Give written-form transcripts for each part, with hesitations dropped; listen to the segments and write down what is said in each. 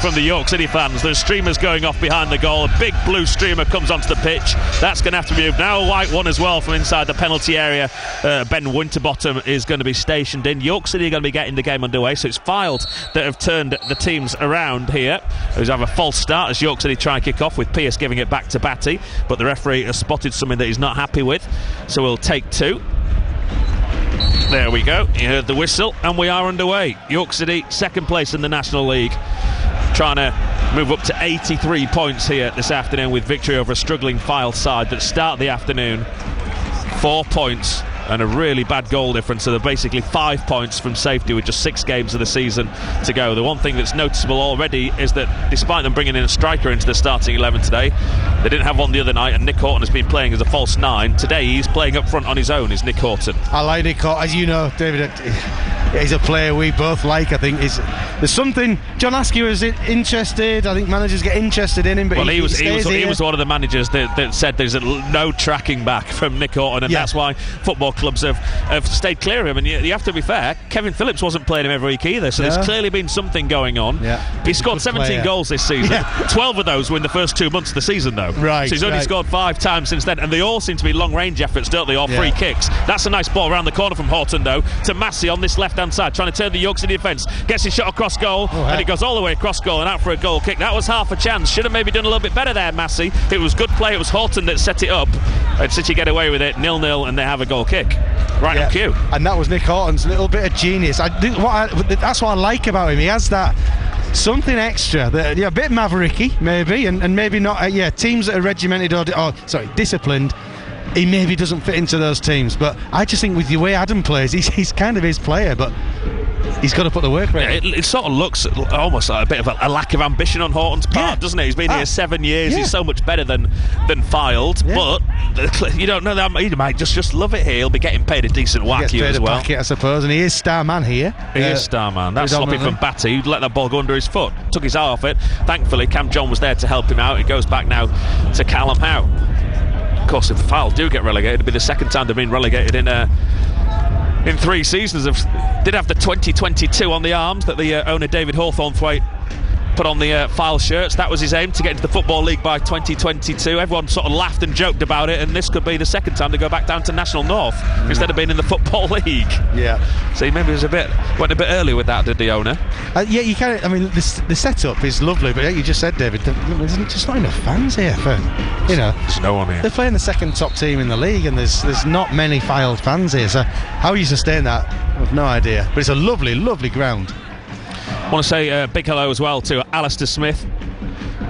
from the York City fans. There's streamers going off behind the goal. A big blue streamer comes onto the pitch. That's going to have to be moved. Now a white one as well from inside the penalty area. Ben Winterbottom is going to be stationed in. York City are going to be getting the game underway, so it's Fylde that have turned the teams around here. Who's have a false start as York City try and kick off, with Pierce giving it back to Batty, but the referee has spotted something that he's not happy with, so we'll take two. There we go, you heard the whistle, and we are underway. York City, second place in the National League, trying to move up to 83 points here this afternoon with victory over a struggling Fylde side that start the afternoon 4 points and a really bad goal difference, so they're basically 5 points from safety with just 6 games of the season to go. The one thing that's noticeable already is that despite them bringing in a striker into the starting 11 today, they didn't have one the other night, and Nick Horton has been playing as a false 9. Today he's playing up front on his own, is Nick Horton. I like Nick Horton, as you know, David. He's a player we both like. I think there's something. John Askew is interested. I think managers get interested in him, but he was one of the managers that said there's no tracking back from Nick Horton, and that's why football clubs have stayed clear of him. And you have to be fair, Kevin Phillips wasn't playing him every week either, so there's clearly been something going on. He scored 17 goals this season. 12 of those were in the first 2 months of the season though, so he's only scored 5 times since then, and they all seem to be long range efforts, don't they, or free kicks. That's a nice ball around the corner from Horton though to Massey on this left hand side, trying to turn the York City defence. Gets his shot across goal, and it goes all the way across goal and out for a goal kick. That was half a chance. Should have maybe done a little bit better there, Massey. It was good play. It was Horton that set it up, and City get away with it 0-0, and they have a goal kick right on cue. And that was Nick Horton's little bit of genius. That's what I like about him. He has that something extra, a bit mavericky maybe, and maybe not. Teams that are regimented or disciplined, he maybe doesn't fit into those teams, but I just think with the way Adam plays, he's kind of his player, but he's got to put the work rate. It sort of looks almost like a bit of a lack of ambition on Horton's part, doesn't it? He's been here 7 years. He's so much better than Fylde, but you don't know that he might just love it here. He'll be getting paid a decent whack here as well. Packet, I suppose, and he is star man here. He is star man. That's sloppy from Batty. He'd let that ball go under his foot, took his eye off it. Thankfully, Cam John was there to help him out. It goes back now to Callum Howe. Of course, if Fylde do get relegated, it'll be the second time they've been relegated in 3 seasons. Did have the 2022 on the arms that the owner David Hawthornthwaite put on the Fylde shirts. That was his aim, to get into the Football League by 2022. Everyone sort of laughed and joked about it, and this could be the second time they go back down to National North instead of being in the Football League. So maybe it was went a bit early with that, did the owner? You can. I mean, the setup is lovely, but you just said, David, there's just not enough fans here for, There's no one here. They're playing the second top team in the league, and there's not many Fylde fans here. So how you sustain that, I've no idea. But it's a lovely, lovely ground. I want to say a big hello as well to Alistair Smith,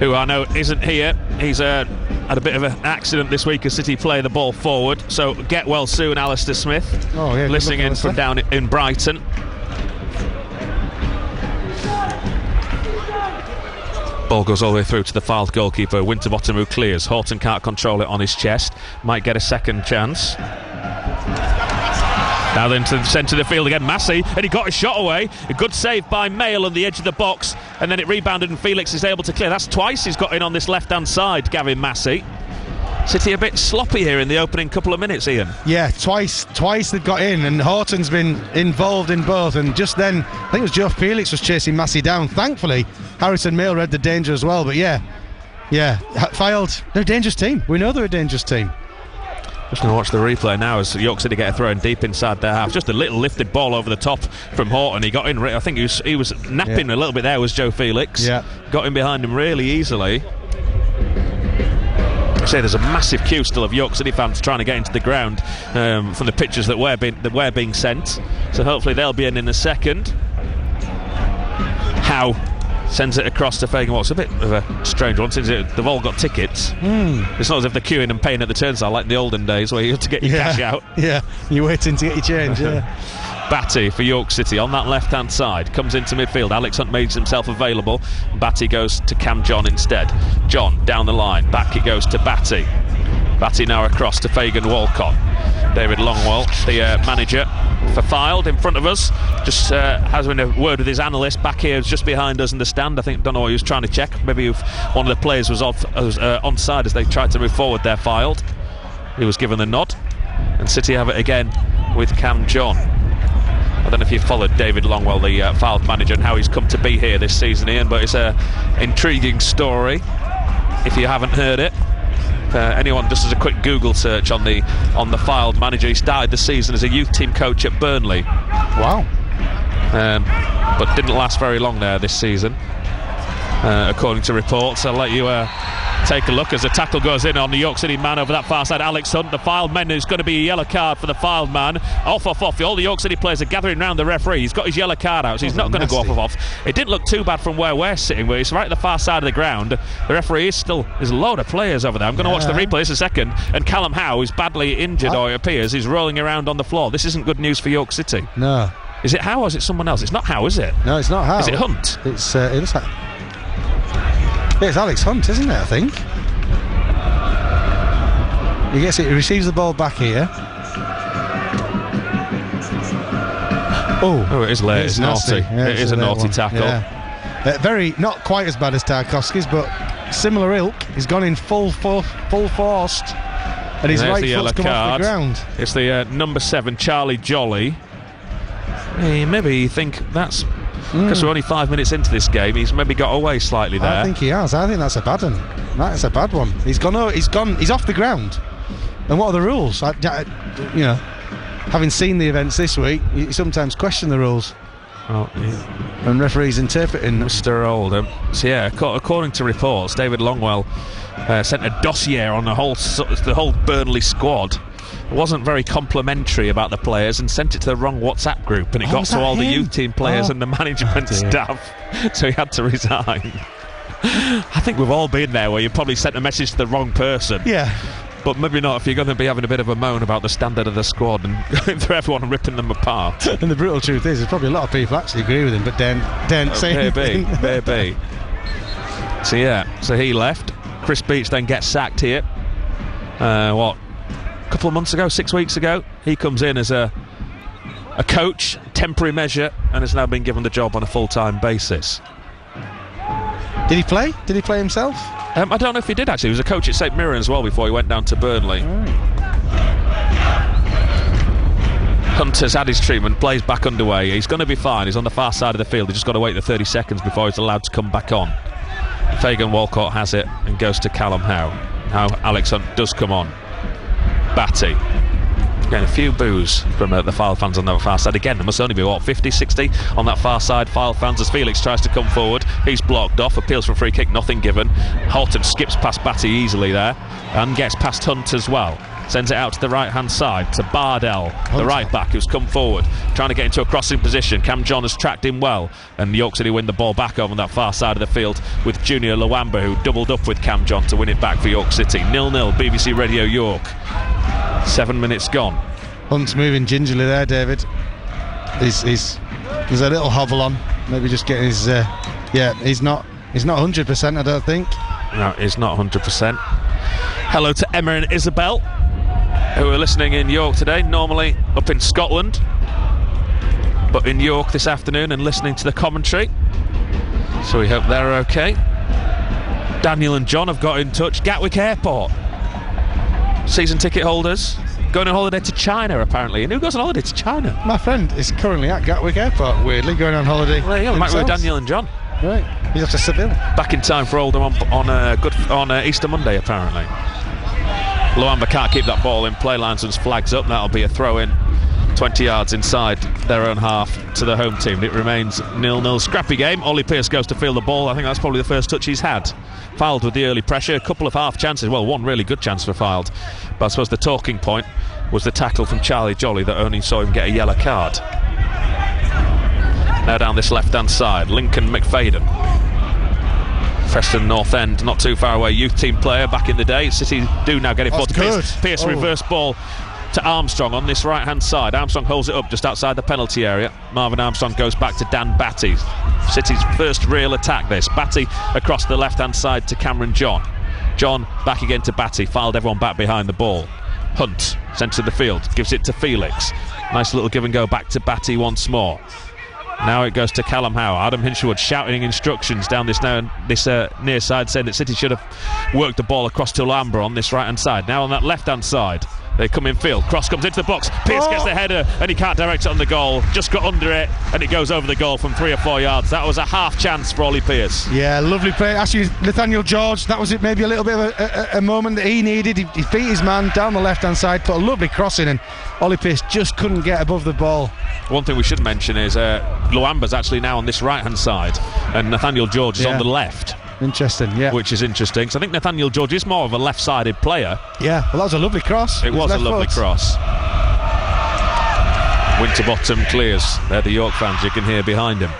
who I know isn't here. He's had a bit of an accident this week as City play the ball forward, so get well soon, Alistair Smith. Listening in from down in Brighton. Ball goes all the way through to the Fylde goalkeeper Winterbottom, who clears. Horton can't control it on his chest, might get a second chance. Now then to the centre of the field again, Massey, and he got his shot away. A good save by Mail on the edge of the box, and then it rebounded and Felix is able to clear. That's twice he's got in on this left-hand side, Gavin Massey. City a bit sloppy here in the opening couple of minutes, Ian. Yeah, twice they've got in, and Horton's been involved in both, and just then, I think it was Joe Felix was chasing Massey down. Thankfully, Harrison Mail read the danger as well, but Fylde, they're a dangerous team. We know they're a dangerous team. Just going to watch the replay now as York City get a throw in deep inside their half. Just a little lifted ball over the top from Horton. He got in. I think he was napping a little bit there. Was Joe Felix? Got in behind him really easily. I say there's a massive queue still of York City fans trying to get into the ground from the pictures that were being sent. So hopefully they'll be in a second. Howe sends it across to Fagan. It's a bit of a strange one since they've all got tickets. It's not as if they're queuing and paying at the turnstile like the olden days where you had to get your cash out. You're waiting to get your change. Batty for York City on that left hand side, comes into midfield. Alex Hunt makes himself available. Batty goes to Cam John instead. John down the line, back it goes to Batty. Batty now across to Fagan Walcott. David Longwell, the manager for Fylde, in front of us, just has been a word with his analyst back here, just behind us in the stand. I don't know what he was trying to check. Maybe if one of the players was onside as they tried to move forward there. Fylde, he was given the nod, and City have it again with Cam John. I don't know if you followed David Longwell, the Fylde manager, and how he's come to be here this season, Ian, but it's an intriguing story if you haven't heard it. Anyone just as a quick Google search on the Fylde manager, he started the season as a youth team coach at Burnley. Wow. But didn't last very long there this season, according to reports. I'll let you take a look as the tackle goes in on the York City man over that far side. Alex Hunt, the Fylde man, is going to be a yellow card for the Fylde man. Off. All the York City players are gathering round the referee. He's got his yellow card out, so he's not going to go off. It didn't look too bad from where we're sitting, where it's right at the far side of the ground. The referee there's a load of players over there. I'm going to watch the replay this a second. And Callum Howe, who's badly injured, or it appears, is rolling around on the floor. This isn't good news for York City. No. Is it Howe or is it someone else? It's not Howe, is it? No, it's not Howe. Is it Hunt? It's Alex Hunt, isn't it, I think? He gets it, he receives the ball back here. Oh, it is late. It's naughty. Yeah, it is a naughty tackle. Very, not quite as bad as Tarkowski's, but similar ilk. He's gone in full force, and his right foot's come off the ground. It's the number 7, Charlie Jolly. Maybe you think that's because we're only 5 minutes into this game. He's maybe got away slightly there. I think he has. I think that's a bad one. That is a bad one. He's gone. He's off the ground. And what are the rules? Having seen the events this week, you sometimes question the rules. Oh, yeah. And referees interpreting. Mr. Oldham. So yeah, according to reports, David Longwell sent a dossier on the whole Burnley squad. It wasn't very complimentary about the players and sent it to the wrong WhatsApp group, and it got to all the youth team players and the management staff, so he had to resign. I think we've all been there where you probably sent a message to the wrong person. Yeah. But maybe not if you're going to be having a bit of a moan about the standard of the squad and going through everyone and ripping them apart. And the brutal truth is, there's probably a lot of people actually agree with him, but don't say anything. Maybe. So he left. Chris Beach then gets sacked here. A couple of months ago, 6 weeks ago, he comes in as a coach, temporary measure, and has now been given the job on a full-time basis. Did he play? Did he play himself? I don't know if he did actually. He was a coach at St Mirren as well before he went down to Burnley. Hunter's had his treatment, plays back underway. He's going to be fine. He's on the far side of the field. He's just got to wait the 30 seconds before he's allowed to come back on. Fagan Walcott has it and goes to Callum Howe. Now Alex Hunt does come on. Batty. Getting a few boos from the Fylde fans on that far side. Again, there must only be 50, 60 on that far side. Fylde fans as Felix tries to come forward. He's blocked off, appeals for a free kick, nothing given. Halton skips past Batty easily there and gets past Hunt as well. Sends it out to the right hand side to Bardell, the right back, who's come forward trying to get into a crossing position. Cam John has tracked him well, and York City win the ball back over on that far side of the field with Junior Lawamba, who doubled up with Cam John to win it back for York City. 0-0 BBC Radio York. 7 minutes gone. Hunt's moving gingerly there, David. There's a little hovel on, maybe just getting his he's not 100%, I don't think. No, he's not 100%. Hello to Emma and Isabel, who are listening in York today, normally up in Scotland, but in York this afternoon and listening to the commentary, so we hope they're okay. Daniel and John have got in touch. Gatwick Airport, season ticket holders going on holiday to China apparently. And who goes on holiday to China? My friend is currently at Gatwick Airport, weirdly going on holiday. Well, yeah, might be with Daniel and John. Right, he's off to Seville. Back in time for Oldham on Easter Monday apparently. Luamba can't keep that ball in play. Linesman's flags up. That'll be a throw in 20 yards inside their own half to the home team. It remains 0-0. Scrappy game. Ollie Pearce goes to field the ball. I think that's probably the first touch he's had. Fylde with the early pressure. A couple of half chances. Well, one really good chance for Fylde. But I suppose the talking point was the tackle from Charlie Jolly that only saw him get a yellow card. Now down this left-hand side, Lincoln McFadden. Preston North End, not too far away, youth team player back in the day. City do now get it forward to Pearce. Pearce reverse ball to Armstrong on this right-hand side. Armstrong holds it up just outside the penalty area. Marvin Armstrong goes back to Dan Batty. City's first real attack this. Batty across the left-hand side to Cameron John. John back again to Batty. Filed everyone back behind the ball. Hunt, centre of the field, gives it to Felix. Nice little give and go back to Batty once more. Now it goes to Callum Howe. Adam Hinshelwood shouting instructions down this near side, saying that City should have worked the ball across to Lambert on this right hand side. Now on that left hand side, They come in field. Cross comes into the box. Pearce gets the header and he can't direct it on the goal. Just got under it and it goes over the goal from 3 or 4 yards. That was a half chance for Ollie Pearce. Yeah, lovely play. Actually, Nathaniel George, that was it. Maybe a little bit of a moment that he needed. He beat his man down the left-hand side, put a lovely cross in, and Ollie Pearce just couldn't get above the ball. One thing we should mention is Luamba's actually now on this right-hand side and Nathaniel George is on the left. Interesting, yeah. Which is interesting, because I think Nathaniel George is more of a left-sided player. Yeah, well, that was a lovely cross. It was a lovely cross. Winterbottom clears. They're the York fans you can hear behind him.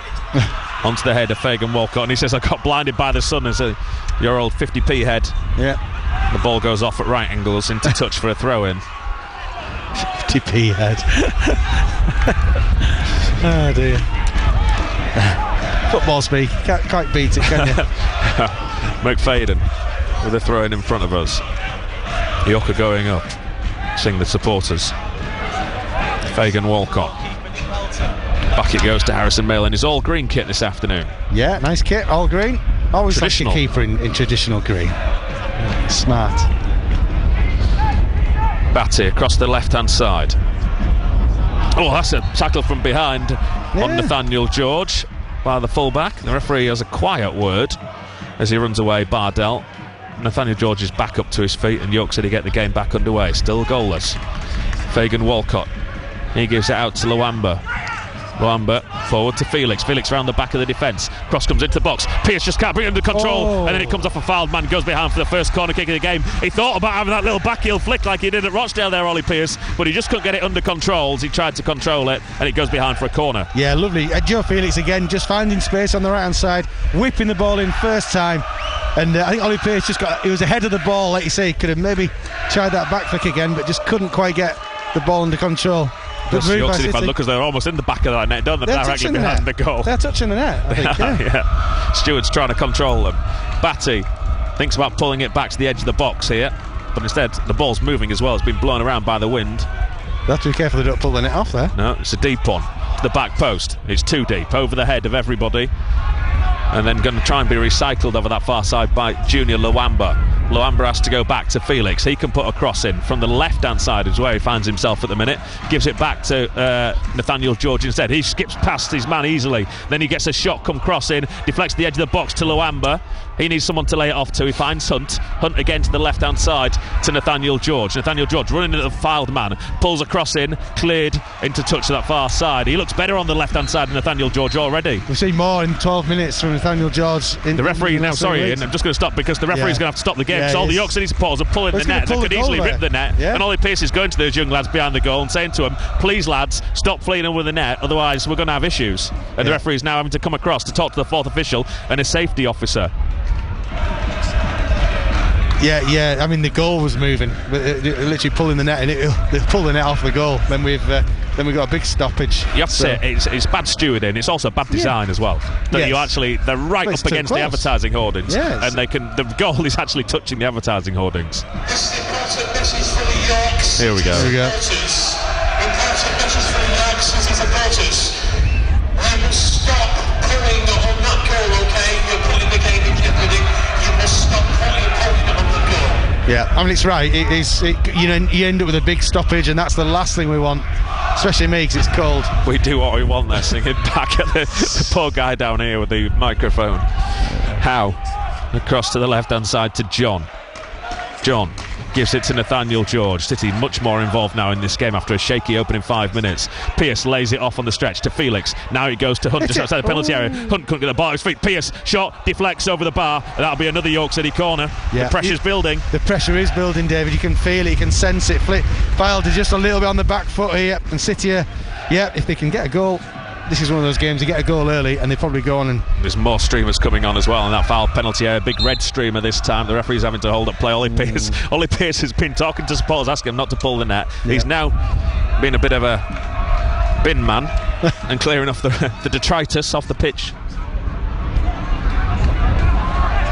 Onto the head of Fagan Walcott, and he says, I got blinded by the sun, and so your old 50p head. Yeah. The ball goes off at right angles into touch for a throw-in. 50p head. Oh dear. Football speak, can't quite beat it, can you? McFadden with a throw-in in front of us. York are going up, seeing the supporters. Fagan Walcott. Back it goes to Harrison Mail in his all green kit this afternoon. Yeah, nice kit, all green. Always like a keeper in traditional green. Smart. Batty across the left-hand side. Oh, that's a tackle from behind on Nathaniel George by the fullback. The referee has a quiet word as he runs away. Bardell. Nathaniel George is back up to his feet, and York City get the game back underway. Still goalless. Fagan Walcott. He gives it out to Luamba. Luamba forward to Felix. Felix round the back of the defence. Cross comes into the box. Pearce just can't bring it under control, and then it comes off a fouled man. Goes behind for the first corner kick of the game. He thought about having that little back heel flick like he did at Rochdale there, Ollie Pearce, but he just couldn't get it under control as he tried to control it, and it goes behind for a corner. Yeah, lovely. Joe Felix again, just finding space on the right hand side, whipping the ball in first time. And I think Ollie Pearce he was ahead of the ball, like you say. Could have maybe tried that back flick again, but just couldn't quite get the ball under control. York City fans look as they're almost in the back of that net, don't they? They're directly behind the goal. They're touching the net, I think. Yeah. Stewart's trying to control them. Batty thinks about pulling it back to the edge of the box here, but instead the ball's moving as well. It's been blown around by the wind. They have to be careful they don't pull the net off there. No, it's a deep one to the back post. It's too deep, over the head of everybody, and then going to try and be recycled over that far side by Junior Luamba. Luamba has to go back to Felix. He can put a cross in from the left-hand side, is where he finds himself at the minute. Gives it back to Nathaniel George instead. He skips past his man easily. Then he gets a shot come cross in, deflects the edge of the box to Luamba. He needs someone to lay it off to. He finds Hunt. Hunt again to the left-hand side to Nathaniel George. Nathaniel George running into the filed man. Pulls a cross in, cleared into touch to that far side. He looks better on the left-hand side than Nathaniel George already. We've seen more in 12 minutes from Nathaniel George. The referee now, sorry, and I'm just going to stop because the referee's going to have to stop the game. So all the York City supporters are pulling the net. They could easily rip the net. And Ollie Pearce is going to those young lads behind the goal and saying to them, please lads, stop fleeing with the net, otherwise we're going to have issues. And the referee is now having to come across to talk to the fourth official and a safety officer. Yeah, I mean the goal was moving, literally pulling the net, and they pulled the net off the goal. Then we got a big stoppage. You have to say it's bad stewarding. It's also bad design as well. That they're right up against the advertising hoardings, and the goal is actually touching the advertising hoardings. Here we go. Important message from York City supporters. Stop pulling on that goal, okay? You're putting the game in jeopardy. You must stop pulling on the goal. Yeah, I mean it's right. You end up with a big stoppage, and that's the last thing we want, especially me because it's cold. We do what we want there, singing back at the poor guy down here with the microphone. Howe across to the left-hand side to John. John gives it to Nathaniel George. City much more involved now in this game after a shaky opening 5 minutes. Pearce lays it off on the stretch to Felix. Now it goes to Hunt just outside the penalty area. Hunt couldn't get the ball at his feet. Pearce shot, deflects over the bar, and that'll be another York City corner. The pressure's building. The pressure is building, David. You can feel it, you can sense it. Fylde just a little bit on the back foot here, and City if they can get a goal. This is one of those games, you get a goal early and they probably go on and... There's more streamers coming on as well, and that foul penalty area, big red streamer this time. The referee's having to hold up play. Ollie Pearce has been talking to supporters, asking him not to pull the net. He's now been a bit of a bin man and clearing off the detritus off the pitch.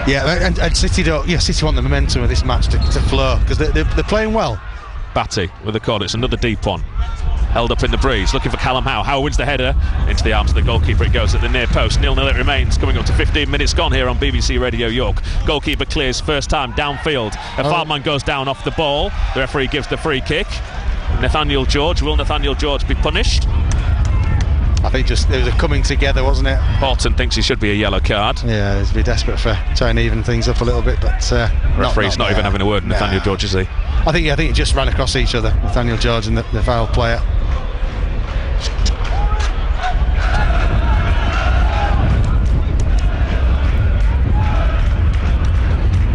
And City City want the momentum of this match to flow because they're playing well. Batty with the corner, it's another deep one. held up in the breeze, looking for Callum Howe. Howe wins the header into the arms of the goalkeeper. It goes at the near post. 0-0 it remains, coming up to 15 minutes gone here on BBC Radio York. Goalkeeper clears first time downfield. A foul man goes down off the ball. The referee gives the free kick. Nathaniel George. Will Nathaniel George be punished? I think just it was a coming together, wasn't it? Horton thinks he should be a yellow card. Yeah, he's be desperate for trying to even things up a little bit, but referee's not even having a word with Nathaniel George, is he? I think it just ran across each other, Nathaniel George and the foul player.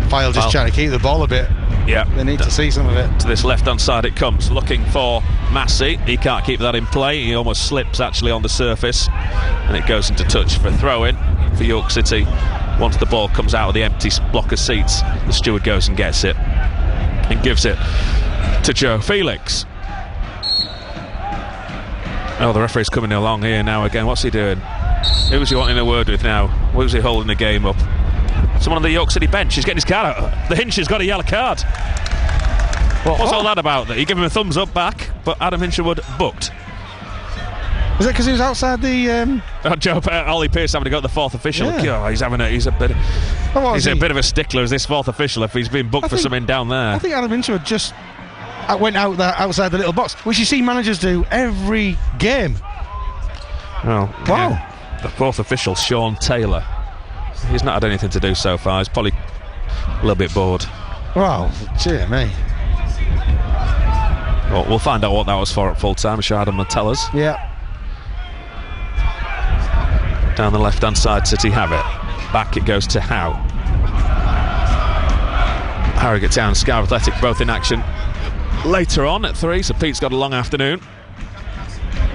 Fylde just trying to keep the ball a bit. Yeah, they need to see some of it. To this left-hand side it comes, looking for Massey. He can't keep that in play. He almost slips actually on the surface, and it goes into touch for a throw-in for York City. Once the ball comes out of the empty block of seats, the steward goes and gets it and gives it to Joe Felix. Oh, the referee's coming along here now again. What's he doing? Who's he wanting a word with now? Who's he holding the game up? Someone on the York City bench. He's getting his card out. The Hinch has got a yellow card. What's all that about? He gave him a thumbs up back, but Adam Hinshelwood booked. Was it because he was outside the? Ollie Pearce having to go to the fourth official. Yeah. Oh, he's a bit of a stickler as this fourth official if he's been booked for something down there. I think Adam Hinshelwood just went out there outside the little box, which you see managers do every game. Oh, wow! Yeah. The fourth official, Sean Taylor. He's not had anything to do so far. He's probably a little bit bored. Wow, cheer me. Well, we'll find out what that was for at full time. I'm sure Adam will tell us. Yeah. Down the left-hand side, City have it. Back it goes to Howe. Harrogate Town and Scar Athletic both in action later on at 3, so Pete's got a long afternoon.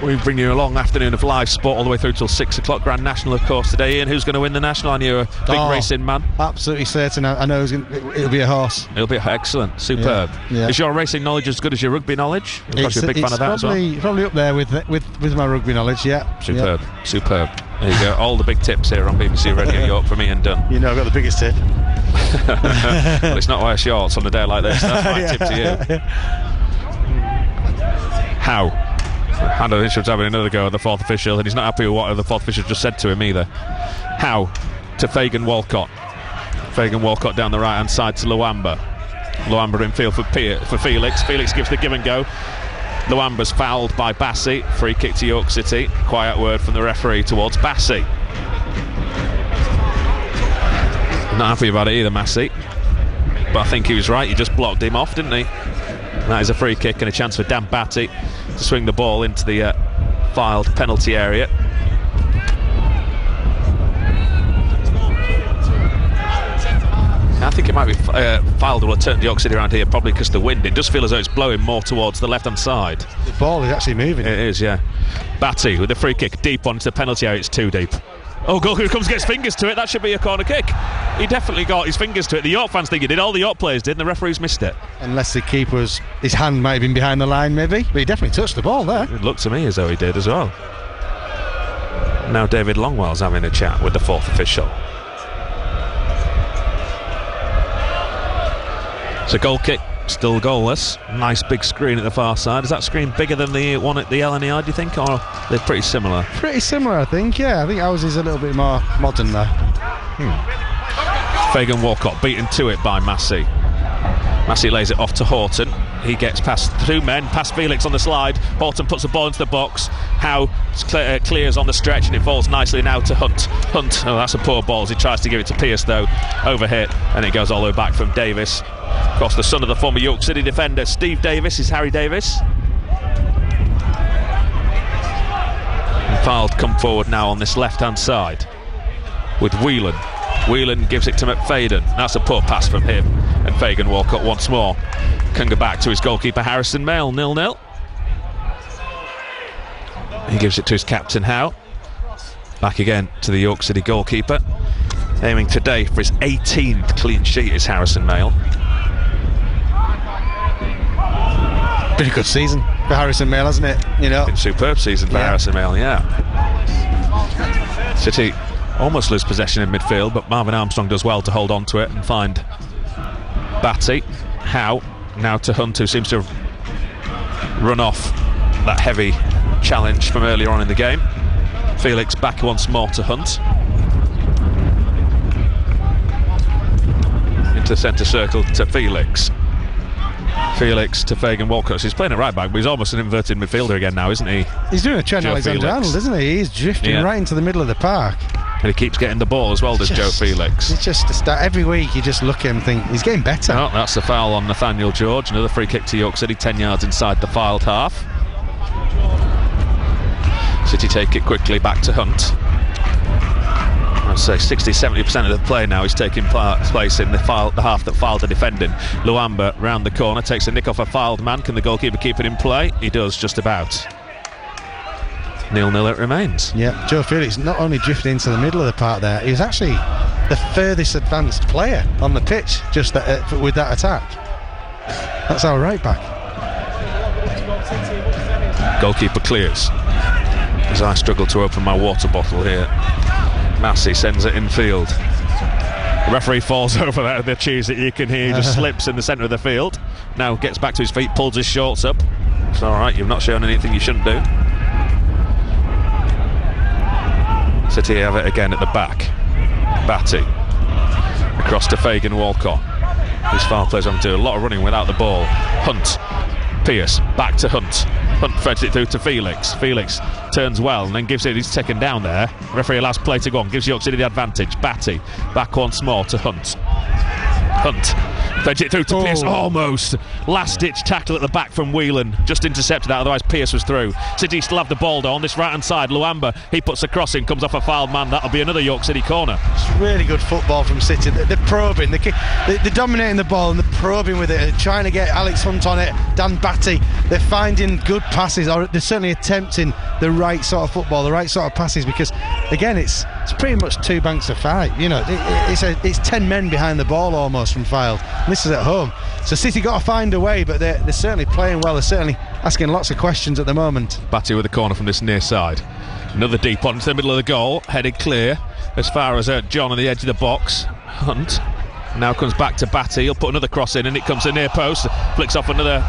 We bring you a long afternoon of live sport all the way through till 6 o'clock. Grand National, of course, today. Ian, who's going to win the National? I know you're a big racing man. Absolutely certain. I know it'll be a horse. It'll be excellent, superb. Yeah. Is your racing knowledge as good as your rugby knowledge? You're a big fan of that as well. Probably up there with my rugby knowledge. Yeah. Superb, superb. There you go. All the big tips here on BBC Radio York from Ian Dunn. You know, I've got the biggest tip. Well, it's not wear shorts on a day like this. That's my tip to you. How? Hando Hinshelwood's having another go at the fourth official, and he's not happy with what the fourth official just said to him either. How to Fagan Walcott. Fagan Walcott down the right hand side to Luamba. Luamba in field for Felix. Felix gives the give and go. Luamba's fouled by Bassey. Free kick to York City. Quiet word from the referee towards Bassey. Not happy about it either, Massey. But I think he was right. He just blocked him off, didn't he? That is a free kick and a chance for Dan Batty to swing the ball into the Fylde penalty area. I think it might be Fylde will have turned York City around here probably because the wind. It does feel as though it's blowing more towards the left hand side. The ball is actually moving. It is, yeah. Batty with the free kick deep onto the penalty area. It's too deep. Oh, goalkeeper comes, gets fingers to it. That should be a corner kick. He definitely got his fingers to it. The York fans think he did. All the York players did, and the referees missed it. Unless the keeper's his hand might have been behind the line, maybe. But he definitely touched the ball there. It looked to me as though he did as well. Now David Longwell's having a chat with the fourth official. It's a goal kick, still goalless. Nice big screen at the far side. Is that screen bigger than the one at the LNEI, do you think, or they're pretty similar? Pretty similar, I think, yeah. I think ours is a little bit more modern there. Fagan Walcott beaten to it by Massey. Massey lays it off to Horton. He gets past two men, past Felix on the slide. Horton puts the ball into the box. Howe clears on the stretch, and it falls nicely now to Hunt. Oh, that's a poor ball as he tries to give it to Pearce, though. Overhit, and it goes all the way back from Davis. Of course, the son of the former York City defender, Steve Davis, is Harry Davis. And Fylde come forward now on this left-hand side with Whelan. Whelan gives it to McFadden. That's a poor pass from him. And Fagan Walcott once more can go back to his goalkeeper Harrison Mail. 0-0. He gives it to his captain Howe. Back again to the York City goalkeeper. Aiming today for his 18th clean sheet is Harrison Mail. Been a good season for Harrison Mail, hasn't it? You know, been a superb season for Harrison Mail, yeah. City almost lose possession in midfield, but Marvin Armstrong does well to hold on to it and find Batty. Howe now to Hunt, who seems to have run off that heavy challenge from earlier on in the game. Felix back once more to Hunt. Into the centre circle to Felix. Felix to Fagan Walcott. So he's playing it right back, but he's almost an inverted midfielder again now, isn't he? He's doing a Trent Alexander-Arnold, isn't he? He's drifting right into the middle of the park. And he keeps getting the ball as well, does Joe Felix. It's just to start every week. You just look at him and think he's getting better. Oh, that's the foul on Nathaniel George. Another free kick to York City, 10 yards inside the Fylde half. City take it quickly back to Hunt. I'd say 60-70% of the play now is taking place in the half that Fylde are defending. Luamba round the corner, takes a nick off a Fylde man. Can the goalkeeper keep it in play? He does, just about. 0-0 it remains. Yeah, Joe Felix not only drifted into the middle of the park there, he was actually the furthest advanced player on the pitch just with that attack. That's our right back. Goalkeeper clears. As I struggle to open my water bottle here, Massey sends it infield. The referee falls over there, the cheese that you can hear. He just slips in the centre of the field. Now gets back to his feet, pulls his shorts up. It's alright, you've not shown anything you shouldn't do. City have it again at the back. Batty across to Fagan Walcott. These Fylde players having to do a lot of running without the ball. Hunt, Pierce, back to Hunt. Hunt threads it through to Felix. Felix turns well and then gives it. He's taken down there. Referee allows play to go on. Gives York City the advantage. Batty back once more to Hunt. Hunt threads it through to Pierce. Almost last ditch tackle at the back from Whelan. Just intercepted that, otherwise Pierce was through. City still have the ball though on this right hand side. Luamba, he puts a cross in, comes off a Fylde man. That'll be another York City corner. It's really good football from City. They're probing, they're dominating the ball and they're probing with it. They're trying to get Alex Hunt on it, Dan Batty. They're finding good passes, or they're certainly attempting the right sort of football, the right sort of passes, because again it's pretty much two banks of fight. You know, it's 10 men behind the ball almost from Fylde. And this is at home, so City got to find a way, but they're certainly playing well. They're certainly asking lots of questions at the moment. Batty with the corner from this near side. Another deep one to the middle of the goal, headed clear as far as John on the edge of the box. Hunt now comes back to Batty. He'll put another cross in and it comes to near post, flicks off another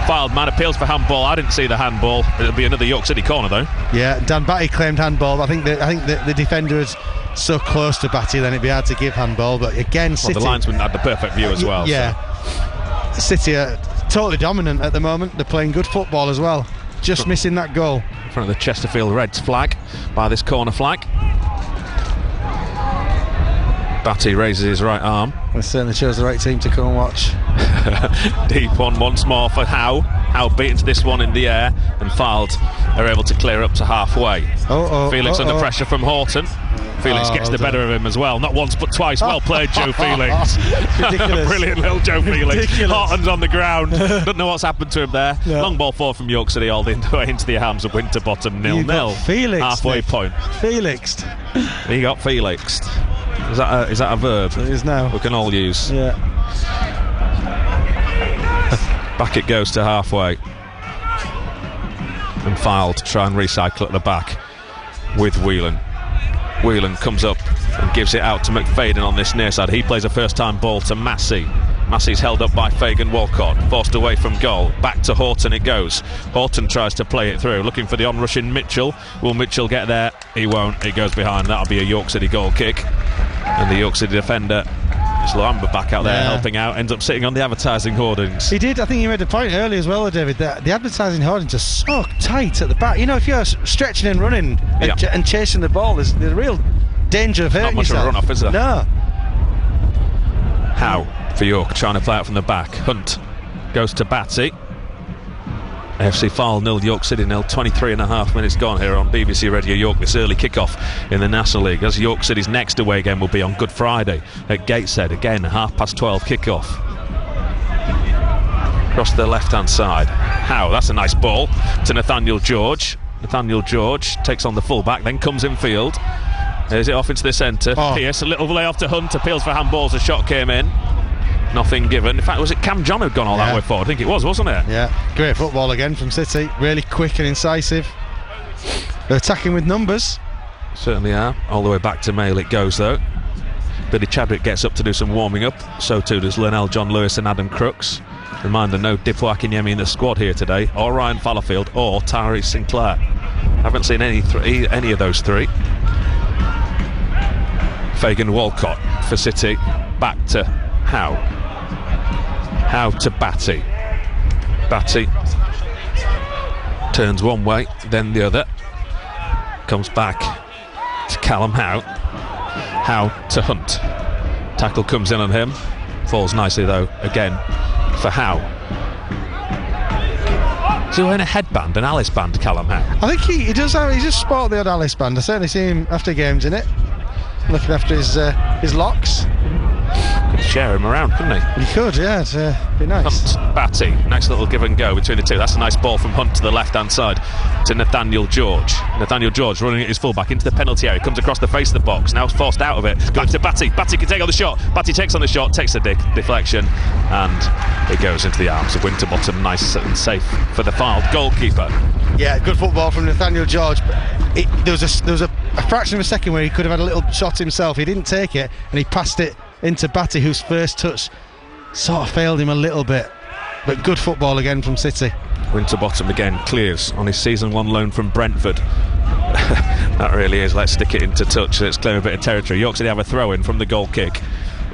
Fylde man, appeals for handball. I didn't see the handball. It'll be another York City corner though. Yeah, Dan Batty claimed handball. I think the defender was so close to Batty then it'd be hard to give handball, but again City, the linesman had the perfect view as well. Yeah, so. City are totally dominant at the moment. They're playing good football as well, just missing that goal in front of the Chesterfield Reds flag by this corner flag. Batty raises his right arm. It certainly chose the right team to come and watch. Deep one once more for Howe. Howe beats this one in the air, and Fylde are able to clear up to halfway. Felix under pressure from Horton. Felix gets the better of him as well. Not once but twice. Well played, Joe Felix. Ridiculous. Brilliant little Joe Felix. Ridiculous. Horton's on the ground. Don't know what's happened to him there. Yeah. Long ball forward from York City, all the way into the arms of Winterbottom. 0-0. Felix. Halfway point. Felixed. He got Felixed. Is that a verb? It is now. We can all use. Yeah. Back it goes to halfway. And Fylde try and recycle at the back with Whelan. Whelan comes up and gives it out to McFadden on this near side. He plays a first time ball to Massey. Massey's held up by Fagan Walcott, forced away from goal. Back to Horton it goes. Horton tries to play it through, looking for the onrushing Mitchell. Will Mitchell get there? He won't. It goes behind. That'll be a York City goal kick. And the York City defender, Luamba, back out there helping out, ends up sitting on the advertising hoardings. He did. I think you made a point earlier as well, David, that the advertising hoardings are so tight at the back. You know, if you're stretching and running and chasing the ball, there's a real danger of hurting yourself. Not much of a run-off, is there? No. Howe for York, trying to play out from the back. Hunt goes to Batty. AFC Fylde 0, York City 0. 23.5 minutes gone here on BBC Radio York. This early kick-off in the National League, as York City's next away game will be on Good Friday at Gateshead. Again, 12:30 kick-off. Across the left-hand side. Howe, that's a nice ball to Nathaniel George. Nathaniel George takes on the full-back, then comes in field. There's it off into the centre. Pierce, a little layoff to Hunt, appeals for handballs. A shot came in. Nothing given. In fact, was it Cam John who'd gone all that way forward? I think it was, wasn't it? Yeah, great football again from City. Really quick and incisive. They're attacking with numbers. Certainly are. All the way back to Mail it goes though. Billy Chadwick gets up to do some warming up. So too does Linnell, John Lewis and Adam Crooks. Reminder, no Dipo Akinyemi in the squad here today, or Ryan Fallowfield, or Tyrese Sinclair. Haven't seen any of those three. Fagan Walcott for City, back to Howe. Howe to Batty. Batty turns one way, then the other. Comes back to Callum Howe. Howe to Hunt. Tackle comes in on him. Falls nicely though, again, for Howe. Is he wearing a headband, an Alice band, Callum Howe? I think he does have, he just sport the odd Alice band. I certainly see him after games in it, looking after his locks. Could share him around, couldn't he? He could, yeah, it'd be nice. Hunt, Batty, nice little give and go between the two. That's a nice ball from Hunt to the left hand side to Nathaniel George. Nathaniel George running at his fullback into the penalty area, comes across the face of the box, now forced out of it, going to Batty. Batty can take on the shot. Batty takes on the shot, takes the deflection, and it goes into the arms of Winterbottom. Nice and safe for the Fylde goalkeeper. Yeah, good football from Nathaniel George. There was a fraction of a second where he could have had a little shot himself. He didn't take it, and he passed it into Batty, whose first touch sort of failed him a little bit. But good football again from City. Winterbottom again clears on his season 1 loan from Brentford. That really is, let's stick it into touch, let's claim a bit of territory. York City have a throw in from the goal kick,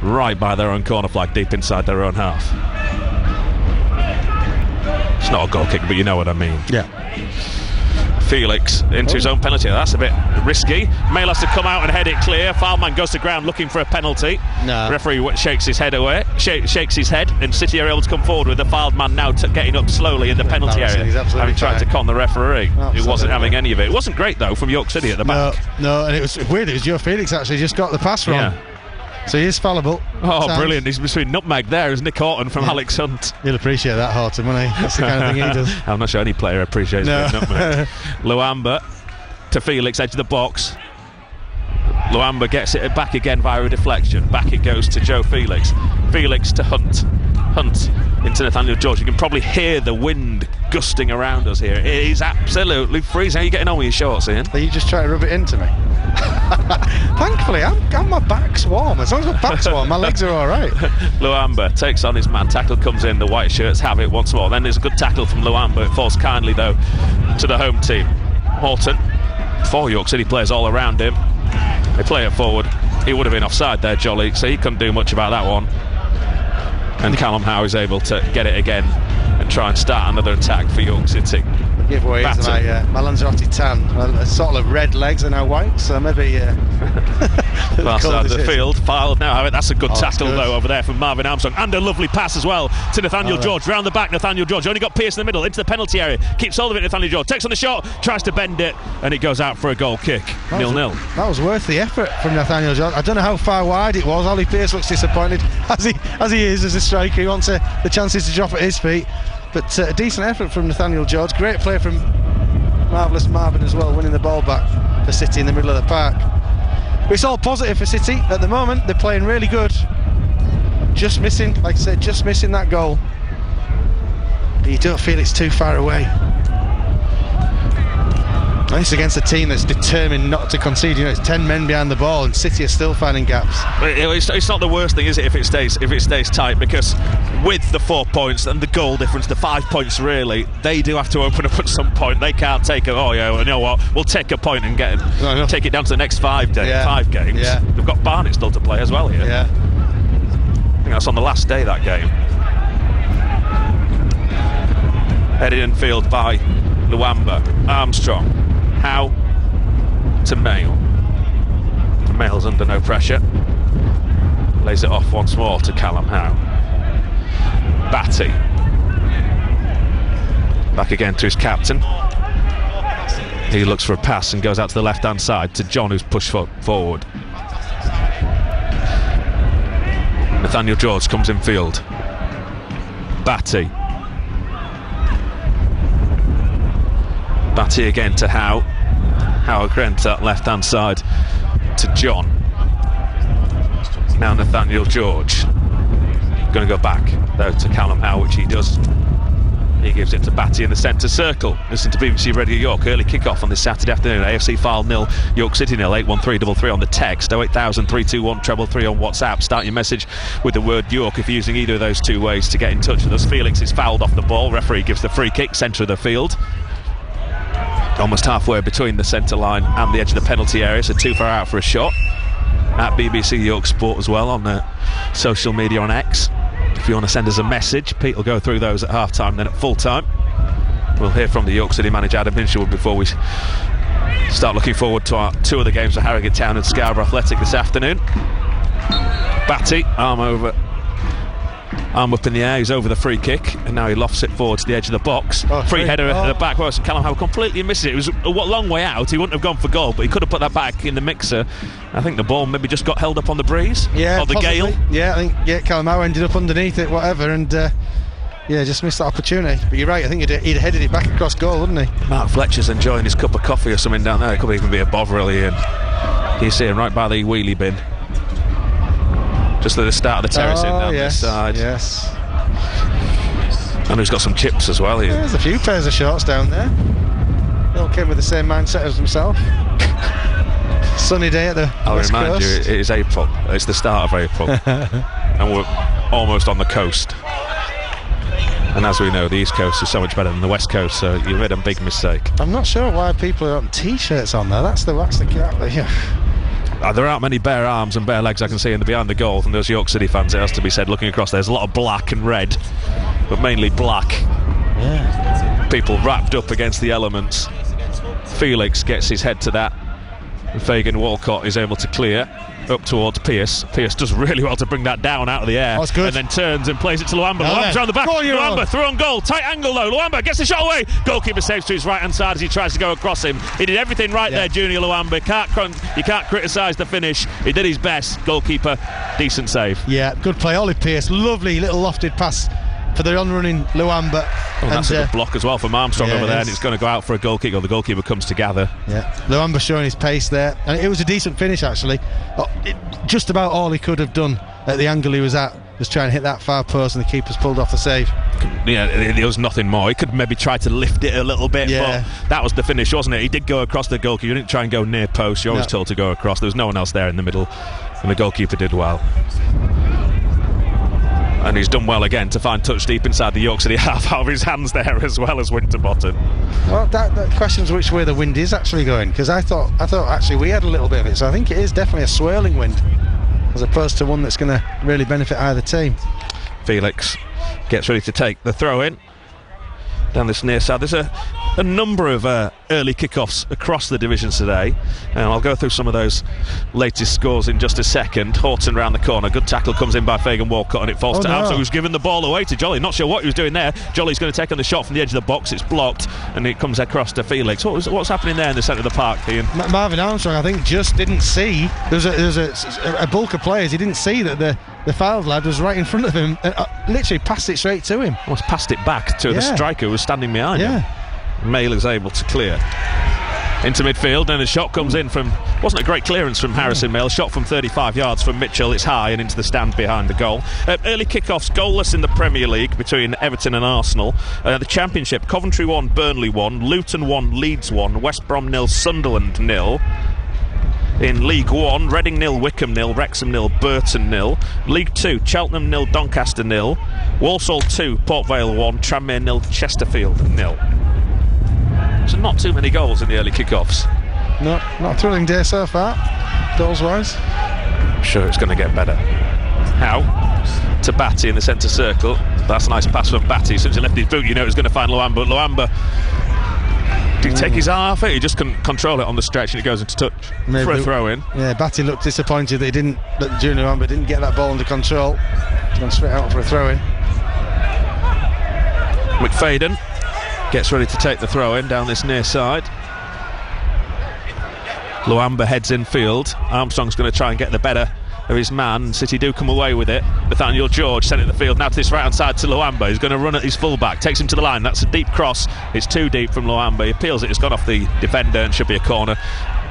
right by their own corner flag, deep inside their own half. It's not a goal kick, but you know what I mean. Yeah. Felix into his own penalty. That's a bit risky. Mail has to come out and head it clear. Fileman goes to ground looking for a penalty. No. Referee shakes his head away. Shakes his head, and City are able to come forward with the Fylde man now getting up slowly in the penalty area, having tried to con the referee, who wasn't having any of it. It wasn't great though from York City at the back. No, and it was weird. It was Joe Felix actually just got the pass wrong. Yeah. So he is fallible. Oh, brilliant. He's between nutmeg there as Nick Horton from Alex Hunt. He'll appreciate that, Horton, won't he? That's the kind of thing he does. I'm not sure any player appreciates nutmeg. Luamba to Felix, edge of the box. Luamba gets it back again via a deflection. Back it goes to Joe Felix. Felix to Hunt. Hunt into Nathaniel George. You can probably hear the wind gusting around us here. It is absolutely freezing. How are you getting on with your shorts, Ian? Are you just trying to rub it into me? Thankfully, my back's warm. As long as my back's warm, my legs are all right. Luamba takes on his man. Tackle comes in. The white shirts have it once more. Then there's a good tackle from Luamba. It falls kindly, though, to the home team. Horton, 4 York City players all around him. They play it forward. He would have been offside there, Jolly, so he couldn't do much about that one. And Callum Howe is able to get it again and try and start another attack for York City. Giveaway is my Lanzarote tan. Sort of red legs are now white, so maybe. Far side of the field, Fylde now have it. That's a good tackle though over there from Marvin Armstrong, and a lovely pass as well to Nathaniel George. Round the back, Nathaniel George only got Pearce in the middle into the penalty area. Keeps hold of it. Nathaniel George takes on the shot, tries to bend it, and it goes out for a goal kick. 0-0. That was worth the effort from Nathaniel George. I don't know how far wide it was. Ollie Pearce looks disappointed as he is as a striker. He wants the chances to drop at his feet. But a decent effort from Nathaniel George. Great play from marvellous Marvin as well, winning the ball back for City in the middle of the park. But it's all positive for City at the moment. They're playing really good. Just missing, like I said, just missing that goal. But you don't feel it's too far away. And it's against a team that's determined not to concede. You know, it's 10 men behind the ball, and City are still finding gaps. It's not the worst thing, is it, if it stays tight? Because with the 4 points and the goal difference, the 5 points really, they do have to open up at some point. They can't take it. Oh yeah, well, you know what? We'll take a point and take it down to the next 5 games. Yeah. They've got Barnet still to play as well here. Yeah. I think that's on the last day, that game. Headed in field by Luamba, Armstrong, Howe to Mail. Mail's under no pressure. Lays it off once more to Callum Howe. Batty. Back again to his captain. He looks for a pass and goes out to the left hand side to John, who's pushed forward. Nathaniel George comes in field. Batty. Batty again to Howe. Howe again to that left hand side to John. Now Nathaniel George. Going to go back though to Callum Howe, which he does He gives it to Batty in the centre circle. Listen to BBC Radio York. Early kick-off on this Saturday afternoon. AFC Fylde 0, York City 0. 81333 on the text. 08000 321 333 on WhatsApp. Start your message with the word York if you're using either of those two ways to get in touch with us. Felix is fouled off the ball. Referee gives the free kick, centre of the field. Almost halfway between the centre line and the edge of the penalty area, so too far out for a shot. At BBC York Sport as well on social media on X. If you want to send us a message, Pete will go through those at half-time, then at full-time. We'll hear from the York City manager Adam Hinshelwood before we start looking forward to our two other games for Harrogate Town and Scarborough Athletic this afternoon. Batty, arm up in the air, he's over the free kick, and now he lofts it forward to the edge of the box. Free header at the back post, and Callum Howard completely misses it. It was a long way out, he wouldn't have gone for goal, but he could have put that back in the mixer. I think the ball maybe just got held up on the breeze, or the possibly. gale. Yeah, I think Callum Howard ended up underneath it, whatever, and just missed that opportunity. But you're right, I think he'd headed it back across goal, wouldn't he? Mark Fletcher's enjoying his cup of coffee or something down there. It could even be a Bovril, Ian. You see him right by the wheelie bin. Just at the start of the terracing down this side. Yes. And he's got some chips as well here. There's a few pairs of shorts down there. They all came with the same mindset as himself. Sunny day at the West remind Coast. you, it is April. It's the start of April. And we're almost on the coast. And as we know, the East Coast is so much better than the West Coast, so you made a big mistake. I'm not sure why people are on T-shirts on there. That's the yeah. There aren't many bare arms and bare legs I can see in the behind the goal from those York City fans, it has to be said, looking across. There's a lot of black and red, but mainly black. Yeah. People wrapped up against the elements. Felix gets his head to that, and Fagan Walcott is able to clear up towards Pearce. Pearce does really well to bring that down out of the air. That's good. And then turns and plays it to Luamba. Luamba's around the back. Luamba through on goal. Tight angle though. Luamba gets the shot away. Goalkeeper saves to his right hand side as he tries to go across him. He did everything right there, Junior Luamba. You can't criticise the finish. He did his best. Goalkeeper, decent save. Yeah, good play. Ollie Pearce, lovely little lofted pass for the on-running Luamba. And that's a good block as well from Armstrong over there, and it's going to go out for a goal kick, or the goalkeeper comes to gather. Yeah, Luamba showing his pace there, and it was a decent finish actually. Just about all he could have done at the angle he was at was try and hit that far post, and the keeper's pulled off the save. Yeah, there was nothing more. He could maybe try to lift it a little bit, but that was the finish, wasn't it? He did go across the goalkeeper. You didn't try and go near post. You're always told to go across. There was no one else there in the middle, and the goalkeeper did well. And he's done well again to find touch deep inside the York City half out of his hands there, as well as Winterbottom. Well, that questions which way the wind is actually going, because I thought actually we had a little bit of it, so I think it is definitely a swirling wind as opposed to one that's going to really benefit either team. Felix gets ready to take the throw in down this near side. There's a number of early kickoffs across the divisions today, and I'll go through some of those latest scores in just a second. Horton round the corner, good tackle comes in by Fagan Walcott, and it falls to Armstrong, who's given the ball away to Jolly. Not sure what he was doing there. Jolly's going to take on the shot from the edge of the box. It's blocked, and it comes across to Felix. What's happening there in the centre of the park, Ian? Marvin Armstrong, I think, just didn't see. There's a bulk of players. He didn't see that the Fylde lad was right in front of him, and literally passed it straight to him. Almost passed it back to the striker who was standing behind him. Mail is able to clear into midfield, and a shot comes in from, wasn't a great clearance from Harrison Mail, shot from 35 yards from Mitchell. It's high and into the stand behind the goal. Early kickoffs goalless in the Premier League between Everton and Arsenal. The Championship, Coventry 1, Burnley 1, Luton 1, Leeds 1, West Brom 0, Sunderland 0. In League 1, Reading 0, Wickham 0, Wrexham 0, Burton 0. League 2, Cheltenham 0, Doncaster 0. Walsall 2, Port Vale 1, Tranmere 0, Chesterfield 0. So not too many goals in the early kickoffs. No, not a thrilling day so far, goals-wise. I'm sure it's going to get better. How? To Batty in the centre circle. That's a nice pass from Batty. Since he left his boot, you know it was going to find Luamba. But Luamba, did he take his eye off it? He just couldn't control it on the stretch, and it goes into touch for a throw-in. Yeah, Batty looked disappointed that Junior Luamba didn't get that ball under control. He's gone straight out for a throw-in. McFadden gets ready to take the throw in down this near side. Luamba heads in field. Armstrong's going to try and get the better of his man. City do come away with it. Nathaniel George sent it to the field. Now to this right hand side to Luamba. He's going to run at his fullback, takes him to the line. That's a deep cross. It's too deep from Luamba. He appeals it. It's gone off the defender and should be a corner.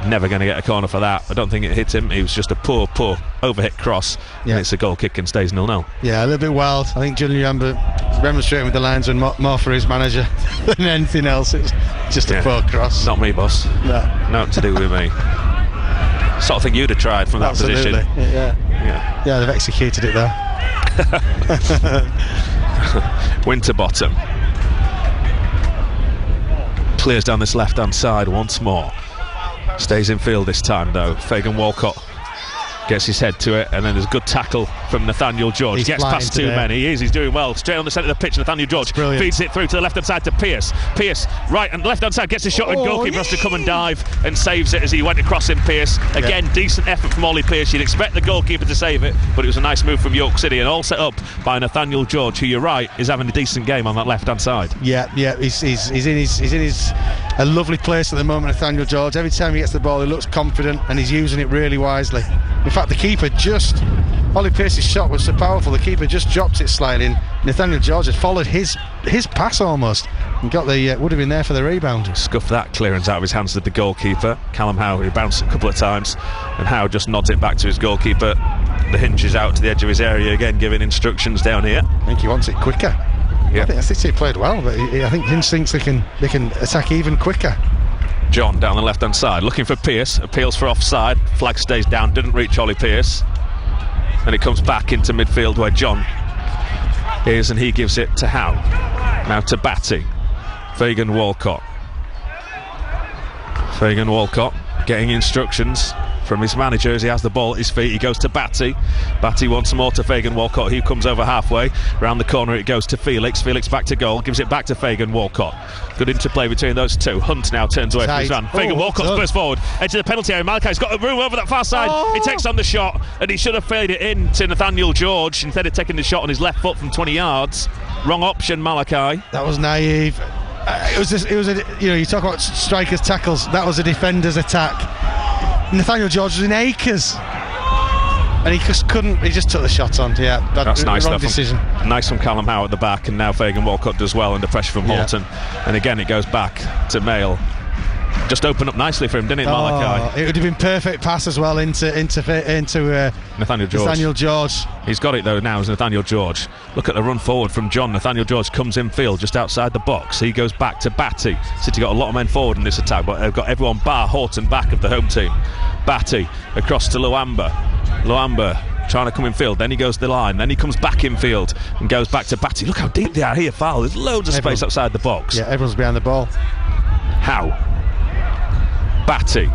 Never going to get a corner for that. I don't think it hit him. It was just a poor overhit cross, and it's a goal kick and stays 0-0. Yeah, a little bit wild. I think Julian Luamba remonstrating with the linesman more for his manager than anything else. It's just a poor cross. Not me, boss. No. Nothing to do with me. Sort of thing you'd have tried from that Absolutely. position. Yeah, they've executed it there. Winterbottom clears down this left-hand side once more. Stays in field this time though. Fagan Walcott gets his head to it, and then there's a good tackle from Nathaniel George. He gets past two men. He's doing well. Straight on the centre of the pitch, Nathaniel George feeds it through to the left-hand side to Pearce. Pearce, right and left-hand side, gets a shot, and goalkeeper has to come and dive and saves it as he went across in Pearce. Again, decent effort from Ollie Pearce. You'd expect the goalkeeper to save it, but it was a nice move from York City, and all set up by Nathaniel George, who, you're right, is having a decent game on that left-hand side. Yeah, he's in his a lovely place at the moment, Nathaniel George. Every time he gets the ball, he looks confident, and he's using it really wisely. In fact, the keeper Ollie Pearce's shot was so powerful, the keeper just dropped it slightly, and Nathaniel George had followed his pass almost and got the would have been there for the rebound. Scuffed that clearance out of his hands to the goalkeeper, Callum Howe, who bounced a couple of times, and Howe just nods it back to his goalkeeper. The hinge is out to the edge of his area again, giving instructions down here. I think he wants it quicker. I think he played well, but I think Hinch thinks they can attack even quicker. John down the left-hand side, looking for Pearce, appeals for offside, flag stays down, didn't reach Ollie Pearce, and it comes back into midfield where John is, and he gives it to Howe. Now to Batty. Fagan Walcott getting instructions from his manager as he has the ball at his feet. He goes to Batty once more to Fagan Walcott, who comes over halfway. Round the corner it goes to Felix back to goal, gives it back to Fagan Walcott. Good interplay between those two. Hunt now turns away from his man. Fagan Walcott spurs forward, edge of the penalty area. Malakai's got a room over that far side. He takes on the shot, and he should have faded it in to Nathaniel George instead of taking the shot on his left foot from 20 yards. Wrong option, Malakai. That was naive. You talk about strikers' tackles. That was a defender's attack. Nathaniel George was in acres, and he just couldn't. He just took the shot on. That's nice. Wrong decision. Nice from Callum Howe at the back, and now Fagan Walcott does well under pressure from Horton. And again, it goes back to Mail. Just opened up nicely for him, didn't it, Malakai? It would have been perfect pass as well into Nathaniel George. He's got it though now as Nathaniel George. Look at the run forward from John. Nathaniel George comes in field just outside the box. He goes back to Batty. City got a lot of men forward in this attack, but they've got everyone bar Horton back of the home team. Batty across to Luamba trying to come in field, then he goes to the line, then he comes back in field and goes back to Batty. Look how deep they are here, foul. There's loads of space outside the box. Yeah, everyone's behind the ball. How? Batty,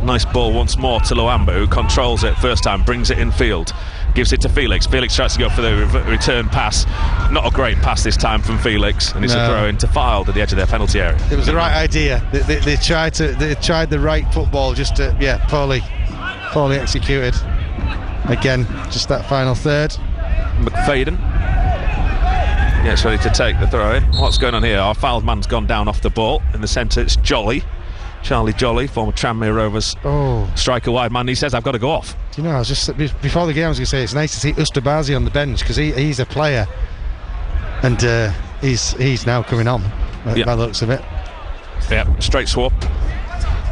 nice ball once more to Luamba, who controls it first time, brings it in field, gives it to Felix. Felix tries to go for the return pass. Not a great pass this time from Felix, and it's a throw into Fylde at the edge of their penalty area. It was the right idea. They tried the right football, just poorly executed. Again, just that final third. McFadden gets ready to take the throw in. What's going on here? Our Fylde man's gone down off the ball. In the centre it's Charlie Jolly, former Tranmere Rovers striker wide man. He says, I've got to go off. Do you know, I was just before the game I was going to say it's nice to see Ustabazi on the bench, because he's a player, and he's now coming on by the looks of it. Straight swap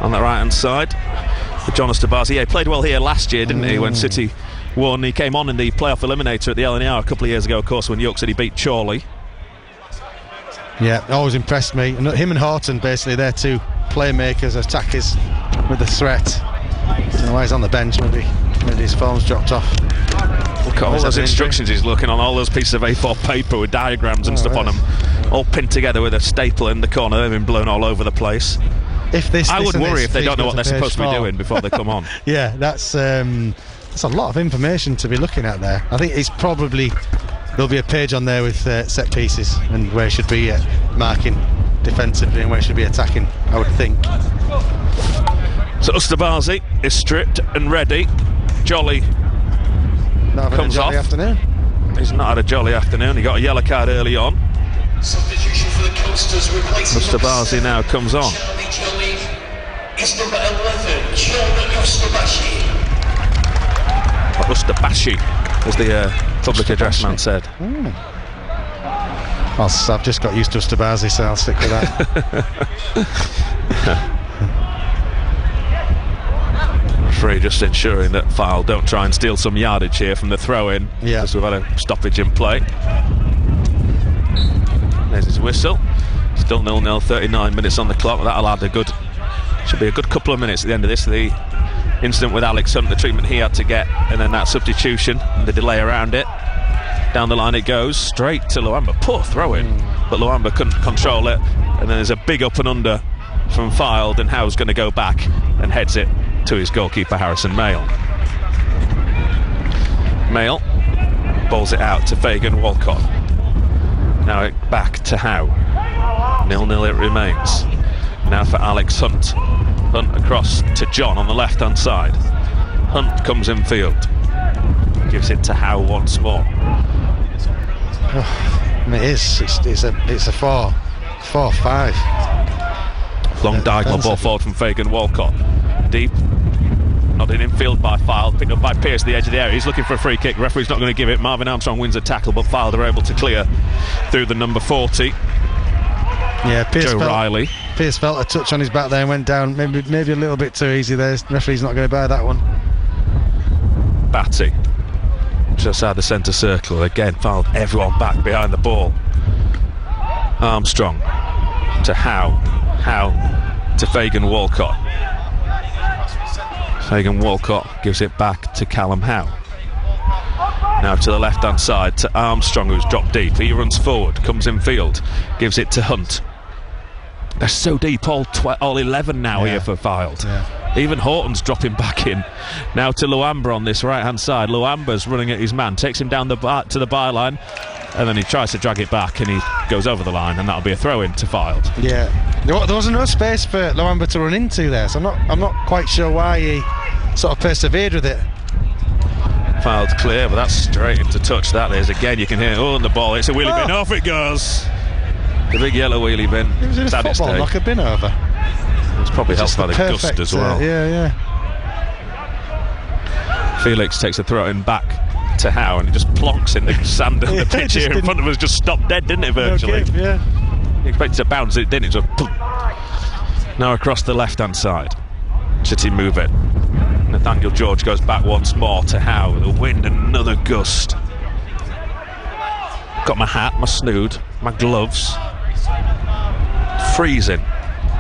on the right hand side for John Ustabazi. He played well here last year, didn't he, when City won. He came on in the playoff eliminator at the LNR a couple of years ago, of course, when York City beat Chorley. Yeah, always impressed me. And him and Horton, basically, they're two playmakers, attackers with the threat. I don't know why he's on the bench. Maybe his form's dropped off. Look at all those instructions he's looking on, all those pieces of A4 paper with diagrams and stuff on them, all pinned together with a staple in the corner. They've been blown all over the place. I would worry if they don't know what they're supposed to be doing before they come on. Yeah, that's a lot of information to be looking at there. I think it's probably there'll be a page on there with set pieces and where it should be marking defensively and where it should be attacking, I would think. So Ustabazi is stripped and ready. Jolly comes off. Afternoon. He's not had a jolly afternoon. He got a yellow card early on. Substitution for the Coasters, replacing Ustabazi now comes on. Jolly is number 11, John Ustabashi. Ustabashi, as the public address man said. I've just got used to Ustabazi, so I'll stick with that. Referee just ensuring that Fylde don't try and steal some yardage here from the throw-in. Yeah. Because we've had a stoppage in play. There's his whistle. Still 0-0, 39 minutes on the clock. That'll add should be a good couple of minutes at the end of this. The incident with Alex Hunt, the treatment he had to get, and then that substitution and the delay around it. Down the line it goes, straight to Luamba. Poor throw-in, but Luamba couldn't control it. And then there's a big up and under from Fylde, and Howe's going to go back and heads it to his goalkeeper Harrison Mayle. Mayle bowls it out to Fagan Walcott. Now it back to Howe. 0-0 it remains. Now for Alex Hunt. Hunt across to John on the left hand side. Hunt comes in field. Gives it to Howe once more. It's a 4-5. Long diagonal ball forward from Fagan Walcott. Deep. Nodded in field by Fylde. Picked up by Pearce at the edge of the area. He's looking for a free kick. Referee's not going to give it. Marvin Armstrong wins a tackle, but Fylde are able to clear through the number 40. Yeah, Joe Riley. Pearce felt a touch on his back there and went down maybe a little bit too easy there. Referee's not going to buy that one. Batty just out the centre circle. Again, Fylde everyone back behind the ball. Armstrong to Howe. Howe to Fagan Walcott. Fagan Walcott gives it back to Callum Howe. Now to the left hand side to Armstrong, who's dropped deep. He runs forward, comes in field, gives it to Hunt. They're so deep, all 11 now here for Fylde. Yeah. Even Horton's dropping back in. Now to Luamba on this right hand side. Luamba's running at his man, takes him down to the byline, and then he tries to drag it back and he goes over the line, and that'll be a throw in to Fylde. Yeah, there was no space for Luamba to run into there, so I'm not quite sure why he sort of persevered with it. Fylde clear, but that's straight into touch. That is, again you can hear on the ball. It's a wheelie bin, off it goes. The big yellow wheelie bin. It was in a football knock a bin over. It's probably helped by the gust as well. Yeah. Felix takes a throw in back to Howe, and it just plonks in the sand on the pitch here in front of us. Just stopped dead, didn't it, virtually? No, yeah. You expected to bounce, it didn't. It just now across the left hand side. City move it. Nathaniel George goes back once more to Howe. The wind, another gust. Got my hat, my snood, my gloves. Freezing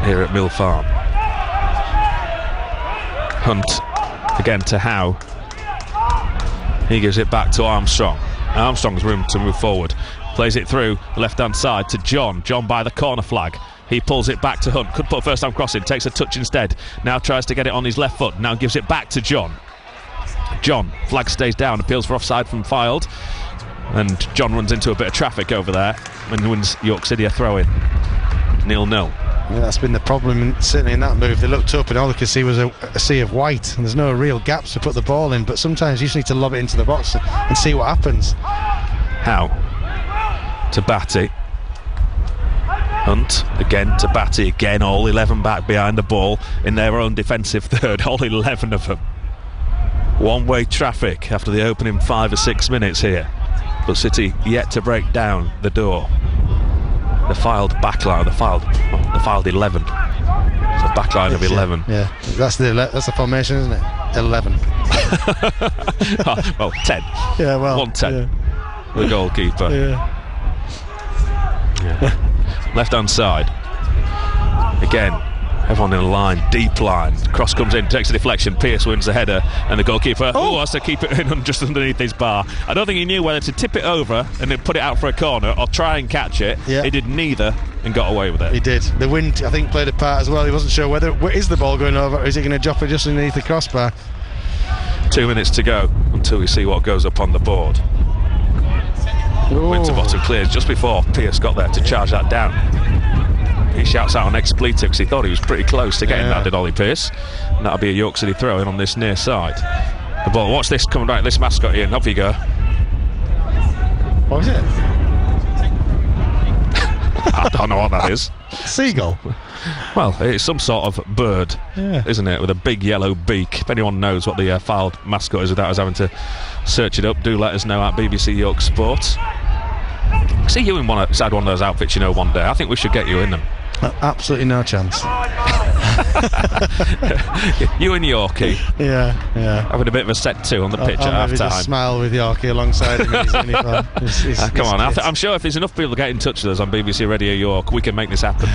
here at Mill Farm. Hunt again to Howe. He gives it back to Armstrong. Armstrong's room to move forward. Plays it through the left hand side to John. John by the corner flag. He pulls it back to Hunt. Could put a first time cross in. Takes a touch instead. Now tries to get it on his left foot. Now gives it back to John. John. Flag stays down. Appeals for offside from Fylde. And John runs into a bit of traffic over there and wins York City a throw in. 0-0. Yeah, that's been the problem, certainly in that move. They looked up and all they could see was a sea of white, and there's no real gaps to put the ball in, but sometimes you just need to lob it into the box and see what happens. Howe to Batty. Hunt again to Batty again. All 11 back behind the ball in their own defensive third. All 11 of them. One-way traffic after the opening 5 or 6 minutes here, but City yet to break down the door. The Fylde backline, the Fylde 11. It's a backline of 11. Yeah, that's the formation, isn't it? 11. Well, 10. Yeah, well, 1-10. Yeah. The goalkeeper. Yeah. Left hand side. Again, everyone in a line, deep line. Cross comes in, takes a deflection. Pearce wins the header, and the goalkeeper has to keep it in just underneath his bar. I don't think he knew whether to tip it over and then put it out for a corner or try and catch it. Yeah. He did neither and got away with it. He did. The wind, I think, played a part as well. He wasn't sure where is the ball going over, or is it going to drop it just underneath the crossbar. 2 minutes to go until we see what goes up on the board. Winterbottom clears just before Pearce got there to charge that down. He shouts out an expletive because he thought he was pretty close to getting that, did Ollie Pearce. And that'll be a York City throw in on this near side. The ball, watch this coming right, this mascot in, off you go. What was it? I don't know what that is. Seagull? Well, it's some sort of bird, isn't it, with a big yellow beak. If anyone knows what the Fylde mascot is without us having to search it up, do let us know at BBC York Sport. See you in inside one of those outfits, one day. I think we should get you in them. Absolutely no chance. You and Yorkie. Yeah. Having a bit of a set two on the pitch at half maybe time. just smile with Yorkie alongside him in his uniform. Come on, I'm sure if there's enough people to get in touch with us on BBC Radio York, we can make this happen.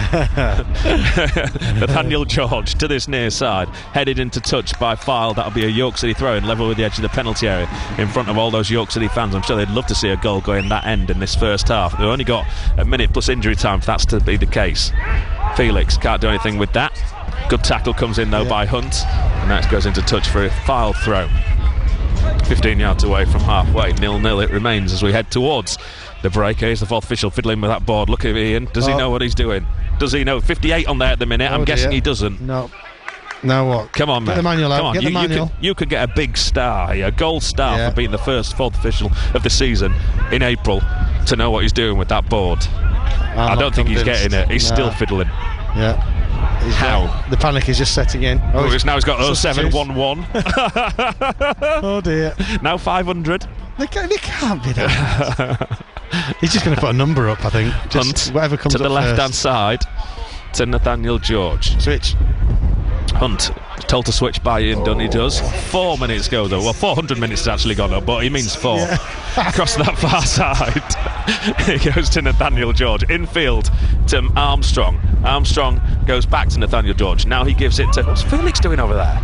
Nathaniel George to this near side, headed into touch by Fylde. That'll be a York City throw in, level with the edge of the penalty area in front of all those York City fans. I'm sure they'd love to see a goal going that end in this first half. They've only got a minute plus injury time for that to be the case. Felix can't do anything with that. Good tackle comes in though by Hunt, and that goes into touch for a Fylde throw. 15 yards away from halfway, 0-0 it remains as we head towards the break. Here's the fourth official fiddling with that board. Look at Ian, does he know what he's doing? Does he know? 58 on there at the minute. I'm guessing he doesn't. No. Now what? Come on, get mate. The manual out. Come on. Get the manual. You could get a big star here, a gold star for being the fourth official of the season in April to know what he's doing with that board. I don't think he's getting it. He's still fiddling. Yeah. How? The panic is just setting in. Now he's got 0711. Oh dear. Now 500. They can't be that. He's just going to put a number up, I think. Just Hunt whatever comes to the left-hand first. side to Nathaniel George. Switch. Hunt told to switch by Ian Dunn. He does. 4 minutes go though. Well, 400 minutes has actually gone up, but he means 4. Across that far side. He goes to Nathaniel George. Infield to Armstrong. Armstrong goes back to Nathaniel George. Now he gives it to... What's Felix doing over there?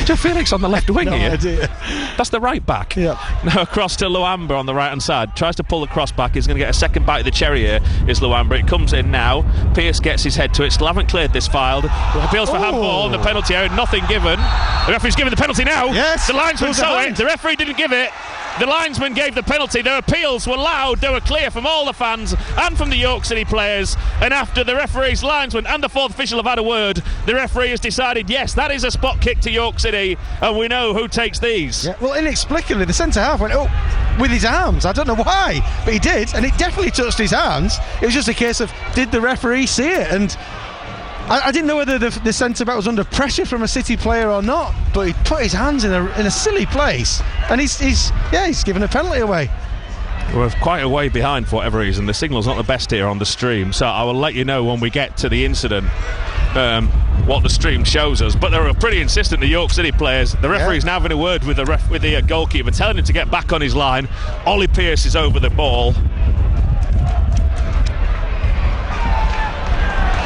Joe Felix on the left wing here. Idea. That's the right back. Yep. Now across to Luamba on the right hand side. Tries to pull the cross back. He's going to get a second bite of the cherry here. Is Luamba. It comes in now. Pearce gets his head to it. Still haven't cleared this Fylde. Appeals for handball in the penalty area. Nothing given. The referee's given the penalty now. Yes. The linesman saw it. The referee didn't give it. The linesman gave the penalty. Their appeals were loud. They were clear from all the fans and from the York City players. And after the referee's, linesman and the fourth official have had a word, the referee has decided, yes, that is a spot kick to York City, and we know who takes these. Yeah, well, inexplicably, the centre-half went up with his arms. I don't know why, but he did, and it definitely touched his hands. It was just a case of, did the referee see it? And I didn't know whether the centre-back was under pressure from a City player or not, but he put his hands in a silly place, and he's given a penalty away. We're quite a way behind for whatever reason. The signal's not the best here on the stream, so I will let you know when we get to the incident what the stream shows us. But they were pretty insistent, the York City players. The referee's now having a word with the goalkeeper, telling him to get back on his line. Ollie Pearce is over the ball.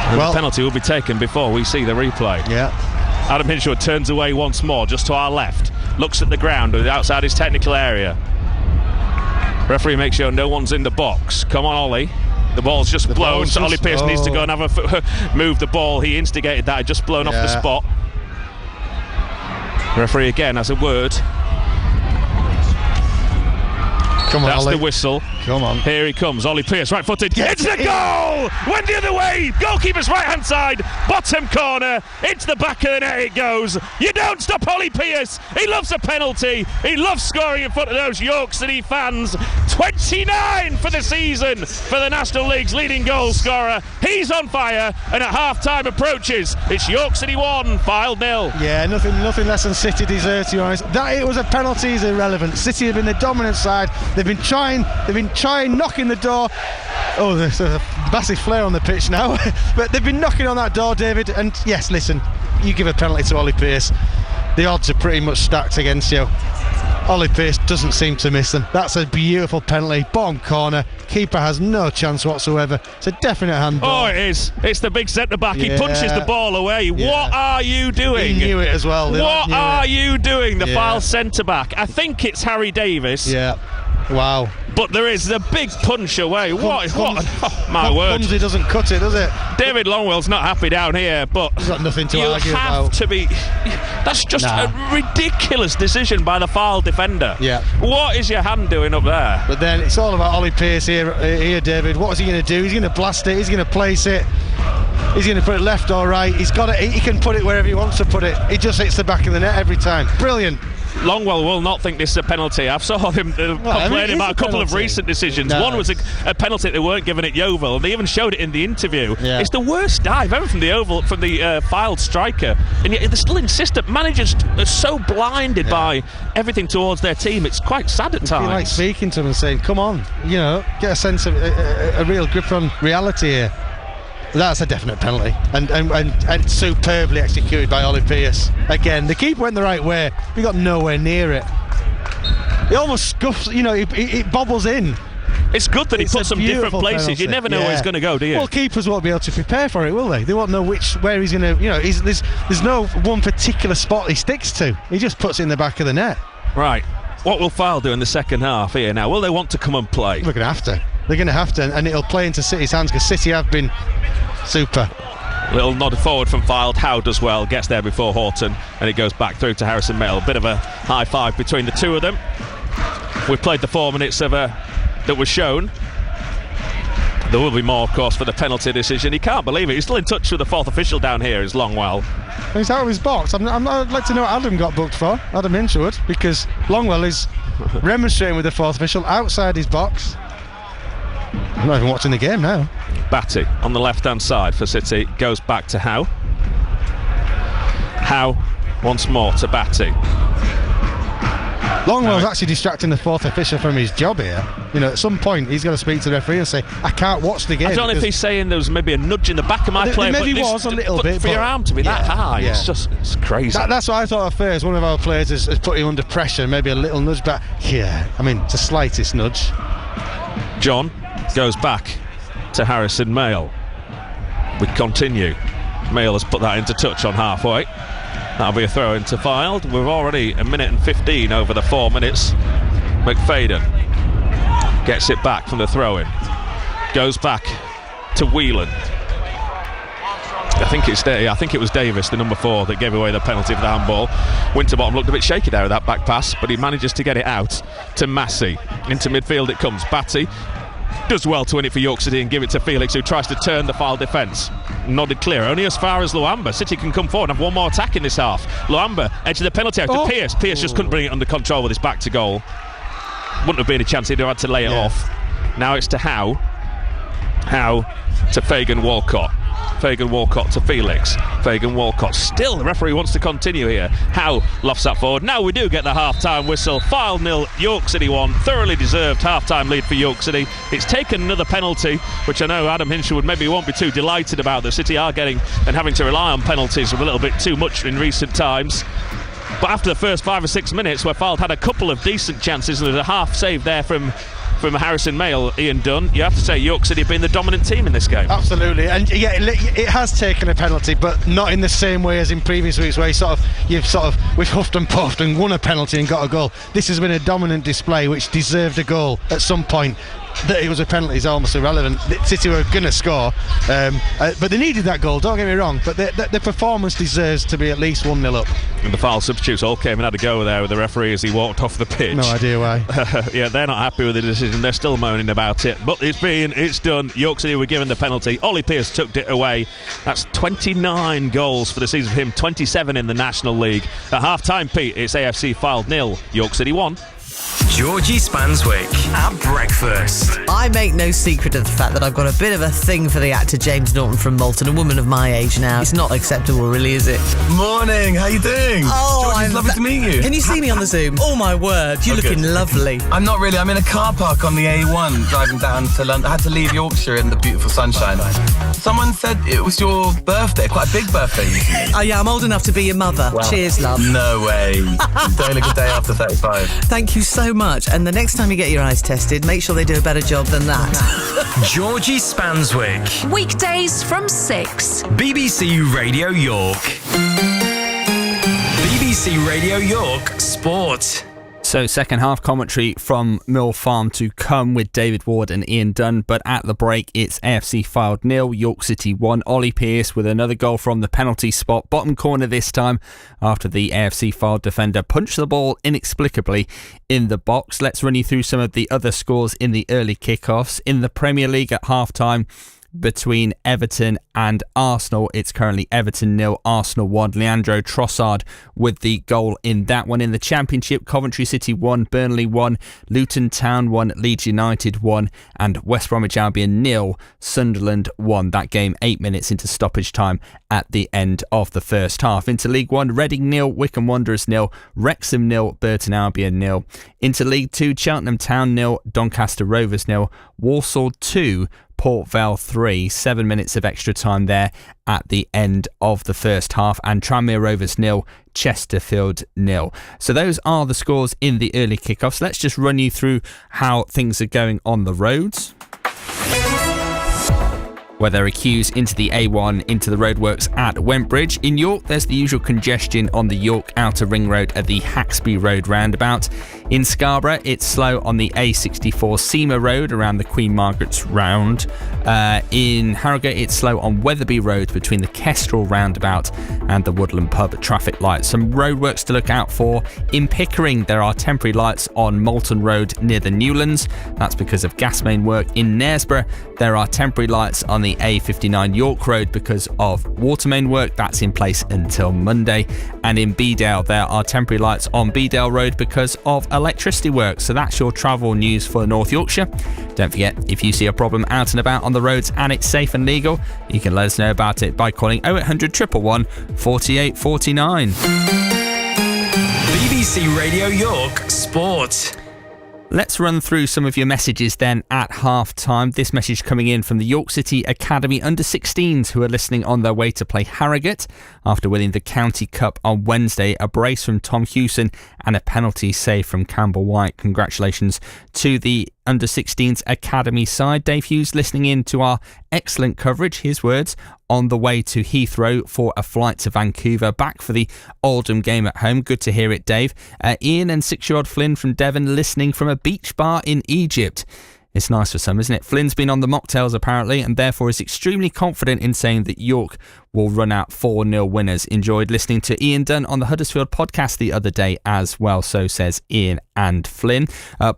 And the penalty will be taken before we see the replay. Yeah. Adam Hinshaw turns away once more, just to our left. Looks at the ground outside his technical area. Referee makes sure no one's in the box. Come on, Ollie. The ball's just blown, so Ollie Pearce needs to go and have move the ball. He instigated that, just blown off the spot. The referee again has a word. Come on, That's Ollie. the whistle. Come on. Here he comes, Ollie Pearce, right-footed. It's the goal! Went the other way. Goalkeeper's right-hand side, bottom corner. It's the back of the net it goes. You don't stop Ollie Pearce. He loves a penalty. He loves scoring in front of those York City fans. 29 for the season for the National League's leading goal scorer. He's on fire, and at half-time approaches. It's York City 1, Fylde 0. Yeah, nothing less than City deserve, to be honest. That it was a penalty is irrelevant. City have been the dominant side. They've been trying, knocking the door. Oh, there's a massive flare on the pitch now. But they've been knocking on that door, David. And yes, listen, you give a penalty to Ollie Pearce, the odds are pretty much stacked against you. Ollie Pearce doesn't seem to miss them. That's a beautiful penalty, bottom corner. Keeper has no chance whatsoever. It's a definite handball. Oh, it is. It's the big centre-back. He punches the ball away. Yeah. What are you doing? He knew it as well. What are you doing, the Fylde centre-back? I think it's Harry Davis. Yeah. Wow. But there is a big punch away. What? Oh, my word. Clumsy doesn't cut it, does it? David Longwell's not happy down here, but he's got nothing to argue you have about. to be. That's just a ridiculous decision by the Fylde defender. Yeah. What is your hand doing up there? But then it's all about Ollie Pearce here, David. What is he going to do? He's going to blast it. He's going to place it. He's going to put it left or right. He's got it. He can put it wherever he wants to put it. He just hits the back of the net every time. Brilliant. Longwell will not think this is a penalty. I've saw him complaining about a couple of recent decisions. One was a penalty they weren't giving at Yeovil, and they even showed it in the interview. Yeah. It's the worst dive ever from the Fylde striker, and yet they're still insistent. Managers are so blinded by everything towards their team. It's quite sad at times. You like speaking to them and saying, "Come on, get a sense of a real grip on reality here." That's a definite penalty, and superbly executed by Ollie Pearce. Again, the keeper went the right way. We got nowhere near it. He almost scuffs, it bobbles in. It's good that he puts them different places. Penalty. You never know where he's going to go, do you? Well, keepers won't be able to prepare for it, will they? They won't know where he's going to. There's no one particular spot he sticks to. He just puts it in the back of the net. Right. What will Fylde do in the second half here now? Will they want to come and play? They're going to have to. They're going to have to, and it'll play into City's hands because City have been super. Little nod forward from Fylde. Howe does well, gets there before Horton, and it goes back through to Harrison Mail. A bit of a high five between the two of them. We've played the 4 minutes that was shown. There will be more, of course, for the penalty decision. He can't believe it. He's still in touch with the fourth official down here, is Longwell. He's out of his box. I'd like to know what Adam got booked for, Adam Hinchwood, because Longwell is remonstrating with the fourth official outside his box. I'm not even watching the game now. Batty on the left-hand side for City goes back to Howe. Howe once more to Batty. Longwell's actually distracting the fourth official from his job here. At some point he's got to speak to the referee and say, I can't watch the game. I don't know if he's saying there was maybe a nudge in the back of my player. Maybe was a little bit. For your arm to be that high, it's crazy. That's what I thought at first. One of our players has put him under pressure, maybe a little nudge back. Yeah, it's the slightest nudge. John goes back to Harrison Mail. We continue. Mail has put that into touch on halfway. That'll be a throw into Fylde. We're already a minute and 15 over the 4 minutes. McFadden gets it back from the throw-in. Goes back to Whelan. I think it was Davis, the number 4, that gave away the penalty for the handball. Winterbottom looked a bit shaky there with that back pass, but he manages to get it out to Massey. Into midfield it comes. Batty does well to win it for York City and give it to Felix, who tries to turn the Fylde defence. Nodded clear, only as far as Luamba. City can come forward and have one more attack in this half. Luamba edge of the penalty area to Pearce. Pearce just couldn't bring it under control with his back to goal. Wouldn't have been a chance, he'd have had to lay it off. Now it's to Howe. Howe to Fagan Walcott. Fagan Walcott to Felix. Fagan Walcott. Still, the referee wants to continue here. Howe lofts that forward. Now we do get the half-time whistle. Fylde 0, York City 1. Thoroughly deserved half-time lead for York City. It's taken another penalty, which I know Adam Hinchwood maybe won't be too delighted about. The City are getting and having to rely on penalties a little bit too much in recent times. But after the first 5 or 6 minutes, where Fylde had a couple of decent chances, and there was a half save there from Harrison Mail, Ian Dunn, you have to say York City have been the dominant team in this game. Absolutely, and it has taken a penalty, but not in the same way as in previous weeks where we've huffed and puffed and won a penalty and got a goal. This has been a dominant display which deserved a goal at some point. That it was a penalty is almost irrelevant. City were going to score, but they needed that goal, don't get me wrong, but the performance deserves to be at least 1-0 up. And the foul substitutes all came and had a go there with the referee as he walked off the pitch. No idea why. Yeah, they're not happy with the decision. They're still moaning about it, but it's done. York City were given the penalty. Ollie Pearce took it away. That's 29 goals for the season for him, 27 in the National League. At half-time, Pete, it's AFC Fylde 0, York City 1. Georgie Spanswick at breakfast. I make no secret of the fact that I've got a bit of a thing for the actor James Norton from Malton, a woman of my age now. It's not acceptable, really, is it? Morning, how you doing? Oh, Georgie, it's lovely to meet you. Can you see me on the Zoom? Oh my word, you're looking lovely. I'm not really, I'm in a car park on the A1 driving down to London. I had to leave Yorkshire in the beautiful sunshine. Someone said it was your birthday, quite a big birthday. Oh yeah, I'm old enough to be your mother. Wow. Cheers, love. No way. Don't look a day after 35. Thank you so much. And the next time you get your eyes tested, make sure they do a better job than that. Georgie Spanswick. Weekdays from 6. BBC Radio York. BBC Radio York Sport. So second half commentary from Mill Farm to come with David Ward and Ian Dunn, but at the break it's AFC Fylde 0, York City 1. Ollie Pearce with another goal from the penalty spot, bottom corner this time, after the AFC Fylde defender punched the ball inexplicably in the box. Let's run you through some of the other scores in the early kickoffs. In the Premier League at half-time, between Everton and Arsenal, it's currently Everton 0, Arsenal 1. Leandro Trossard with the goal in that one. In the Championship, Coventry City 1, Burnley 1, Luton Town 1, Leeds United 1, and West Bromwich Albion 0, Sunderland 1. That game 8 minutes into stoppage time at the end of the first half. Into League 1, Reading 0, Wycombe Wanderers 0, Wrexham 0, Burton Albion 0. Into League 2, Cheltenham Town 0, Doncaster Rovers 0, Walsall 2, Port Vale 3, 7 minutes of extra time there at the end of the first half, and Tranmere Rovers 0, Chesterfield 0. So those are the scores in the early kickoffs. Let's just run you through how things are going on the roads, where there are queues into the A1 into the roadworks at Wentbridge. In York, there's the usual congestion on the York Outer Ring Road at the Haxby Road roundabout. In Scarborough, it's slow on the A64 Seamer Road around the Queen Margaret's Round. In Harrogate, it's slow on Wetherby Road between the Kestrel roundabout and the Woodland Pub traffic lights. Some roadworks to look out for. In Pickering, there are temporary lights on Moulton Road near the Newlands. That's because of gas main work. In Knaresborough, there are temporary lights on the A59 York Road because of water main work. That's in place until Monday. And in Bedale, there are temporary lights on Bedale Road because of electricity work. So that's your travel news for North Yorkshire. Don't forget, if you see a problem out and about on the roads and it's safe and legal, you can let us know about it by calling 0800 111 4849. BBC Radio York Sport. Let's run through some of your messages then at half-time. This message coming in from the York City Academy under-16s who are listening on their way to play Harrogate after winning the County Cup on Wednesday. A brace from Tom Hewson and a penalty save from Campbell White. Congratulations to the under-16s Academy side. Dave Hughes listening in to our excellent coverage. His words: on the way to Heathrow for a flight to Vancouver, back for the Oldham game at home. Good to hear it, Dave. Ian and 6-year-old Flynn from Devon listening from a beach bar in Egypt. It's nice for some, isn't it? Flynn's been on the mocktails apparently and therefore is extremely confident in saying that York will run out 4-0 winners. Enjoyed listening to Ian Dunn on the Huddersfield podcast the other day as well, so says Ian and Flynn.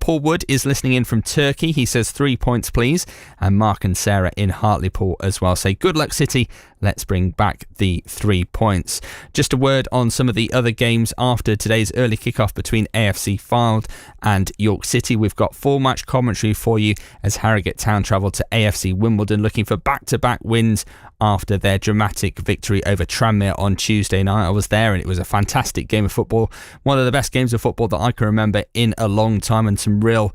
Paul Wood is listening in from Turkey. He says 3 points please. And Mark and Sarah in Hartlepool as well say good luck City. Let's bring back the 3 points. Just a word on some of the other games after today's early kickoff between AFC Fylde and York City. We've got full match commentary for you as Harrogate Town travel to AFC Wimbledon looking for back-to-back wins after their dramatic victory over Tranmere on Tuesday night. I was there and it was a fantastic game of football. One of the best games of football that I can remember in a long time, and some real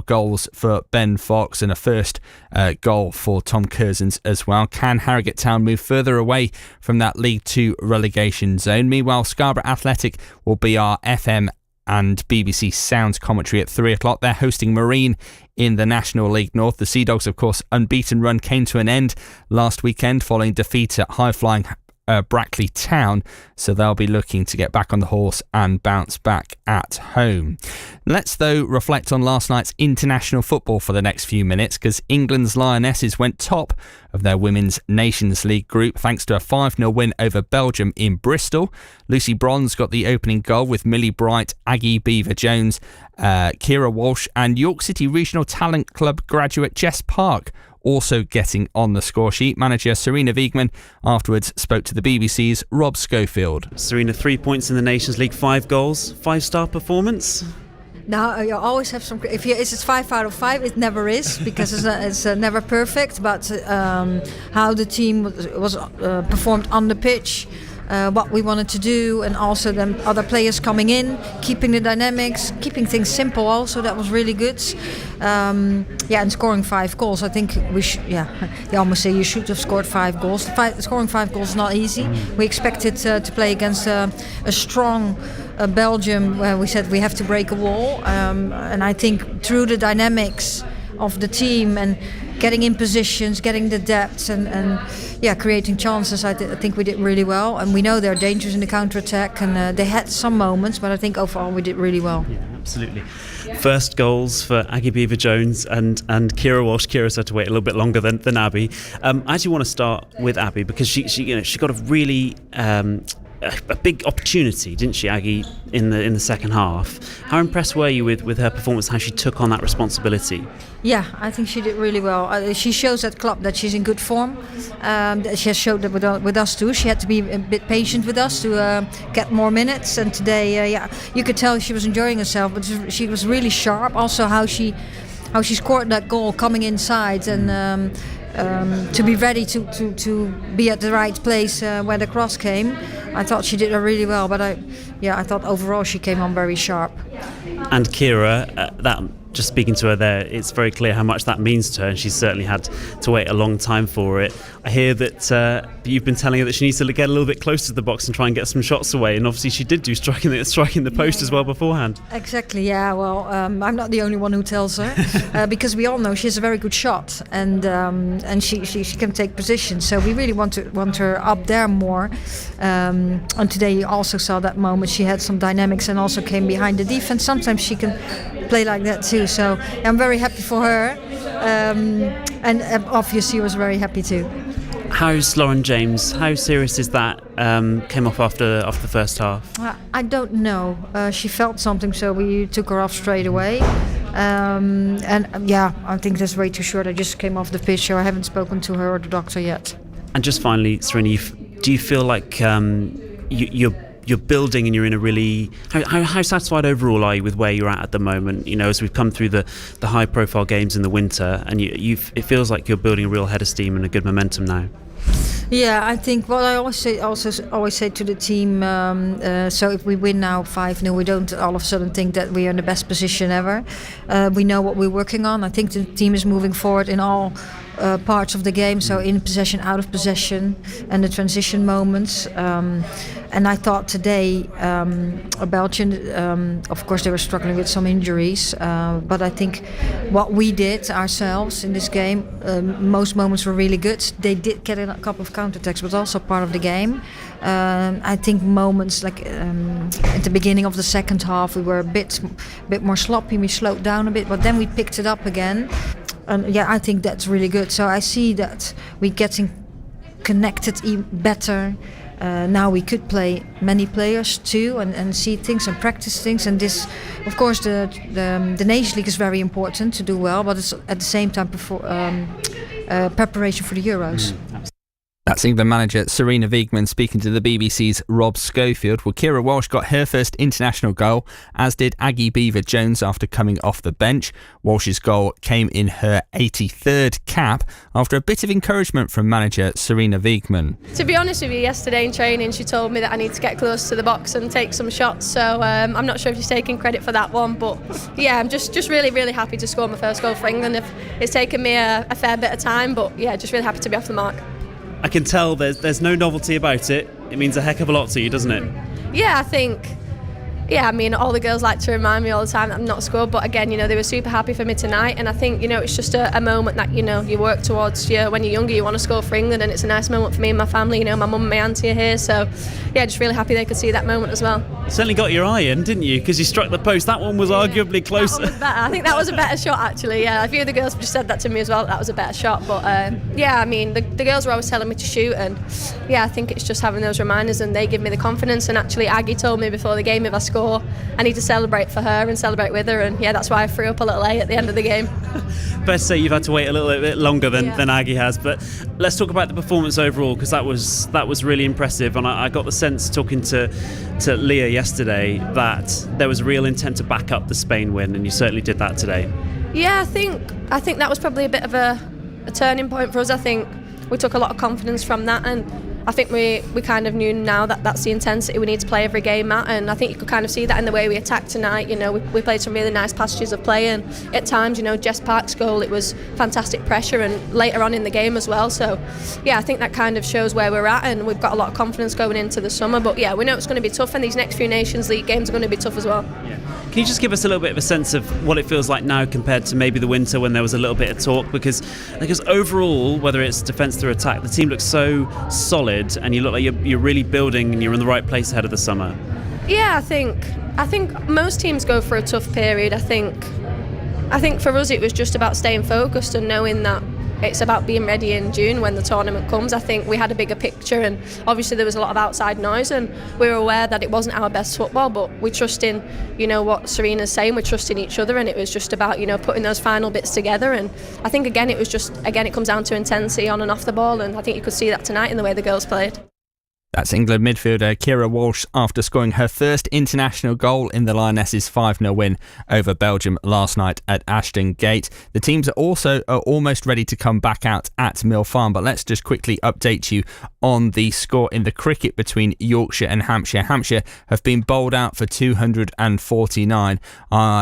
goals for Ben Fox and a first goal for Tom Curzons as well. Can Harrogate Town move further away from that League 2 relegation zone? Meanwhile, Scarborough Athletic will be our FM and BBC Sounds commentary at 3 o'clock. They're hosting Marine in the National League North. The Sea Dogs, of course, unbeaten run came to an end last weekend following defeat at high-flying Brackley Town, so they'll be looking to get back on the horse and bounce back at home. Let's though reflect on last night's international football for the next few minutes, because England's Lionesses went top of their Women's Nations League group thanks to a 5-0 win over Belgium in Bristol. Lucy Bronze got the opening goal with Millie Bright, Aggie Beaver-Jones, Kira Walsh and York City Regional Talent Club graduate Jess Park also getting on the score sheet. Manager Serena Wiegman afterwards spoke to the BBC's Rob Schofield. Serena, 3 points in the Nations League, 5 goals, 5-star performance? Now you always have some. If it's 5 out of 5, it never is because it's never perfect. But how the team was performed on the pitch, what we wanted to do, and also the other players coming in, keeping the dynamics, keeping things simple. Also, that was really good. And scoring 5 goals. I think we should. Yeah, you almost say you should have scored 5 goals. Scoring 5 goals is not easy. We expected to play against a strong Belgium, where we said we have to break a wall. And I think through the dynamics of the team and getting in positions, getting the depth, and creating chances, I think we did really well. And we know they're dangerous in the counter-attack, and they had some moments, but I think overall we did really well. Yeah, absolutely. First goals for Aggie Beaver-Jones and Kira Walsh. Kira's had to wait a little bit longer than Abby. I actually want to start with Abby because she got a really a big opportunity, didn't she, Aggie, in the second half? How impressed were you with her performance, how she took on that responsibility? Yeah, I think she did really well. She shows at club that she's in good form. She has showed that with us too. She had to be a bit patient with us to get more minutes. And today, you could tell she was enjoying herself. But she was really sharp. Also, how she scored that goal coming inside and to be ready to be at the right place where the cross came. I thought she did it really well. But I thought overall she came on very sharp. And Kira, that just speaking to her there, it's very clear how much that means to her, and she's certainly had to wait a long time for it. I hear that you've been telling her that she needs to get a little bit closer to the box and try and get some shots away, and obviously she did do striking the post as well beforehand. Exactly, yeah. Well, I'm not the only one who tells her, because we all know she has a very good shot, and she can take position. So we really want her up there more. And today you also saw that moment. She had some dynamics and also came behind the defense. Sometimes she can play like that too. So I'm very happy for her, and obviously was very happy too. How's Lauren James? How serious is that? Came off after the first half. I don't know. She felt something, so we took her off straight away. I think that's way too short. I just came off the pitch, so I haven't spoken to her or the doctor yet. And just finally, Serena, do you feel like you're building and you're in a really... How satisfied overall are you with where you're at the moment? You know, as we've come through the high-profile games in the winter, and it feels like you're building a real head of steam and a good momentum now. Yeah, I think what I always say to the team, so if we win now 5-0, we don't all of a sudden think that we are in the best position ever. We know what we're working on. I think the team is moving forward in all parts of the game, so in possession, out of possession, and the transition moments. And I thought today, Belgium, of course they were struggling with some injuries, but I think what we did ourselves in this game, most moments were really good. They did get in a couple of counterattacks, but also part of the game. I think moments like at the beginning of the second half, we were a bit more sloppy, we slowed down a bit, but then we picked it up again. And yeah, I think that's really good. So I see that we're getting connected better. Now we could play many players too, and see things and practice things. And this, of course, the Nation League is very important to do well, but it's at the same time preparation for the Euros. That's England manager Sarina Wiegman speaking to the BBC's Rob Schofield. Well, Keira Walsh got her first international goal, as did Aggie Beever-Jones after coming off the bench. Walsh's goal came in her 83rd cap after a bit of encouragement from manager Sarina Wiegman. To be honest with you, yesterday in training she told me that I need to get close to the box and take some shots, so I'm not sure if she's taking credit for that one, but yeah, I'm just really, really happy to score my first goal for England. It's taken me a fair bit of time, but yeah, just really happy to be off the mark. I can tell there's no novelty about it. It means a heck of a lot to you, doesn't it? Yeah, I think. Yeah, I mean, all the girls like to remind me all the time that I'm not scored, but again, they were super happy for me tonight, and I think, it's just a moment that, you work towards. When you're younger, you want to score for England, and it's a nice moment for me and my family. My mum and my auntie are here, so yeah, just really happy they could see that moment as well. You certainly got your eye in, didn't you? Because you struck the post. That one was arguably closer. That one was better. I think that was a better shot, actually. Yeah, a few of the girls just said that to me as well. That was a better shot, but yeah, I mean, the girls were always telling me to shoot, and yeah, I think it's just having those reminders, and they give me the confidence. And actually, Aggie told me before the game, if I score, I need to celebrate for her and celebrate with her, and yeah, that's why I threw up a little A at the end of the game. Best say you've had to wait a little bit longer than Aggie has, but let's talk about the performance overall, because that was really impressive, and I got the sense talking to Leah yesterday that there was real intent to back up the Spain win, and you certainly did that today. Yeah, I think that was probably a bit of a turning point for us. I think we took a lot of confidence from that, and I think we kind of knew now that that's the intensity we need to play every game at, and I think you could kind of see that in the way we attacked tonight. We played some really nice passages of play, and at times, Jess Park's goal, it was fantastic pressure, and later on in the game as well. So yeah, I think that kind of shows where we're at, and we've got a lot of confidence going into the summer. But yeah, we know it's going to be tough, and these next few Nations League games are going to be tough as well. Yeah. Can you just give us a little bit of a sense of what it feels like now compared to maybe the winter when there was a little bit of talk? Because overall, whether it's defence through attack, the team looks so solid, and you look like you're really building and you're in the right place ahead of the summer. Yeah, I think most teams go for a tough period. I think for us it was just about staying focused and knowing that it's about being ready in June when the tournament comes. I think we had a bigger picture, and obviously there was a lot of outside noise, and we were aware that it wasn't our best football, but we trust in what Serena's saying, we trust in each other, and it was just about putting those final bits together. And I think it comes down to intensity on and off the ball, and I think you could see that tonight in the way the girls played. That's England midfielder Kira Walsh after scoring her first international goal in the Lionesses' 5-0 win over Belgium last night at Ashton Gate. The teams are almost ready to come back out at Mill Farm, but let's just quickly update you on the score in the cricket between Yorkshire and Hampshire. Hampshire have been bowled out for 249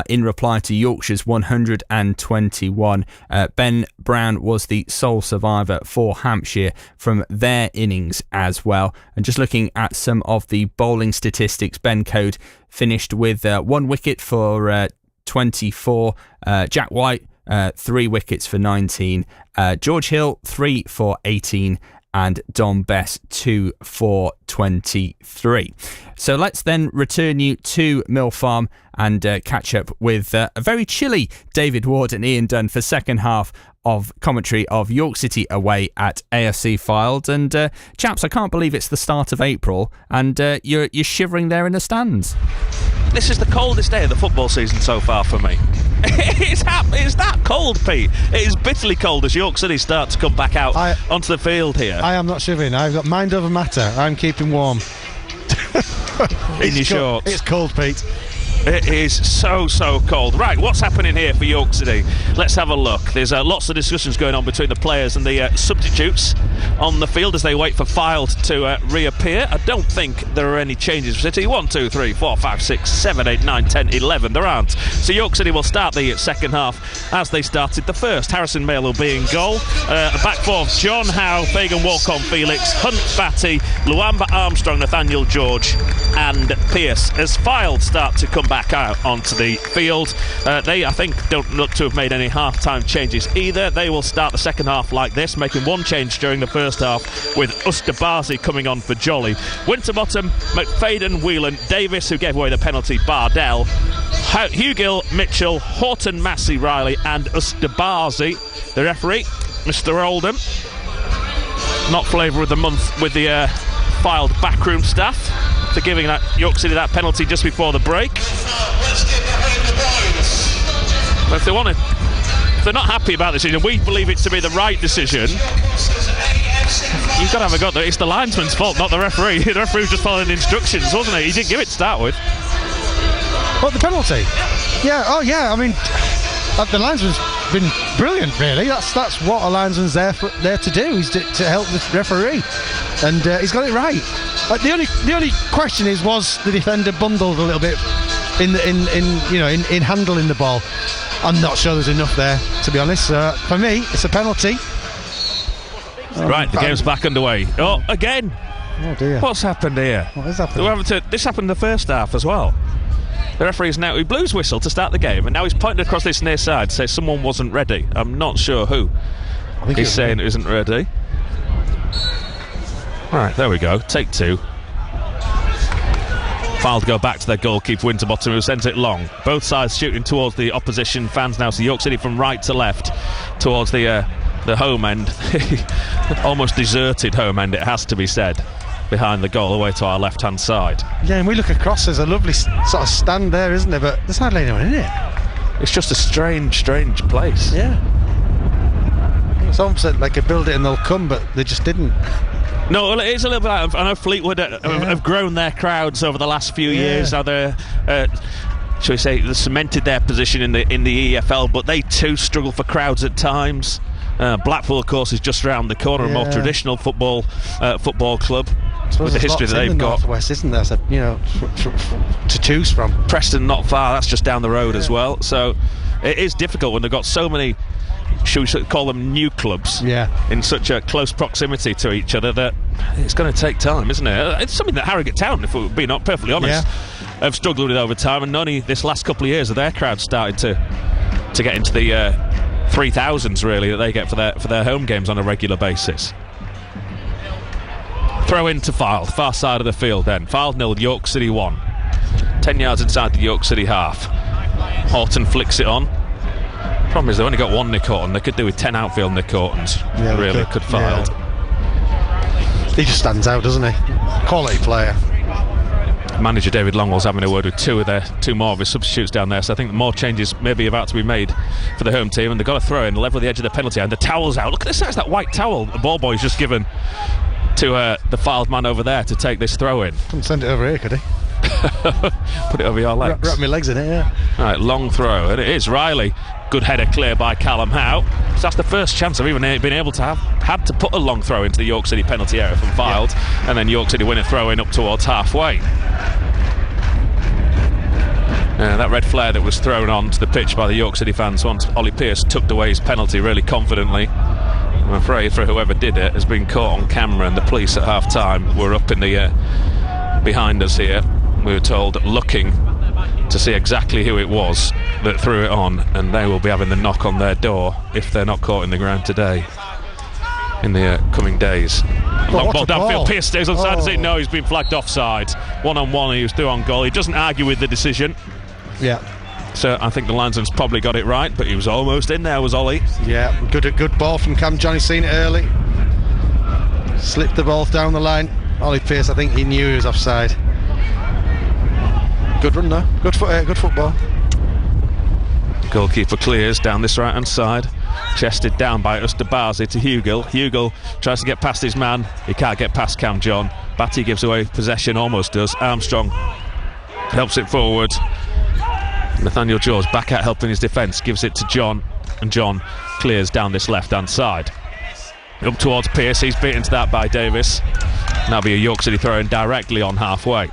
in reply to Yorkshire's 121. Ben Brown was the sole survivor for Hampshire from their innings as well. And just looking at some of the bowling statistics, Ben Code finished with 1 wicket for 24. Jack White, 3 wickets for 19. George Hill, 3 for 18. And Dom Bess, 2 for 23. So let's then return you to Mill Farm and catch up with a very chilly David Ward and Ian Dunn for second half of commentary of York City away at AFC Fylde. And chaps, I can't believe it's the start of April and you're shivering there in the stands. This is the coldest day of the football season so far for me. It's that cold, Pete. It is bitterly cold as York City start to come back out onto the field here. I am not shivering. I've got mind over matter. I'm keeping warm. In your shorts. It's cold, Pete. It is so cold. Right, what's happening here for York City? Let's have a look. There's lots of discussions going on between the players and the substitutes on the field as they wait for Fylde to reappear. I don't think there are any changes for City. 1, 2, 3, 4, 5, 6, 7, 8, 9, 10, 11. There aren't. So York City will start the second half as they started the first. Harrison Mayle will be in goal. Back four of John Howe, Fagan Walcott, Felix, Hunt Batty, Luamba Armstrong, Nathaniel George and Pearce as Fylde start to come back out onto the field. They, I think, don't look to have made any half-time changes either. They will start the second half like this, making one change during the first half with Ustabazi coming on for Jolly. Winterbottom, McFadden, Whelan, Davis, who gave away the penalty, Bardell, Hugill, Mitchell, Horton, Massey, Riley and Ustabazi. The referee, Mr. Oldham, not flavour of the month with the Fylde backroom staff for giving that York City that penalty just before the break. But if they're not happy about the decision, we believe it to be the right decision. You've got to have a go. It's the linesman's fault, not the referee. The referee was just following instructions, wasn't he? He didn't give it to start with. What, the penalty? Yeah. Oh, yeah. I mean, the linesman's been brilliant, really. That's what a linesman's there to do, is to help the referee, and he's got it right. The only question is, was the defender bundled a little bit in handling the ball? I'm not sure there's enough there, to be honest. For me, it's a penalty. Right, the game's back underway. Oh, again. Oh dear. What's happened here? What is happening? This happened in the first half as well. The referee's now, he blew his whistle to start the game, and now he's pointing across this near side to say someone wasn't ready. I'm not sure who. He's saying it isn't ready. Right, there we go. Take two. Fylde go back to their goalkeeper Winterbottom, who sends it long. Both sides shooting towards the opposition fans now. So York City from right to left towards the home end. Almost deserted home end, it has to be said, behind the goal away to our left hand side. Yeah, and we look across, there's a lovely sort of stand there, isn't there? But there's hardly anyone in it. It's just a strange place. Yeah. It's almost like they build it and they'll come, but they just didn't. No, well, it is a little bit like, I know Fleetwood have grown their crowds over the last few years. Now they're, shall we say, they cemented their position in the EFL, but they too struggle for crowds at times. Blackpool, of course, is just around the corner, a more traditional football club with the history that they've got. Northwest, isn't there? So, to choose from. Preston, not far. That's just down the road as well. So it is difficult when they've got so many, should we call them, new clubs in such a close proximity to each other, that it's going to take time, isn't it? It's something that Harrogate Town, if we're being perfectly honest, have struggled with over time, and only this last couple of years are their crowds started to get into the 3,000s really that they get for their home games on a regular basis. Throw in to Fylde, far side of the field then. Fylde 0, York City 1. 10 yards inside the York City half. Horton flicks it on. Problem is they've only got one Nick Horton. They could do with 10 outfield Nick Hortons. Could Fylde. He just stands out, doesn't he? Quality player. Manager David Longwell's having a word with two more of his substitutes down there, so I think more changes may be about to be made for the home team, and they've got to throw in level at the edge of the penalty, and the towel's out. Look at the size of that white towel the ball boy's just given to the Fylde man over there to take this throw in. Couldn't send it over here, could he? Put it over your legs. Wrap my legs in it, yeah. All right, long throw, and it is Riley. Good header clear by Callum Howe. So that's the first chance I've even been able to have had to put a long throw into the York City penalty area from Fylde, and then York City win a throw in up towards halfway. That red flare that was thrown onto the pitch by the York City fans once Ollie Pearce tucked away his penalty really confidently. I'm afraid for whoever did it has been caught on camera, and the police at half time were up in the behind us here. We were told looking to see exactly who it was that threw it on, and they will be having the knock on their door if they're not caught in the ground today in the coming days. Long ball downfield. Pearce stays on side. Does it? No, he's been flagged offside. 1-on-1, he was through on goal. He doesn't argue with the decision. Yeah. So I think the linesman's probably got it right, but he was almost in there, was Ollie. Yeah, good ball from Cam John. He's seen it early. Slipped the ball down the line. Ollie Pearce, I think he knew he was offside. Good run though. Good football. Goalkeeper clears down this right hand side. Chested down by Ustabazi to Hugill. Hugill tries to get past his man. He can't get past Cam John. Batty gives away possession, almost does. Armstrong helps it forward. Nathaniel George back out helping his defence, gives it to John, and John clears down this left hand side. Up towards Pearce, he's beaten to that by Davis. That'll be a York City throw in directly on halfway.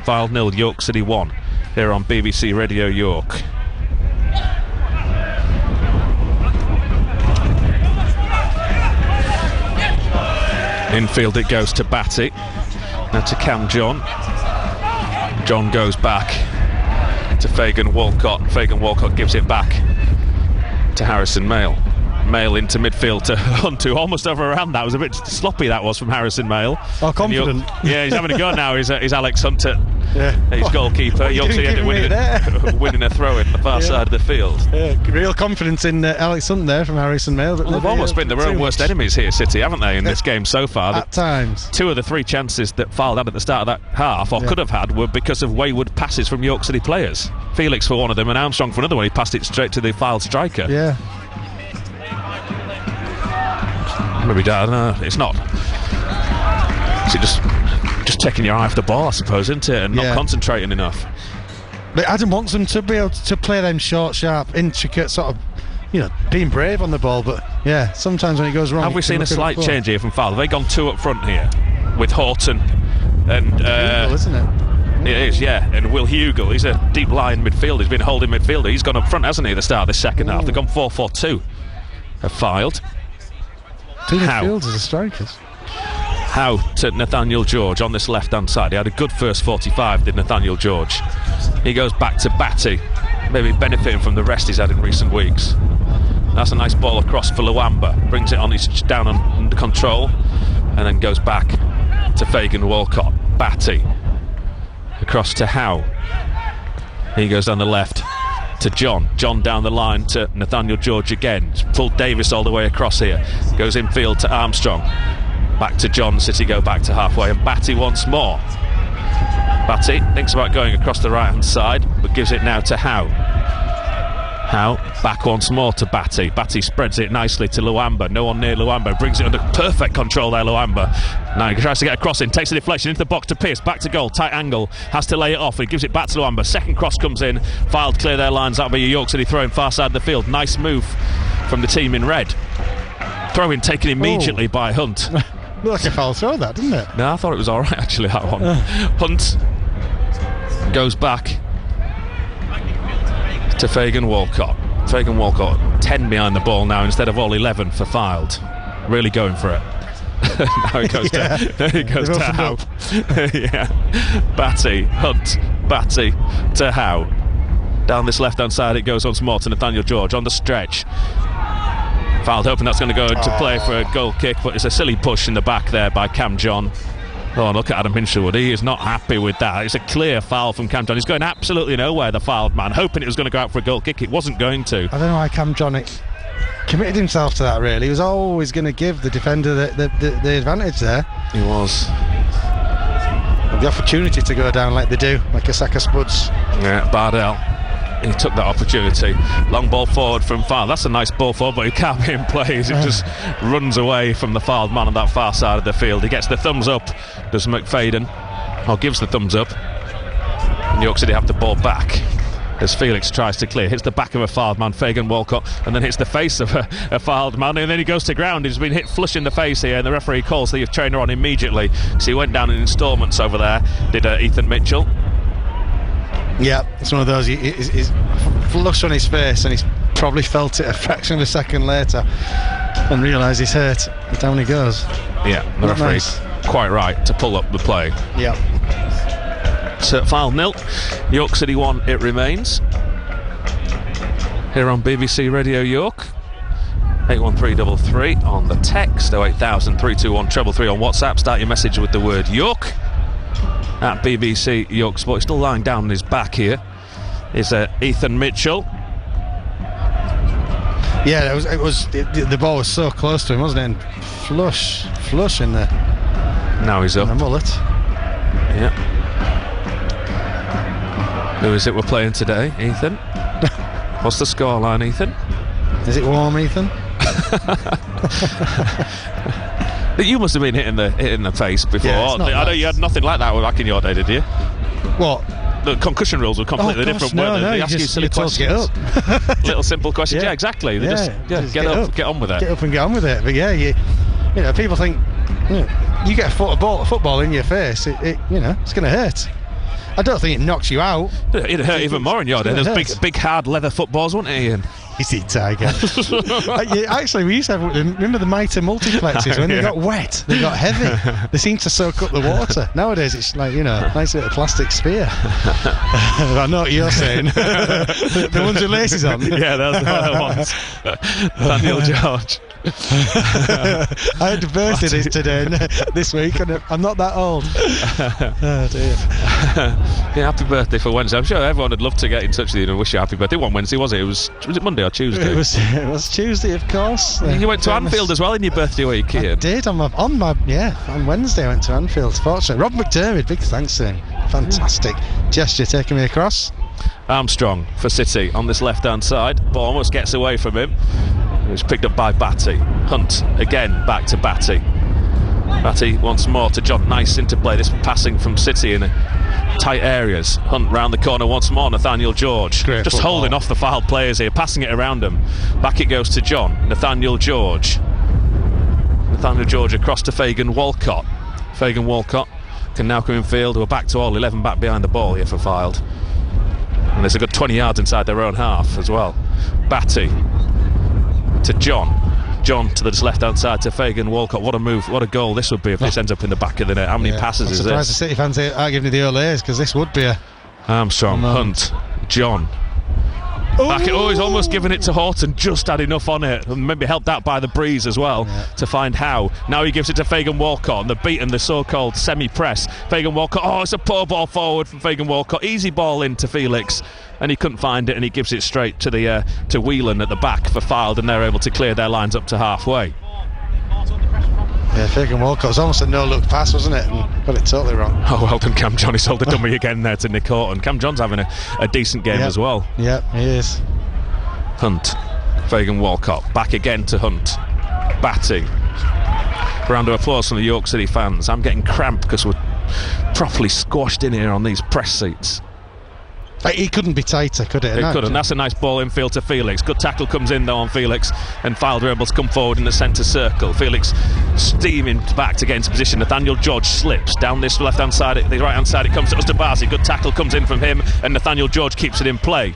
Fylde 0, York City 1 here on BBC Radio York. Infield it goes to Batty. Now to Cam John. John goes back to Fagan Walcott. Fagan Walcott gives it back to Harrison Mayle. Mayle into midfield to Hunt, who almost overran that. It was a bit sloppy, that was, from Harrison Mayle. Oh, confident. Yeah, he's having a go now. He's Alex Hunt at his goalkeeper. York City ended up winning a throw in the far side of the field. Yeah, real confidence in Alex Hunt there from Harrison Mayle. Well, they've almost been their own worst enemies here, City, haven't they, in this game so far? At times. 2 of the 3 chances that Fylde had at the start of that half, or could have had, were because of wayward passes from York City players. Felix for one of them, and Armstrong for another one. He passed it straight to the Fylde striker. Yeah. Maybe it's not. Is it just taking your eye off the ball, I suppose, isn't it, and not concentrating enough? But Adam wants them to be able to play them short, sharp, intricate, sort of, being brave on the ball. But sometimes when it goes wrong. Have we seen a slight change here from Fylde? Have they gone 2 up front here with Horton and? Hugill, isn't it? It is, yeah. And Will Hugill, he's a deep line midfielder. He's been holding midfielder. He's gone up front, hasn't he, at the start of this second half? They've gone 4-4-2. Have Fylde. 2 midfielders as strikers. Howe to Nathaniel George on this left-hand side. He had a good first 45, did Nathaniel George. He goes back to Batty, maybe benefiting from the rest he's had in recent weeks. That's a nice ball across for Luamba. Brings it on, he's down under control, and then goes back to Fagan Walcott. Batty across to Howe. He goes down the left to John. John down the line to Nathaniel George again. It's pulled Davis all the way across here. Goes infield to Armstrong. Back to John. City go back to halfway, and Batty once more. Batty thinks about going across the right hand side, but gives it now to Howe. Howe back once more to Batty. Batty spreads it nicely to Luamba. No one near Luamba. Brings it under perfect control there, Luamba. Now he tries to get a cross in, takes a deflection into the box to Pearce. Back to goal, tight angle. Has to lay it off. He gives it back to Luamba. Second cross comes in. Fylde clear their lines. That'll be a York City throw in far side of the field. Nice move from the team in red. Throw in taken immediately by Hunt. Looked like a foul throw, that, didn't it? No, I thought it was alright actually, that one. Hunt goes back to Fagan Walcott. Fagan Walcott 10 behind the ball now instead of all 11 for Fylde. Really going for it. Now it goes to Howe. Batty, Hunt, Batty to Howe. Down this left hand side it goes once more to Nathaniel George on the stretch. Fylde hoping that's going to go into play for a goal kick, but it's a silly push in the back there by Cam John. Oh, look at Adam Hinshelwood. He is not happy with that. It's a clear foul from Cam John. He's going absolutely nowhere, the Fylde man, hoping it was going to go out for a goal kick. It wasn't going to. I don't know why Cam John committed himself to that, really. He was always going to give the defender the advantage there. He was. The opportunity to go down like they do, like a sack of spuds. Yeah, Bardell He took that opportunity. Long ball forward from Fylde. That's a nice ball forward, but he can't be in play. He just runs away from the Fylde man on that far side of the field. He gets the thumbs up, does McFadden, or gives the thumbs up. And York City have the ball back as Felix tries to clear. Hits the back of a Fylde man, Fagan Walcott, and then hits the face of a Fylde man, and then he goes to ground. He's been hit flush in the face here, and the referee calls the trainer on immediately. So he went down in instalments over there, did Ethan Mitchell. Yeah, it's one of those, he's flush on his face, and he's probably felt it a fraction of a second later and realised he's hurt, and down he goes. Yeah, the referee's quite right to pull up the play. Yeah. So Fylde 0, York City 1 it remains. Here on BBC Radio York. 81333 on the text, 08000 321 333 on WhatsApp. Start your message with the word York at BBC York Sport. He's still lying down on his back here. Is Ethan Mitchell. Yeah, the ball was so close to him, wasn't it? And flush in there. Now he's up. And a mullet. Yeah. Who is it we're playing today, Ethan? What's the scoreline, Ethan? Is it warm, Ethan? You must have been hitting the face before. Yeah, I know you had nothing like that back in your day, did you? What? The concussion rules were completely different, weren't they? They ask you silly questions. Get up. Little simple questions. Yeah, exactly. They just get up, get on with it. Get up and get on with it. But yeah, you know, people think you get a football in your face, it's going to hurt. I don't think it knocks you out. It'd hurt even more in your day. There's big hard leather footballs, weren't they, Ian? Easy, Tiger. Actually, we used to have, remember the Mitre multiplexes when they got wet, they got heavy. They seemed to soak up the water. Nowadays, it's like, nice little plastic sphere. I know what you're saying. the ones with laces on. Yeah, those are the ones. Daniel George. I had a birthday this week, and I'm not that old. Oh dear. Yeah, happy birthday for Wednesday. I'm sure everyone would love to get in touch with you and wish you a happy birthday. It wasn't Wednesday, was it? Was it Monday or Tuesday? It was Tuesday, of course. You went to Anfield as well in your birthday week, Ian. I did on Wednesday I went to Anfield. Fortunately, Rob McDermott, big thanks to him. Fantastic gesture taking me across. Armstrong for City on this left-hand side. Ball almost gets away from him. It's picked up by Batty. Hunt again back to Batty. Batty once more to John. Nice interplay. This passing from City in tight areas. Hunt round the corner once more. Nathaniel George Great just football. holding off the Fylde players here, passing it around them. Back it goes to John. Nathaniel George across to Fagan Walcott. Fagan Walcott can now come in field. We're back to all 11 back behind the ball here for Fylde. And there's a good 20 yards inside their own half as well. Batty to John to the left-hand side to Fagan Walcott. What a move, what a goal this would be if this ends up in the back of the net. How many passes is this? I'm surprised the City fans aren't giving you the Olays, because this would be a... Armstrong, Hunt, John. He's almost given it to Horton, just had enough on it, and maybe helped out by the breeze as well to find how. Now he gives it to Fagan Walcott, and the so-called semi-press. Fagan Walcott, it's a poor ball forward from Fagan Walcott. Easy ball into Felix, and he couldn't find it, and he gives it straight to to Whelan at the back for Fylde, and they're able to clear their lines up to halfway. Yeah, Fagan Walcott was almost a no-look pass, wasn't it? And got it totally wrong. Oh, well done, Cam John. He sold the dummy again there to Nick Horton. Cam John's having a decent game as well. Yeah, he is. Hunt. Fagan Walcott. Back again to Hunt. Batty. Round of applause from the York City fans. I'm getting cramped because we're properly squashed in here on these press seats. He couldn't be tighter, could it? It couldn't. That's a nice ball infield to Felix. Good tackle comes in though on Felix, and Fylde are able to come forward in the centre circle. Felix steaming back to get into position. Nathaniel George slips down this left-hand side. The right-hand side, it comes to Ustabazi. Good tackle comes in from him, and Nathaniel George keeps it in play.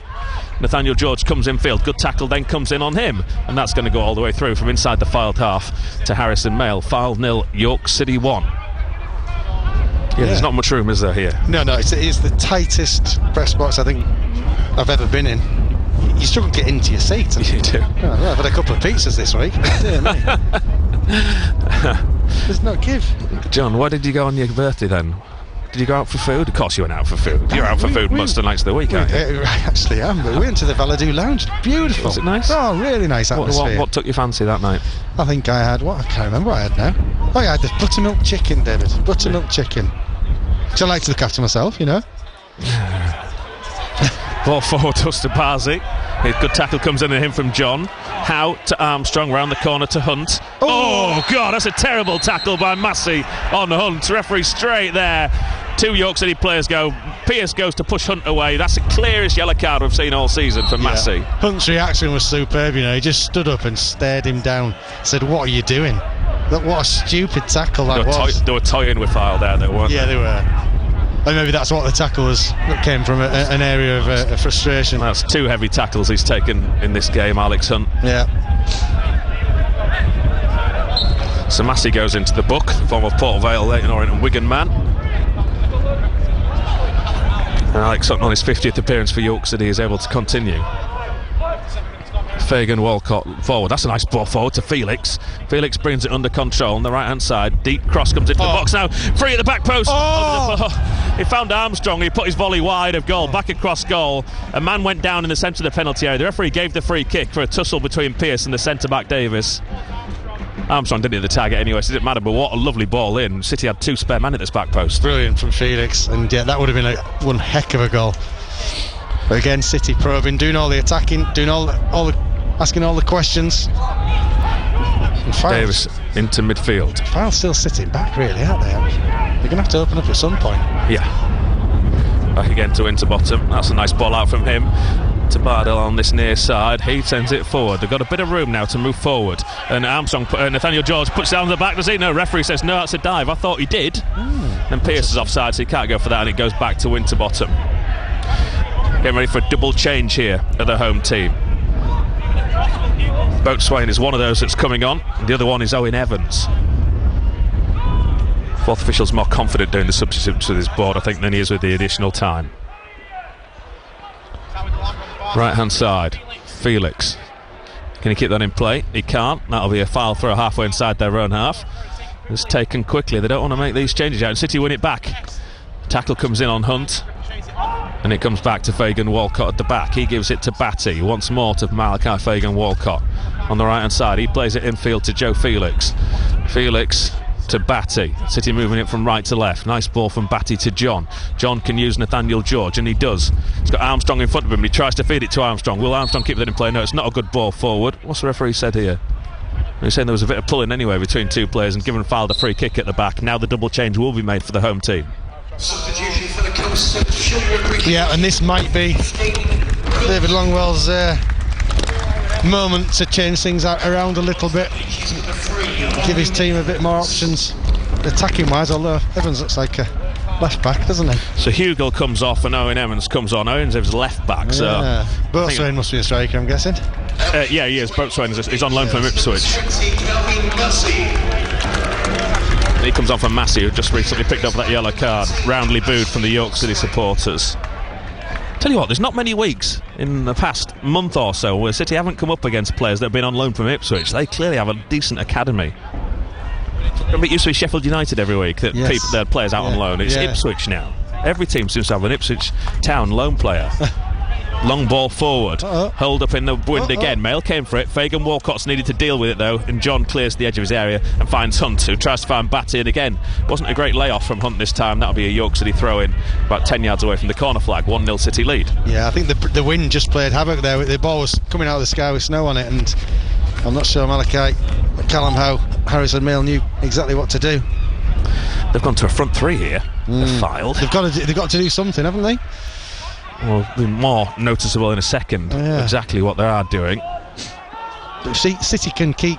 Nathaniel George comes in field. Good tackle then comes in on him, and that's going to go all the way through from inside the Fylde half to Harrison Mail. Fylde 0, York City 1. Yeah, there's not much room, is there, here? No, it's the tightest press box I think I've ever been in. You struggle to get into your seat. You do. I've had a couple of pizzas this week. Dear me. There's no give. John, why did you go on your birthday then? Did you go out for food? Of course you went out for food. You're out for food most of the nights of the week, aren't you? I actually am, but we went to the Valadou Lounge. Beautiful. Was it nice? Oh, really nice atmosphere. What took your fancy that night? I think I had, I can't remember what I had now. I had the buttermilk chicken, David. Buttermilk chicken. Which I like to look after myself, Ball forward to Bazi. A good tackle comes in at him from John. Howe to Armstrong, round the corner to Hunt. Oh God, that's a terrible tackle by Massey on Hunt. Referee straight there. 2 York City players go. Pearce goes to push Hunt away. That's the clearest yellow card we've seen all season for Massey. Hunt's reaction was superb, you know. He just stood up and stared him down. Said, "What are you doing?" What a stupid tackle that was. They were toying with Fylde there, though, weren't they? Yeah, they were. And maybe that's what the tackle was. That came from an area of frustration. That's 2 heavy tackles he's taken in this game, Alex Hunt. Yeah. So Massey goes into the book, former Port Vale, Leyton Orient and Wigan man. And Alex Hunt, on his 50th appearance for York City, is able to continue. Fagan Walcott forward. That's a nice ball forward to Felix. Felix brings it under control on the right hand side. Deep cross comes into the box now. Free at the back post. He found Armstrong. He put his volley wide of goal. Back across goal. A man went down in the centre of the penalty area. The referee gave the free kick for a tussle between Pearce and the centre back Davis. Armstrong didn't hit the target anyway, so it didn't matter, but what a lovely ball in. City had 2 spare men at this back post. Brilliant from Felix, and yeah, that would have been one heck of a goal. But again, City probing, doing all the attacking, doing all the asking all the questions. Davis into midfield. Fyle's still sitting back, really, aren't they? They're going to have to open up at some point. Yeah. Back again to Winterbottom. That's a nice ball out from him to Bardell on this near side. He sends it forward. They've got a bit of room now to move forward, and Armstrong, Nathaniel George puts it down the back, does he? No, referee says no, that's a dive. I thought he did. Then Pearce is offside, so he can't go for that, and it goes back to Winterbottom. Getting ready for a double change here at the home team. Boatswain is one of those that's coming on, the other one is Owen Evans. 4th official's more confident doing the substitutes with his board, I think, than he is with the additional time. Right hand side, Felix. Can he keep that in play? He can't. That'll be a foul throw halfway inside their own half. It's taken quickly. They don't want to make these changes out. And City win it back. Tackle comes in on Hunt, and it comes back to Fagan Walcott at the back. He gives it to Batty once more to Malachi Fagan Walcott on the right hand side. He plays it infield to Joe Felix. Felix to Batty. City moving it from right to left. Nice ball from Batty to John. John can use Nathaniel George, and he does. He's got Armstrong in front of him. He tries to feed it to Armstrong. Will Armstrong keep that in play? No, it's not a good ball forward. What's the referee said here? He's saying there was a bit of pulling anyway between 2 players and given Fylde a free kick at the back. Now the double change will be made for the home team. Yeah, and this might be David Longwell's moment to change things around a little bit, give his team a bit more options attacking wise, although Evans looks like a left back, doesn't he? So Hugel comes off and Owen Evans comes on. Owen Evans left back, so Boatswain must be a striker, I'm guessing. Yeah, he is. Boatswain is on loan from Ipswich. He comes on from Massey, who just recently picked up that yellow card, roundly booed from the York City supporters. Tell you what, there's not many weeks in the past month or so where City haven't come up against players that have been on loan from Ipswich. They clearly have a decent academy. Remember, it used to be Sheffield United every week that their players out on loan. It's Ipswich now. Every team seems to have an Ipswich Town loan player. Long ball forward, hold up in the wind again. Mail came for it. Fagan Walcott's needed to deal with it though, and John clears the edge of his area and finds Hunt, who tries to find Batty, and again wasn't a great layoff from Hunt this time. That'll be a York City throw in about 10 yards away from the corner flag. 1-0 City lead. Yeah, I think the wind just played havoc there. The ball was coming out of the sky with snow on it, and I'm not sure Malachi, Callum Howe, Harrison Mail knew exactly what to do. They've gone to a front 3 here. Fylde. They've got to do something, haven't they? Will be more noticeable in a second exactly what they are doing. If City can keep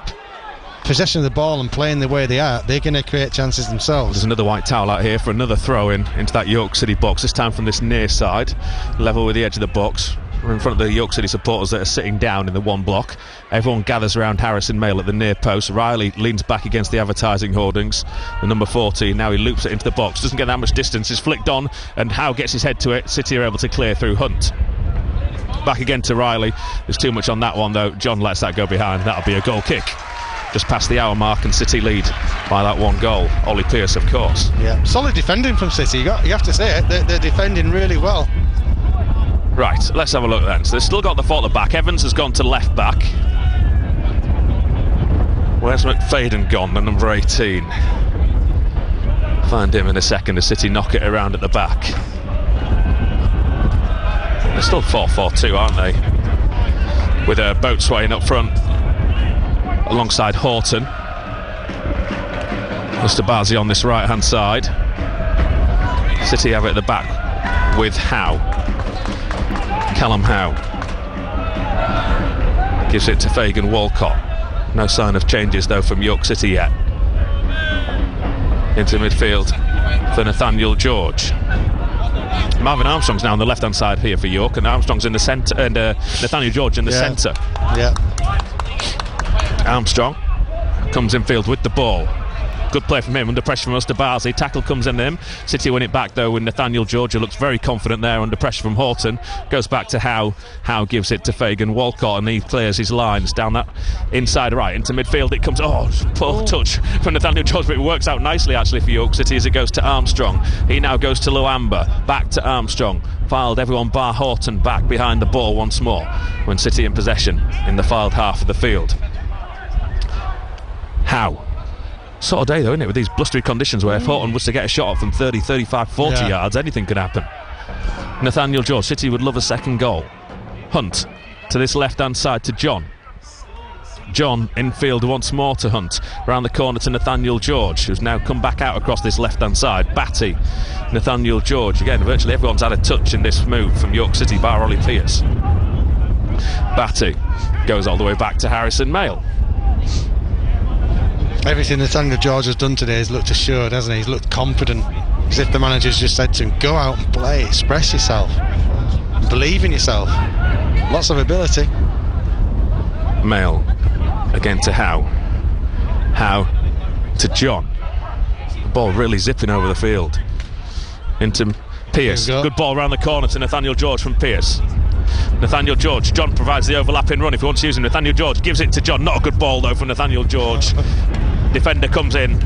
possession of the ball and playing the way they are, they're going to create chances themselves. There's another white towel out here for another throw in into that York City box, this time from this near side, level with the edge of the box. We're in front of the York City supporters that are sitting down in the one block. Everyone gathers around Harrison Mail at the near post. Riley leans back against the advertising hoardings. The number 14, now he loops it into the box. Doesn't get that much distance, is flicked on, and Howe gets his head to it. City are able to clear through Hunt. Back again to Riley. There's too much on that one though. John lets that go behind. That'll be a goal kick. Just past the hour mark, and City lead by that 1 goal. Ollie Pearce, of course. Yeah, solid defending from City. You have to say it. They're defending really well. Right, let's have a look then. So they've still got the fault at the back. Evans has gone to left back. Where's McFadden gone, the number 18? Find him in a second as City knock it around at the back. They're still 4-4-2, aren't they? With Boatswain up front alongside Horton. Ustabazi on this right hand side. City have it at the back with Howe. Callum Howe gives it to Fagan Walcott. No sign of changes though from York City yet. Into midfield for Nathaniel George. Marvin Armstrong's now on the left hand side here for York, and Armstrong's in the centre, and Nathaniel George in the centre. Yeah. Armstrong comes in field with the ball. Good play from him, under pressure from Ustabazi. Tackle comes in him. City win it back though with Nathaniel George, who looks very confident there under pressure from Horton. Goes back to Howe. Howe gives it to Fagan Walcott, and he clears his lines down that inside right into midfield. It comes, poor touch from Nathaniel George, but it works out nicely actually for York City as it goes to Armstrong. He now goes to Luamba, back to Armstrong. Fylde, everyone bar Horton back behind the ball once more when City in possession in the Fylde half of the field. Howe. Sort of day though, isn't it, with these blustery conditions where if Horton was to get a shot from 30, 35, 40 yards, anything could happen. Nathaniel George, City would love a second goal. Hunt to this left hand side to John. John infield once more to Hunt, round the corner to Nathaniel George, who's now come back out across this left hand side. Batty, Nathaniel George, again virtually everyone's had a touch in this move from York City bar Ollie Pearce. Batty goes all the way back to Harrison Mayle. Everything Nathaniel George has done today has looked assured, hasn't he? He's looked confident, as if the manager's just said to him, go out and play, express yourself, believe in yourself. Lots of ability. Mayle again to Howe. Howe to John. The ball really zipping over the field. Into Pearce. Good ball around the corner to Nathaniel George from Pearce. Nathaniel George. John provides the overlapping run if he wants to use him. Nathaniel George gives it to John. Not a good ball though from Nathaniel George. Defender comes in.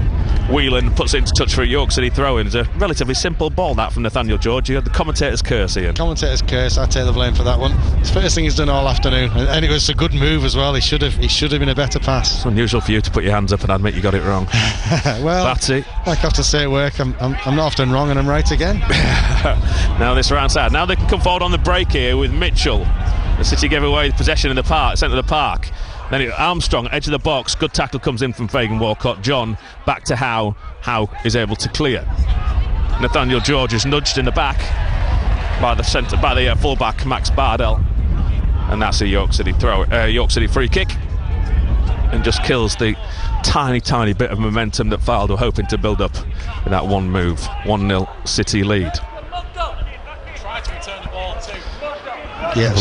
Whelan puts it into touch for a York City throw-in. It's a relatively simple ball that from Nathaniel George. You had the commentator's curse, Ian. Commentator's curse, I take the blame for that one. It's the first thing he's done all afternoon, and it was a good move as well. He should have been a better pass. It's unusual for you to put your hands up and admit you got it wrong. Well, Batty. like I have to say at work, I'm not often wrong and I'm right again. Now this round side. Now they can come forward on the break here with Mitchell. The City gave away possession in the park, centre of the park. Then Armstrong, edge of the box. Good tackle comes in from Fagan Walcott. John back to Howe. Howe is able to clear. Nathaniel George is nudged in the back by the fullback Max Bardell, and that's a York City free kick, and just kills the tiny bit of momentum that Fylde were hoping to build up with that one move. 1-0 City lead. Yeah,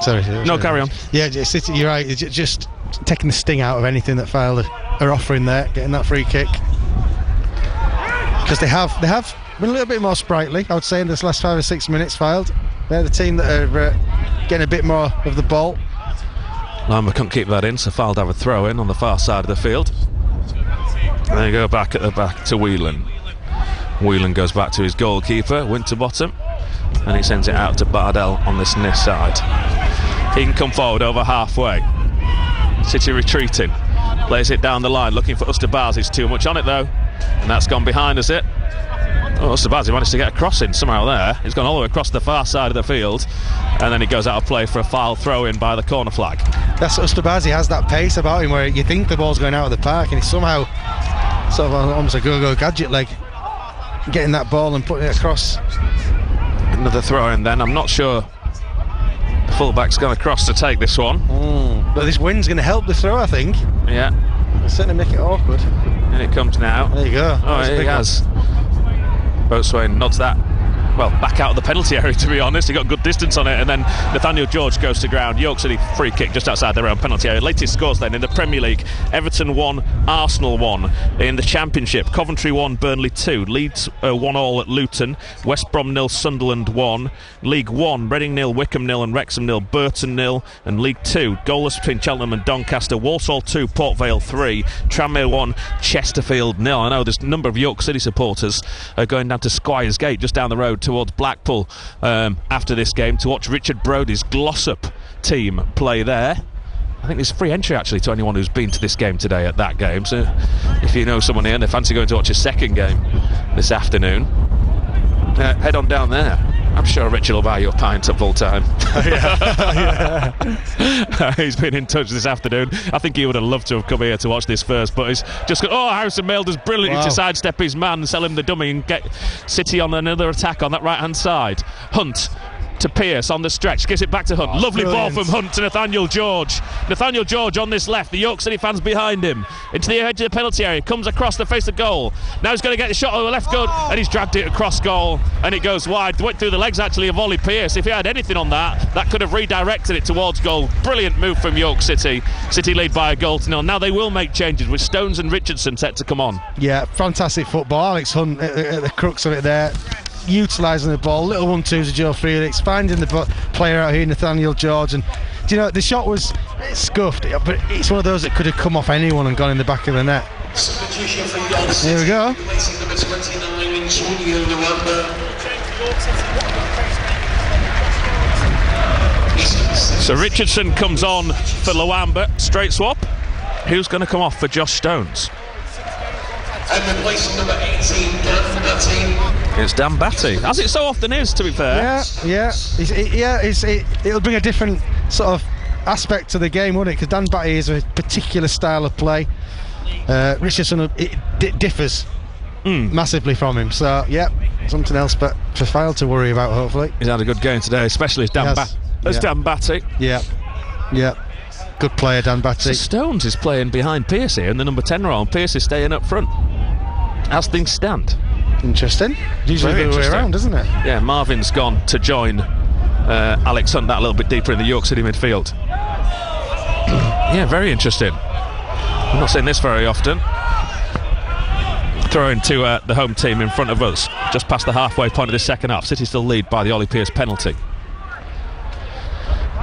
sorry. No, carry on. Yeah, City, you're right. It's just taking the sting out of anything that Fylde are offering there, getting that free kick. Because they have been a little bit more sprightly, I would say, in this last 5 or 6 minutes. Fylde, they're the team that are getting a bit more of the ball. Lamba couldn't keep that in, so Fylde have a throw in on the far side of the field. And they go back at the back to Whelan. Whelan goes back to his goalkeeper, Winterbottom, and he sends it out to Bardell on this near side. He can come forward over halfway. City retreating, plays it down the line, looking for Ustabazi. It's too much on it though, and that's gone behind, is it? Ustabazi managed to get a cross in somehow there. He's gone all the way across the far side of the field, and then he goes out of play for a foul throw in by the corner flag. That's Ustabazi has that pace about him where you think the ball's going out of the park, and he's somehow sort of almost a go-go gadget leg, getting that ball and putting it across. Another throw in then. I'm not sure the fullback's gone across to take this one. But this wind's going to help the throw, I think. Yeah. It'll certainly make it awkward. And it comes now. There you go. Oh, he has. Boatswain nods that. Well, back out of the penalty area, to be honest. He got good distance on it, and then Nathaniel George goes to ground. York City free kick just outside their own penalty area. Latest scores then in the Premier League: Everton 1, Arsenal 1. In the Championship, Coventry 1, Burnley 2. Leeds 1-1 at Luton. West Brom 0, Sunderland 1. League 1, Reading 0, Wickham 0 and Wrexham 0, Burton 0. And League 2, goalless between Cheltenham and Doncaster. Walsall 2, Port Vale 3. Tranmere 1, Chesterfield 0. I know there's a number of York City supporters going down to Squires Gate, just down the road towards Blackpool, after this game to watch Richard Brodie's Glossop team play there. I think there's free entry actually to anyone who's been to this game today at that game, so if you know someone here and they fancy going to watch a second game this afternoon, head on down there. I'm sure Richard will buy you a pint at full time. He's been in touch this afternoon. I think he would have loved to have come here to watch this first, but he's just got, Harrison Mail does brilliantly to sidestep his man and sell him the dummy and get City on another attack on that right-hand side. Hunt to Pearce on the stretch, gives it back to Hunt. Lovely brilliant ball from Hunt to Nathaniel George. Nathaniel George on this left, the York City fans behind him, into the edge of the penalty area, comes across the face of goal. Now he's going to get the shot on the left goal, and he's dragged it across goal, and it goes wide. Went through the legs actually of Ollie Pearce. If he had anything on that could have redirected it towards goal. Brilliant move from York City. City lead by a goal to nil. Now they will make changes with Stones and Richardson set to come on. Yeah, fantastic football. Alex Hunt at the crux of it there, utilising the ball, little 1-2s to Joe Felix, finding the player out here, Nathaniel George, and do you know, the shot was scuffed, but it's one of those that could have come off anyone and gone in the back of the net. Here we go. So Richardson comes on for Luamba, straight swap. Who's going to come off for Josh Stones? And replacing number 18, Dan Batty. It's Dan Batty, as it so often is, to be fair. It'll bring a different sort of aspect to the game, won't it? Because Dan Batty is a particular style of play. Richardson, it differs massively from him. So, something else but for Fylde to worry about, hopefully. He's had a good game today, especially as Dan Batty. Yeah. Good player, Dan Batty. So Stones is playing behind Pearce here in the number 10 role, and Pearce is staying up front. As things stand. Interesting. Usually the other way around, isn't it? Yeah, Marvin's gone to join Alex Hunt that a little bit deeper in the York City midfield. Yeah, very interesting. I'm not seeing this very often. Throwing to the home team in front of us, just past the halfway point of the second half. City still lead by the Ollie Pearce penalty.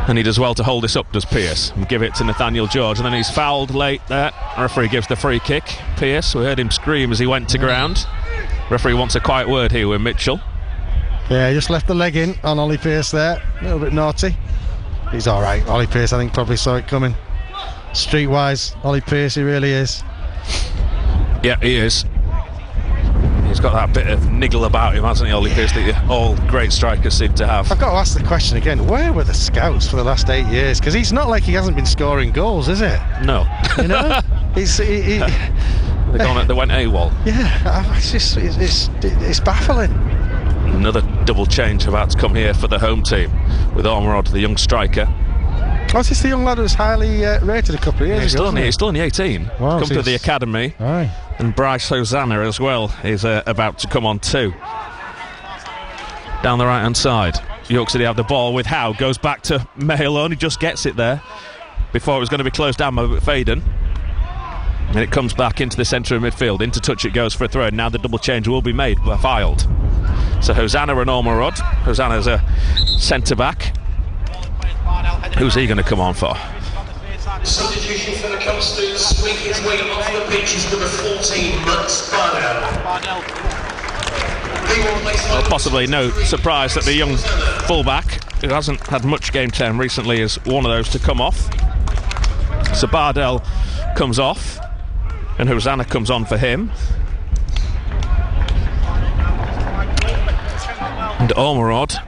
And he does well to hold this up, does Pearce, and give it to Nathaniel George, and then he's fouled late there. Referee gives the free kick. Pearce, we heard him scream as he went to ground. Referee wants a quiet word here with Mitchell. Yeah, he just left the leg in on Ollie Pearce there. A little bit naughty. He's alright. Ollie Pearce, I think, probably saw it coming. Streetwise, Ollie Pearce, he really is. Yeah, he is. He's got that bit of niggle about him, hasn't he, Ollie Pearce, that all great strikers seem to have. I've got to ask the question again, where were the scouts for the last 8 years? Because he's not like he hasn't been scoring goals, is it? No. You know? They went AWOL. Yeah, it's baffling. Another double change about to come here for the home team, with Ormerod, the young striker. Oh, is this the young lad who was highly rated a couple of years ago? He's still only 18. Wow, come through the academy. Aye. And Bryce Hosanna as well is about to come on too. Down the right hand side, York City have the ball with Howe, goes back to Mail, only just gets it there before it was going to be closed down by Faden. And it comes back into the centre of midfield. Into touch it goes for a throw, and now the double change will be made by Fylde. So Hosanna and Ormerod. Hosanna's a centre back. Who's he going to come on for? Substitution for the Coasters, making his way off the pitch is number 14, Max Bardell. Well, possibly no surprise that the young fullback, who hasn't had much game time recently, is one of those to come off. So Bardell comes off, and Hosanna comes on for him. And Ormerod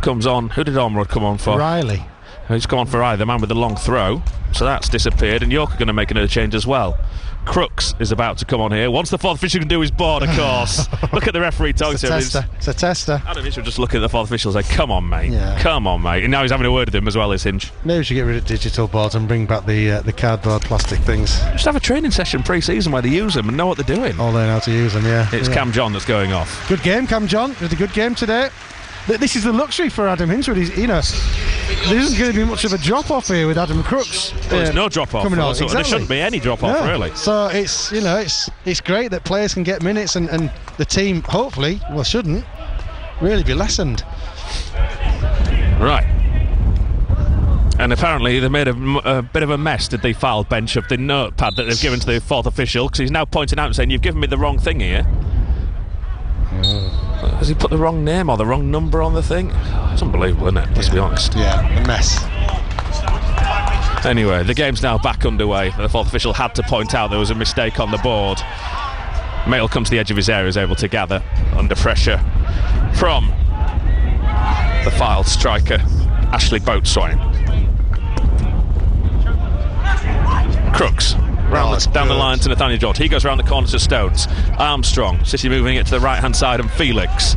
comes on. Who did Ormerod come on for? Riley. He's come on for Riley, the man with the long throw. So that's disappeared, and York are going to make another change as well. Crooks is about to come on here. Once the fourth official can do his board, of course. Look at the referee talking to him. It's a tester. Adam Hinch will just look at the fourth official and say, come on, mate. Yeah. Come on, mate. And now he's having a word with him as well, is Hinch. Maybe we should get rid of digital boards and bring back the cardboard plastic things. Just have a training session pre-season where they use them and know what they're doing. All learn how to use them, yeah. It's Cam John that's going off. Good game, Cam John. It was a good game today. This is the luxury for Adam Hinchwood. There isn't going to be much of a drop-off here with Adam Crooks. Well, there's no drop-off. Exactly. There shouldn't be any drop-off, really. So it's great that players can get minutes, and the team, hopefully, shouldn't really be lessened. Right. And apparently they made a bit of a mess, did the Fylde bench, of the notepad that they've given to the fourth official, because he's now pointing out and saying, you've given me the wrong thing here. Has he put the wrong name or the wrong number on the thing? It's unbelievable, isn't it? Let's be honest. Yeah, a mess. Anyway, the game's now back underway. The fourth official had to point out there was a mistake on the board. Mail comes to the edge of his area, is able to gather under pressure from the Fylde striker, Ashley Boatswain. Crooks. Down the line to Nathaniel George. He goes around the corner to Stones. Armstrong. City moving it to the right hand side, and Felix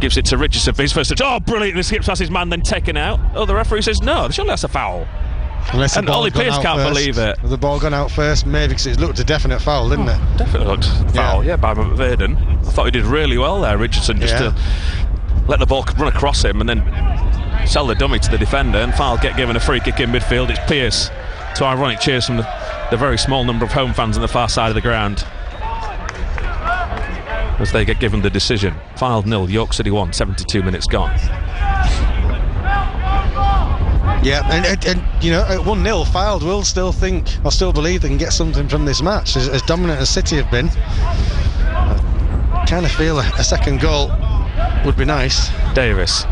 gives it to Richardson for his first touch. Oh, brilliant. This skips past his man, then taken out. Oh, the referee says no. Surely that's a foul. Unless and Ollie Pearce can't believe it. The ball gone out first, maybe, because it looked a definite foul, didn't it? Definitely looked foul, yeah, by Verden. I thought he did really well there, Richardson, just to let the ball run across him and then sell the dummy to the defender, and Fylde get given a free kick in midfield. It's Pearce, to ironic cheers from the very small number of home fans on the far side of the ground as they get given the decision. Fylde 0, York City 1, 72 minutes gone. Yeah, and you know, at 1-0, Fylde will still believe they can get something from this match, as dominant as City have been. I kind of feel a second goal would be nice. Davis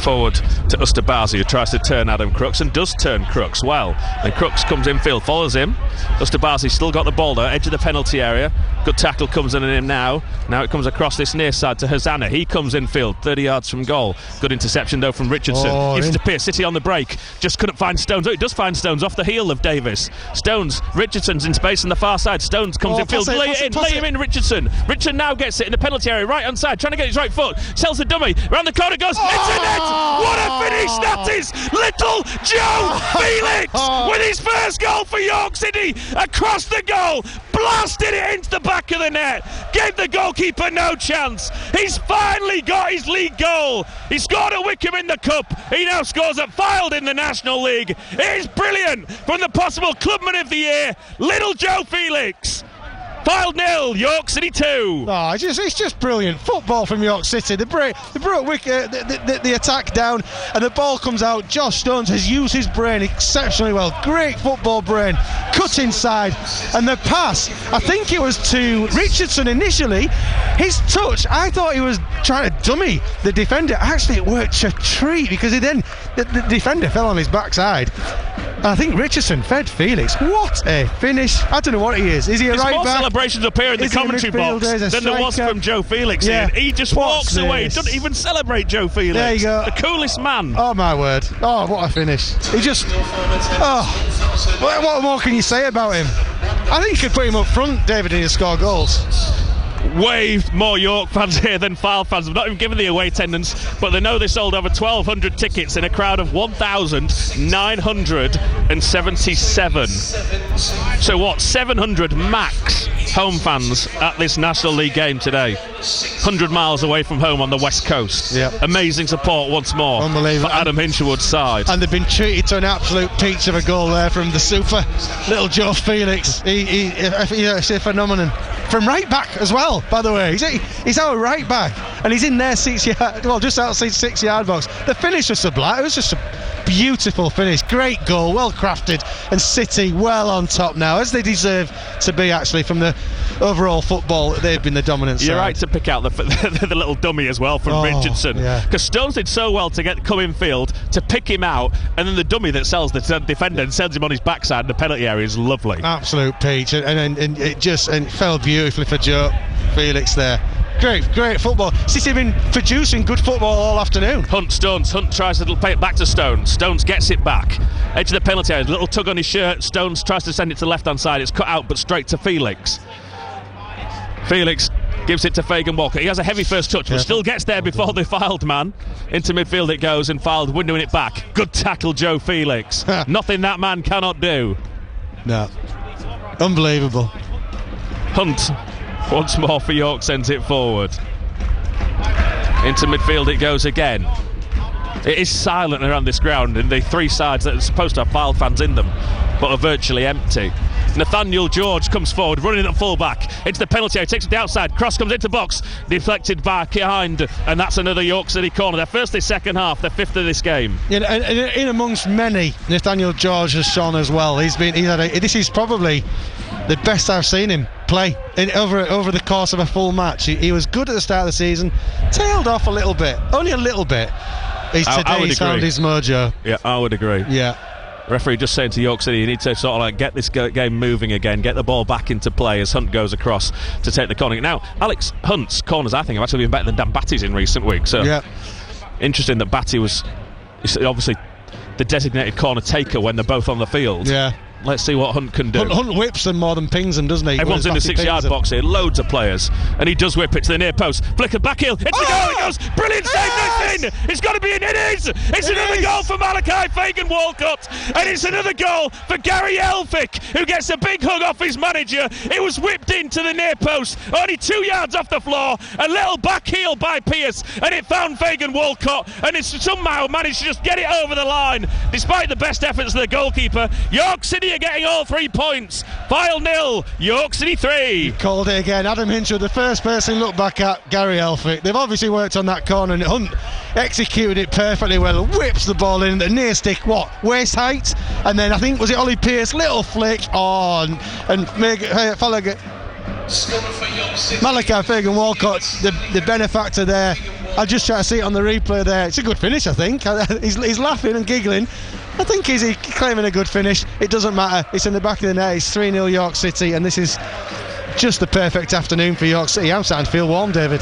forward to Ustabazi, who tries to turn Adam Crooks and does turn Crooks well. And Crooks comes infield, follows him. Ustabazi still got the ball though, edge of the penalty area. Good tackle comes in on him now. Now it comes across this near side to Hosanna. He comes infield, 30 yards from goal. Good interception though from Richardson. Gives it to Pearce. City on the break. Just couldn't find Stones. Oh, it does find Stones off the heel of Davis. Stones, Richardson's in space on the far side. Stones comes infield. Lay him in, Richardson. Richardson now gets it in the penalty area, right hand side, trying to get his right foot. Sells the dummy. Round the corner goes. It's a net! What a finish that is! Little Joe Felix with his first goal for York City, across the goal, blasted it into the back of the net, gave the goalkeeper no chance. He's finally got his league goal. He scored at Wickham in the Cup. He now scores at Fylde in the National League. It is brilliant from the possible Clubman of the Year, Little Joe Felix. Fylde 0, York City 2. Oh, it's just brilliant football from York City. They broke the attack down, and the ball comes out. Josh Stones has used his brain exceptionally well. Great football brain. Cut inside, and the pass, I think it was to Richardson initially. His touch, I thought he was trying to dummy the defender. Actually, it worked a treat, because the defender fell on his backside. I think Richardson fed Felix. What a finish. I don't know what he is. Is he a right back? Celebrations up here in the commentary box than there was from Joe Felix. Yeah. He just walks away. He doesn't even celebrate Joe Felix. There you go. The coolest man. Oh my word. Oh, what a finish. He just... Oh, what more can you say about him? I think you could put him up front, David, and he'd score goals. Way more York fans here than Fylde fans. I've not even given the away attendance, but they know they sold over 1,200 tickets in a crowd of 1,977. So what, 700 max home fans at this National League game today. 100 miles away from home on the West Coast. Yep. Amazing support once more. Unbelievable. For Adam Hinshelwood's side. And they've been treated to an absolute peach of a goal there from the super Little Joe Felix. He's a phenomenon. From right back as well, by the way. He's our right back, and he's in there just outside 6 yard box. The finish was sublime. It was just a beautiful finish. Great goal, well crafted, and City well on top now, as they deserve to be, actually, from the overall football. They've been the dominant side. You're right to pick out the little dummy as well from Richardson, because Stones did so well to come in field, to pick him out, and then the dummy that sells the defender and sends him on his backside in the penalty area is lovely. Absolute peach, and it fell beautifully for Joe Felix there. Great football. City have been producing good football all afternoon. Hunt tries to pay it back to Stones. Stones gets it back. Edge of the penalty area, a little tug on his shirt. Stones tries to send it to the left hand side. It's cut out, but straight to Felix. Felix gives it to Fagan Walker. He has a heavy first touch, but still gets there before the Fylde man. Into midfield it goes, and Fylde windowing it back. Good tackle, Joe Felix. Nothing that man cannot do. No. Unbelievable. Hunt, once more for York, sends it forward. Into midfield it goes again. It is silent around this ground, and the three sides that are supposed to have Fylde fans in them, but are virtually empty. Nathaniel George comes forward, running at full-back into the penalty area, takes it to the outside, cross comes into box, deflected back behind, and that's another York City corner. Their first this second half, their fifth of this game. In amongst many, Nathaniel George has shone as well. This is probably the best I've seen him play over the course of a full match. He was good at the start of the season, tailed off a little bit, only a little bit. He's found his mojo. Yeah, I would agree. Yeah. Referee just saying to York City, you need to sort of like get this game moving again, get the ball back into play as Hunt goes across to take the corner. Now, Alex Hunt's corners, I think, have actually been better than Dan Batty's in recent weeks. So yeah. Interesting that Batty was obviously the designated corner taker when they're both on the field. Yeah. Let's see what Hunt can do. Hunt whips them more than pings them, doesn't he? Everyone's in the 6-yard box here, loads of players, and he does whip it to the near post. Flicker back heel, it's the goal, it goes, brilliant save, nice in. It's got to be in, it is. It's another goal for Malachi Fagan Walcott, and it's another goal for Gary Elphick, who gets a big hug off his manager. It was whipped into the near post, only 2 yards off the floor, a little back heel by Pearce, and it found Fagan Walcott, and it's somehow managed to just get it over the line, despite the best efforts of the goalkeeper. York City are getting all 3 points. Fylde 0, York City 3. Called it again. Adam Hinchwood, the first person looked back at Gary Elphick. They've obviously worked on that corner, and Hunt executed it perfectly well. Whips the ball in the near stick, waist height, and then I think was it Ollie Pearce, little flick on, and Malachi Fagan Walcott, the benefactor there. I just try to see it on the replay there. It's a good finish, I think. He's laughing and giggling. I think he's claiming a good finish. It doesn't matter. It's in the back of the net. It's 3-0 York City, and this is just the perfect afternoon for York City. I'm starting to feel warm, David.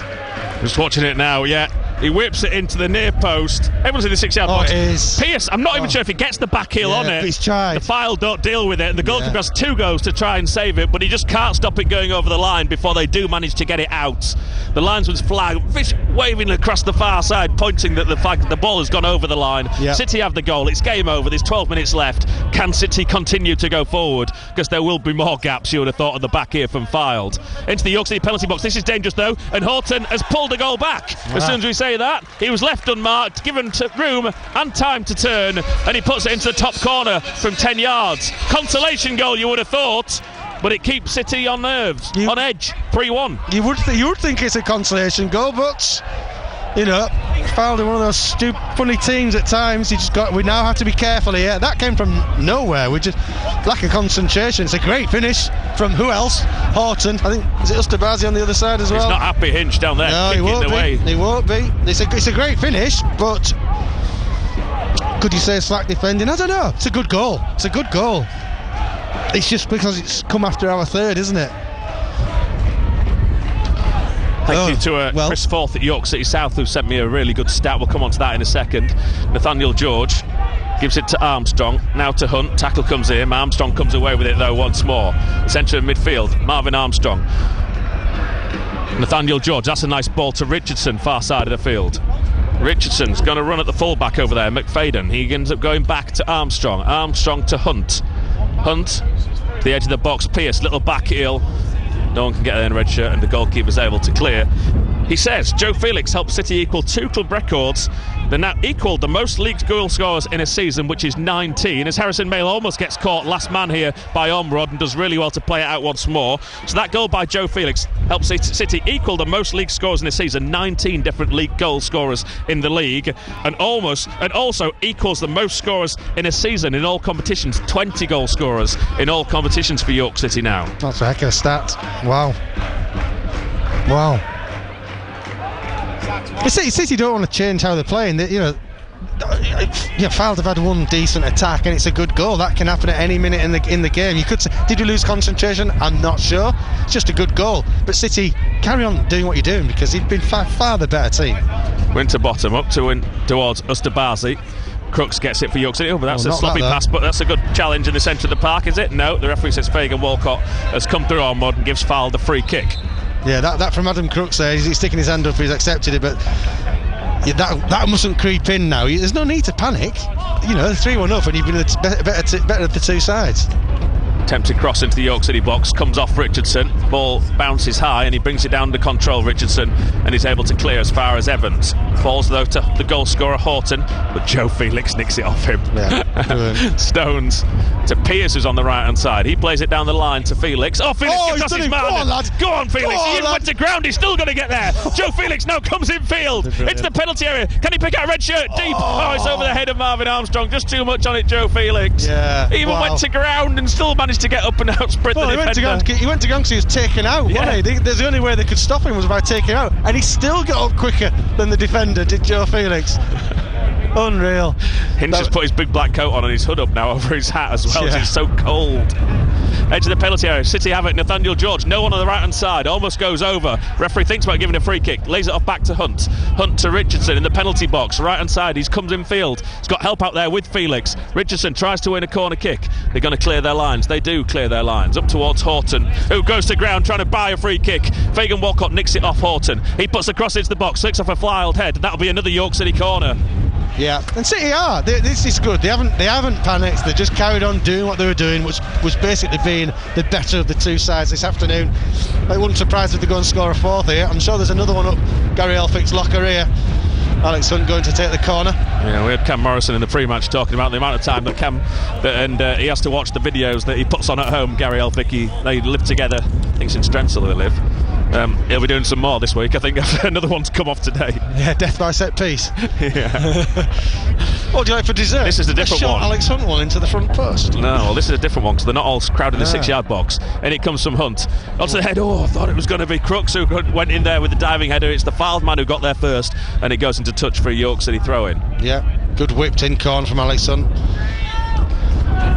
Just watching it now, yeah. He whips it into the near post. Everyone's in the 6-yard box. It is. Pearce, I'm not even sure if he gets the back heel on it. He's tried. The Fylde don't deal with it, and the goalkeeper has 2 goes to try and save it, but he just can't stop it going over the line before they do manage to get it out. The linesman's flag, Fish waving across the far side, pointing that the ball has gone over the line. Yeah. City have the goal. It's game over. There's 12 minutes left. Can City continue to go forward? Because there will be more gaps, you would have thought, on the back here from Fylde. Into the York City penalty box. This is dangerous, though, and Horton has pulled a goal back. As soon as we say that, he was left unmarked, given room and time to turn, and he puts it into the top corner from 10 yards. Consolation goal, you would have thought, but it keeps City on nerves, on edge. 3-1. You would think it's a consolation goal, but Fylde are one of those funny teams at times. We now have to be careful here. That came from nowhere. We just lack of concentration. It's a great finish from who else? Horton. I think is it Ustabazi on the other side as well. He's not happy. Hinch down there. No, he won't be. He won't be. It's a great finish, but could you say slack defending? I don't know. It's a good goal. It's just because it's come after our third, isn't it? Thank you to Chris Forth at York City South, who sent me a really good stat. We'll come on to that in a second. Nathaniel George gives it to Armstrong, now to Hunt. Tackle comes in. Armstrong comes away with it though once more. Centre of midfield, Marvin Armstrong. Nathaniel George, that's a nice ball to Richardson, far side of the field. Richardson's going to run at the full-back over there, McFadden. He ends up going back to Armstrong. Armstrong to Hunt. Hunt, to the edge of the box. Pearce, little back heel. No one can get there in a red shirt, and the goalkeeper's able to clear. He says Joe Felix helped City equal 2 club records. They now equalled the most league goal scorers in a season, which is 19, as Harrison Mayle almost gets caught last man here by Omrod and does really well to play it out once more. So that goal by Joe Felix helps City equal the most league scorers in a season, 19 different league goal scorers in the league, and also equals the most scorers in a season in all competitions, 20 goal scorers in all competitions for York City now. That's a heck of a stat. Wow. City don't want to change how they're playing. Fylde have had one decent attack and it's a good goal. That can happen at any minute in the game. You could say, did you lose concentration? I'm not sure. It's just a good goal. But City, carry on doing what you're doing because you've been far the better team. Winterbottom up towards Ustabazi. Crooks gets it for York City. But that's a sloppy pass, but that's a good challenge in the centre of the park, is it? No, the referee says Fagan Walcott has come through on mud and gives Fylde the free kick. Yeah, that from Adam Crooks there. He's sticking his hand up, he's accepted it, but that mustn't creep in now. There's no need to panic. 3-1 up, and you've been better of the two sides. Attempted cross into the York City box, comes off Richardson, ball bounces high and he brings it down to control, Richardson, and he's able to clear as far as Evans. Falls though to the goal scorer Horton, but Joe Felix nicks it off him. Yeah, Stones to Pearce, who's on the right hand side. He plays it down the line to Felix. Oh, Felix gets off his man. Go on, lad. Go on, Felix. He even went to ground, he's still going to get there. Joe Felix now comes in field into the penalty area. Can he pick out a red shirt deep? Oh, it's over the head of Marvin Armstrong. Just too much on it, Joe Felix. Yeah. He even went to ground and still managed to get up and outsprint the defender. He went to ground because he was taken out, wasn't he? There's the only way they could stop him was by taking him out, and he still got up quicker than the defender did, Joe Felix. Unreal. Hinch has put his big black coat on and his hood up now over his hat as well. It's so cold. Edge of the penalty area. City have it. Nathaniel George. No one on the right hand side. Almost goes over. Referee thinks about giving a free kick. Lays it off back to Hunt. Hunt to Richardson in the penalty box. Right hand side. He comes in field. He's got help out there with Felix. Richardson tries to win a corner kick. They're going to clear their lines. They do clear their lines. Up towards Horton, who goes to ground trying to buy a free kick. Fagan Walcott nicks it off Horton. He puts the cross into the box. Flicks off a fly-oiled head. That'll be another York City corner. Yeah, and City are. This is good. They haven't panicked. They just carried on doing what they were doing, which was basically being the better of the two sides this afternoon. I wouldn't surprise if they go and score a fourth here. I'm sure there's another one up Gary Elphick's locker here. Alex Hunt going to take the corner. Yeah, we had Cam Morrison in the pre-match talking about the amount of time that he has to watch the videos that he puts on at home. Gary Elphick, they live together. I think it's in Strensall they live. He'll be doing some more this week. I think another one's come off today. Yeah, death by set piece. Yeah. What do you like for dessert? This is a different one. Alex Hunt one into the front post. No, well, this is a different one because they're not all crowded in the 6-yard box. And it comes from Hunt. Onto the head. Oh, I thought it was going to be Crooks who went in there with the diving header. It's the Fylde man who got there first. And it goes into touch for a York City throw-in. Yeah, good whipped in corner from Alex Hunt.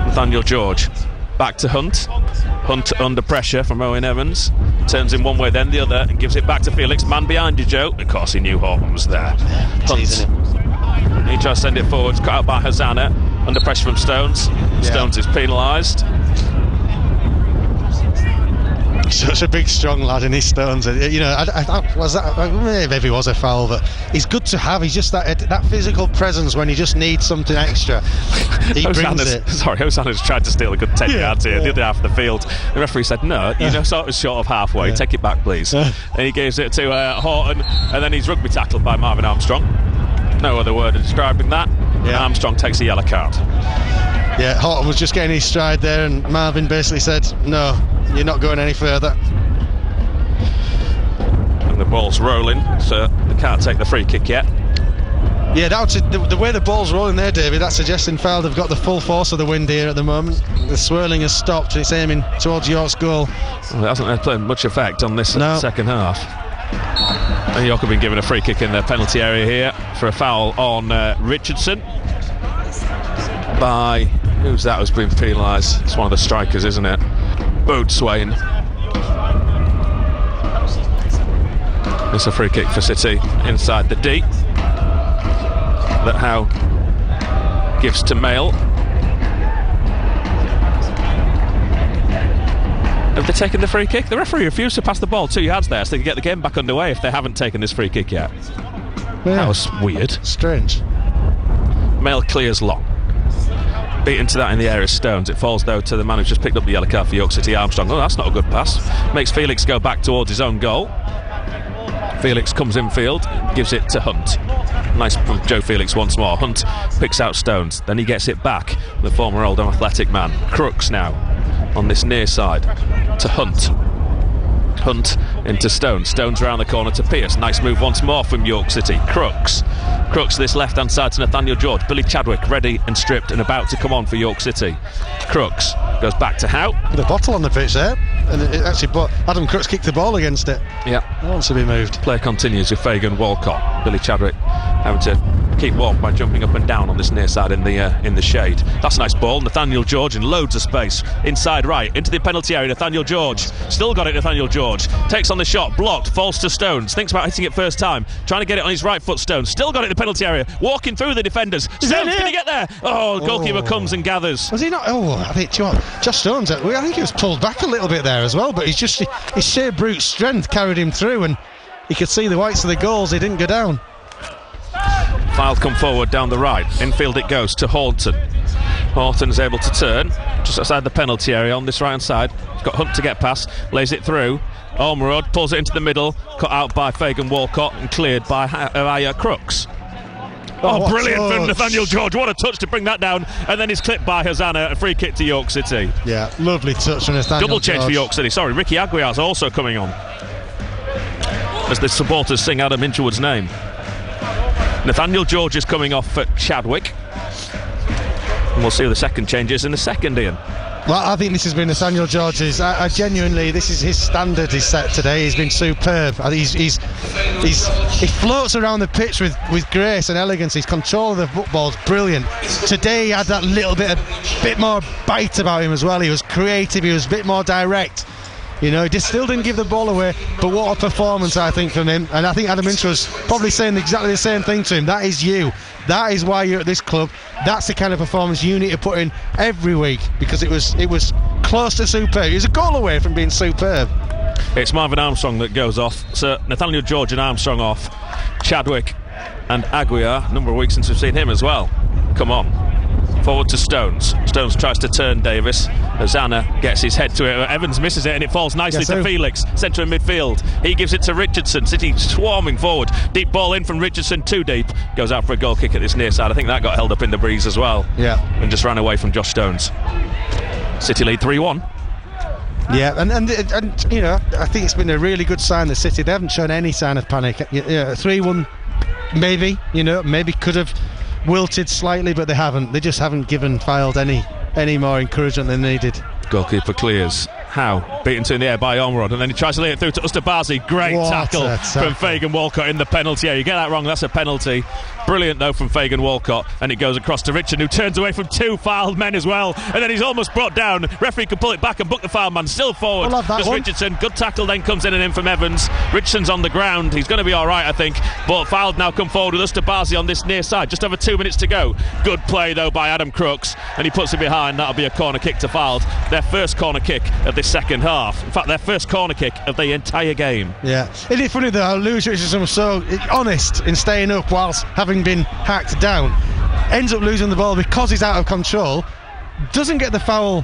Nathaniel George. Back to Hunt. Hunt under pressure from Owen Evans. Turns in one way, then the other, and gives it back to Felix. Man behind you, Joe. Of course, he knew Horton was there. Hunt. He tries to send it forward. Cut out by Hosanna. Under pressure from Stones. Yeah. Stones is penalised. Such a big, strong lad in his Stones. You know, maybe it was a foul, but he's good to have. He's just that physical presence when he just needs something extra. He brings it. Sorry, Hosanna's tried to steal a good 10 yards here, the other half of the field. The referee said, no, sort of short of halfway. Take it back, please. And he gives it to Horton, and then he's rugby tackled by Marvin Armstrong. No other word of describing that. Yeah. Armstrong takes a yellow card. Yeah, Horton was just getting his stride there, and Marvin basically said, no, you're not going any further. And the ball's rolling, so they can't take the free kick yet. Yeah, the way the ball's rolling there, David, that's suggesting Fylde have got the full force of the wind here at the moment. The swirling has stopped and it's aiming towards York's goal. Well, it hasn't played much effect on this second half. And York have been given a free kick in their penalty area here for a foul on Richardson by... Who's that who's been penalised? It's one of the strikers, isn't it? Boatswain. It's a free kick for City inside the D. That Howe gives to Mail. Have they taken the free kick? The referee refused to pass the ball 2 yards there so they can get the game back underway if they haven't taken this free kick yet. Yeah. That was weird. Strange. Mail clears long. Beaten to that in the area of Stones. It falls though to the man who's just picked up the yellow card for York City, Armstrong. Oh, that's not a good pass. Makes Felix go back towards his own goal. Felix comes in field, gives it to Hunt. Nice from Joe Felix once more. Hunt picks out Stones, then he gets it back. The former Oldham Athletic man. Crooks now on this near side to Hunt. Hunt into Stones. Stones round the corner to Pearce. Nice move once more from York City. Crooks this left hand side to Nathaniel George. Billy Chadwick ready and stripped and about to come on for York City. Crooks goes back to Howe. The bottle on the pitch there, and it actually Adam Crooks kicked the ball against it. Yeah, wants to be moved. Play continues with Fagan Walcott. Billy Chadwick having to keep warm by jumping up and down on this near side in the shade. That's a nice ball. Nathaniel George in loads of space inside right into the penalty area. Nathaniel George still got it. Nathaniel George takes on the shot, blocked, falls to Stones, thinks about hitting it first time, trying to get it on his right foot. Stones still got it in the penalty area, walking through the defenders. Stones, can he get there? Oh, the goalkeeper comes and gathers. Was he not? Oh, I think Josh Stones, I think he was pulled back a little bit there as well, but his sheer brute strength carried him through, and he could see the whites of the goals. He didn't go down. Fylde come forward down the right. Infield it goes to Horton. Horton's able to turn just outside the penalty area on this right hand side. He's got Hunt to get past, lays it through. Ormerod pulls it into the middle, cut out by Fagan Walcott and cleared by Crooks. Oh, brilliant from Nathaniel George. What a touch to bring that down. And then he's clipped by Hosanna. A free kick to York City. Yeah, lovely touch from Nathaniel Double change George. for York City. Sorry, Ricky Aguiar's also coming on as the supporters sing Adam Hinchwood's name. Nathaniel George is coming off for Chadwick. And we'll see who the second change is in a second, Ian. Well, I think this has been Nathaniel George's. I genuinely, this is his standard he's set today. He's been superb. He floats around the pitch with grace and elegance. His control of the football's brilliant. Today he had that little bit more bite about him as well. He was creative. He was a bit more direct. You know, he still didn't give the ball away, but what a performance, I think, from him. And I think Adam Ince was probably saying exactly the same thing to him. That is you. That is why you're at this club. That's the kind of performance you need to put in every week, because it was close to superb. He was a goal away from being superb. It's Marvin Armstrong that goes off. So Nathaniel George and Armstrong off. Chadwick and Aguiar, a number of weeks since we've seen him as well. Come on. Forward to Stones. Stones tries to turn Davis. Ozana gets his head to it. Evans misses it and it falls nicely to Felix. Centre of midfield. He gives it to Richardson. City swarming forward. Deep ball in from Richardson, too deep. Goes out for a goal kick at this near side. I think that got held up in the breeze as well. Yeah. And just ran away from Josh Stones. City lead 3-1. Yeah, and you know, I think it's been a really good sign that City, they haven't shown any sign of panic. 3-1 maybe, you know, maybe could have wilted slightly, but they haven't. They just haven't given Fylde any more encouragement than needed. Goalkeeper clears. Howe beaten to in the air by Ormerod, and then he tries to lay it through to Ustabazi. Great tackle from Fagan Walcott in the penalty area. You get that wrong, that's a penalty. Brilliant though from Fagan Walcott, and it goes across to Richard, who turns away from two Fylde men as well, and then he's almost brought down. Referee can pull it back and book the Fylde man. Still forward. Just Richardson. Good tackle then comes in from Evans. Richardson's on the ground. He's going to be all right, I think. But Fylde now come forward with Ustabazi on this near side. Just over 2 minutes to go. Good play though by Adam Crooks, and he puts it behind. That'll be a corner kick to Fylde. Their first corner kick of this second half. In fact, their first corner kick of the entire game. Yeah. Isn't it funny though, Lewis Richardson was so honest in staying up whilst having been hacked down. Ends up losing the ball because he's out of control. Doesn't get the foul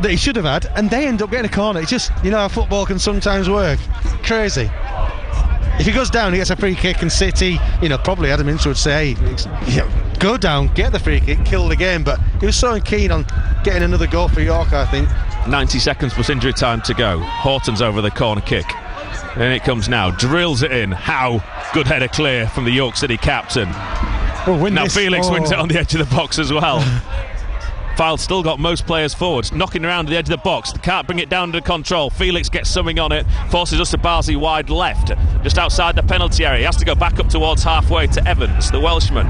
that he should have had, and they end up getting a corner. It's just, you know how football can sometimes work. Crazy. If he goes down, he gets a free kick, and City, you know, probably Adam Ince would say, hey, go down, get the free kick, kill the game. But he was so keen on getting another goal for York, I think. 90 seconds plus injury time to go. Horton's over the corner kick. And it comes now, drills it in. Howe, good header clear from the York City captain. Now Felix wins it on the edge of the box as well. Fylde still got most players forward, knocking around the edge of the box. Can't bring it down under control. Felix gets something on it, forces Ustabazi wide left, just outside the penalty area. He has to go back up towards halfway to Evans, the Welshman.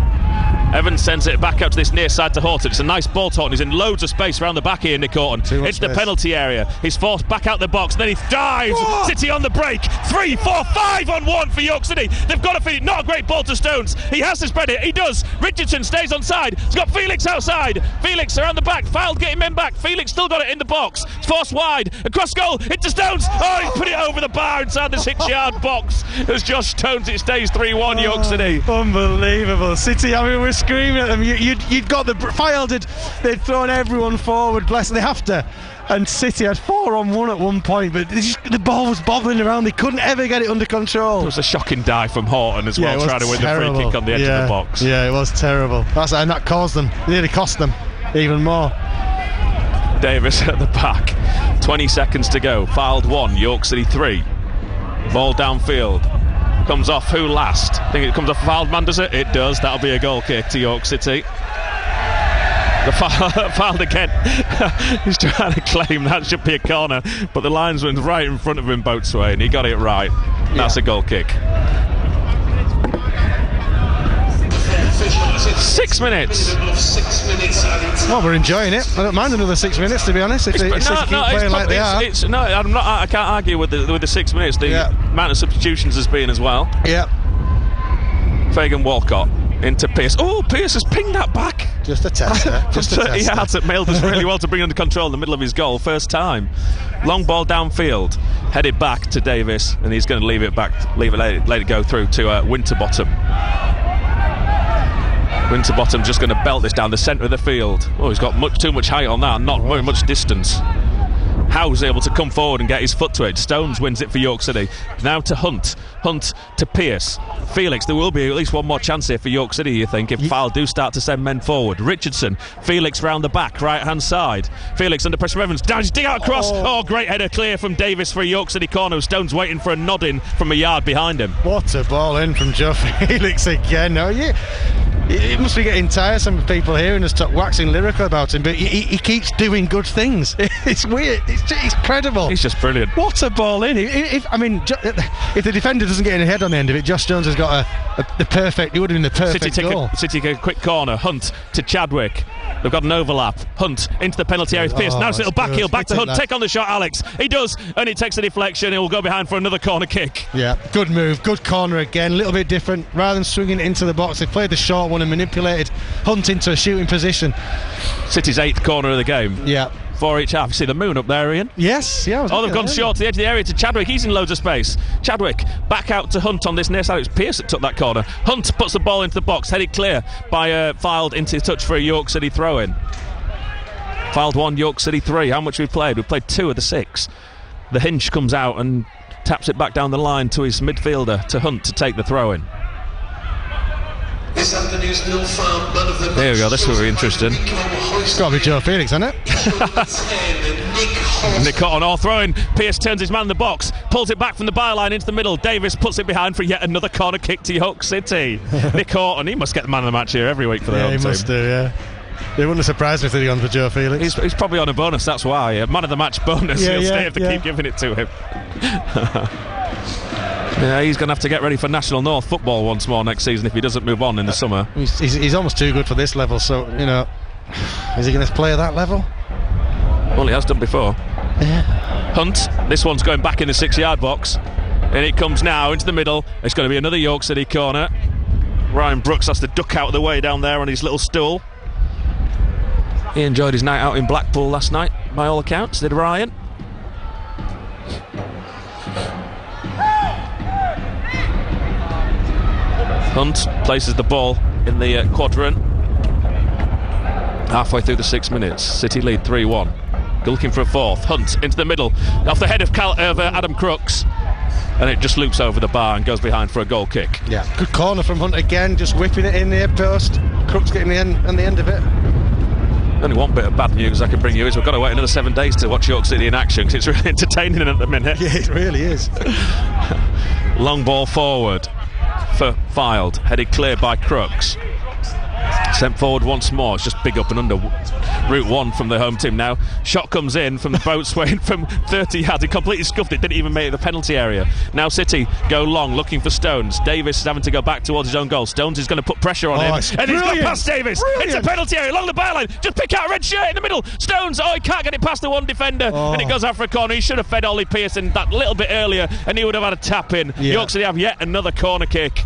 Evans sends it back out to this near side to Horton. It's a nice ball to Horton. He's in loads of space around the back here, Nick Horton. It's the penalty area. He's forced back out the box, and then he dives. Whoa. City on the break. 3, 4, 5 on 1 for York City. They've got to finish. Not a great ball to Stones. He has to spread it. He does. Richardson stays on side. He's got Felix outside. Felix around the back. Fylde getting men back. Felix still got it in the box. It's forced wide. Across goal. Into Stones. Oh, he's put it over the bar inside the 6-yard box. As Josh Stones, it stays 3-1 York City. Unbelievable. City, I mean, we're screaming at them. You'd got the Fylde, they'd thrown everyone forward. Bless them, they have to. And City had 4-on-1 at one point, but the ball was bobbling around. They couldn't ever get it under control. There was a shocking dive from Horton as well, trying to win the free kick on the edge of the box. Yeah, it was terrible. And that caused them. It nearly cost them even more. Davis at the back. 20 seconds to go. Fylde 1, York City 3. Ball downfield. Comes off who last? I think it comes off Fylde man, does it? It does. That'll be a goal kick to York City. The Fylde again. He's trying to claim that should be a corner, but the linesman's right in front of him, Boatswain. He got it right. That's a goal kick. 6 minutes. Well, we're enjoying it. I don't mind another 6 minutes, to be honest. If they keep playing like they are. I can't argue with the 6 minutes. The amount of substitutions has been as well. Yeah. Fagan Walcott into Pearce. Oh, Pearce has pinged that back. Just a tester. Just 30 yards at Mailders really well to bring under control in the middle of his goal. First time. Long ball downfield. Headed back to Davis, and he's going to let it go through to Winterbottom. Winterbottom just going to belt this down the centre of the field. Oh, he's got too much height on that, not very much distance. Howe's able to come forward and get his foot to it. Stones wins it for York City. Now to Hunt. Hunt to Pearce. Felix, there will be at least one more chance here for York City, you think, if Fylde do start to send men forward. Richardson. Felix round the back, right-hand side. Felix under pressure from Evans. Down, dig out across. Oh, great header clear from Davis for a York City corner. Stones waiting for a nod in from a yard behind him. What a ball in from Joe Felix again. Oh, yeah. It must be getting tiresome of people hearing us talk waxing lyrical about him, but he keeps doing good things. It's weird. It's credible. He's just brilliant. What a ball in! If the defender doesn't get any head on the end of it, Josh Jones has got the perfect. It would have been the perfect goal. City take a quick corner. Hunt to Chadwick. They've got an overlap. Hunt into the penalty area. Pierce. Now it's a little back heel. Back to Hunt. Take on the shot, Alex. He does, and it takes a deflection. It will go behind for another corner kick. Yeah, good move. Good corner again. A little bit different. Rather than swinging it into the box, they played the short one and manipulated Hunt into a shooting position. City's 8th corner of the game. Yeah. 4 each half. You see the moon up there, Ian? Yes, yeah. They've gone short to the edge of the area to Chadwick. He's in loads of space. Chadwick back out to Hunt on this near side. It was Pierce that took that corner. Hunt puts the ball into the box, headed clear by Fylde into touch for a York City throw-in. Fylde 1, York City 3. How much we've played? We've played 2 of the 6. The Hinch comes out and taps it back down the line to his midfielder, to Hunt, to take the throw-in. This afternoon's Mill Farm man of the match. There we go, this will be interesting. It's got to be Joe Felix, hasn't it? Nick Horton all throwing. Pierce turns his man in the box, pulls it back from the byline into the middle. Davis puts it behind for yet another corner kick to York City. Nick Horton, he must get the man of the match here every week for the home team. Yeah, he must do, yeah. It wouldn't have surprised me if they'd gone for Joe Felix. He's probably on a bonus, that's why. Man of the match bonus. Yeah, He'll yeah, stay if they keep giving it to him. Yeah, he's going to have to get ready for National North football once more next season if he doesn't move on in the summer. He's almost too good for this level, so, is he going to play at that level? Well, he has done before. Yeah. Hunt, this one's going back in the 6-yard box, and it comes now into the middle. It's going to be another York City corner. Ryan Brooks has to duck out of the way down there on his little stool. He enjoyed his night out in Blackpool last night, by all accounts, did Ryan. Hunt places the ball in the quadrant. Halfway through the 6 minutes, City lead 3-1. Looking for a fourth. Hunt into the middle, off the head of Adam Crooks, and it just loops over the bar and goes behind for a goal kick. Yeah, good corner from Hunt again, just whipping it in the post. Crooks getting the end of it. Only one bit of bad news I can bring you is we've got to wait another 7 days to watch York City in action, because it's really entertaining at the minute. Yeah, it really is. Long ball forward for Fylde, headed clear by Crooks. Sent forward once more. It's just big up and under Route 1 from the home team now. Shot comes in from the boatswain from 30 yards. He completely scuffed it, didn't even make it the penalty area. Now City go long, looking for Stones. Davis is having to go back towards his own goal. Stones is going to put pressure on him, and he's got past Davis. It's a penalty area along the byline. Just pick out a red shirt in the middle. Stones, he can't get it past the one defender, and it goes out for a corner. He should have fed Ollie Pearson that little bit earlier, and he would have had a tap in. York City have yet another corner kick.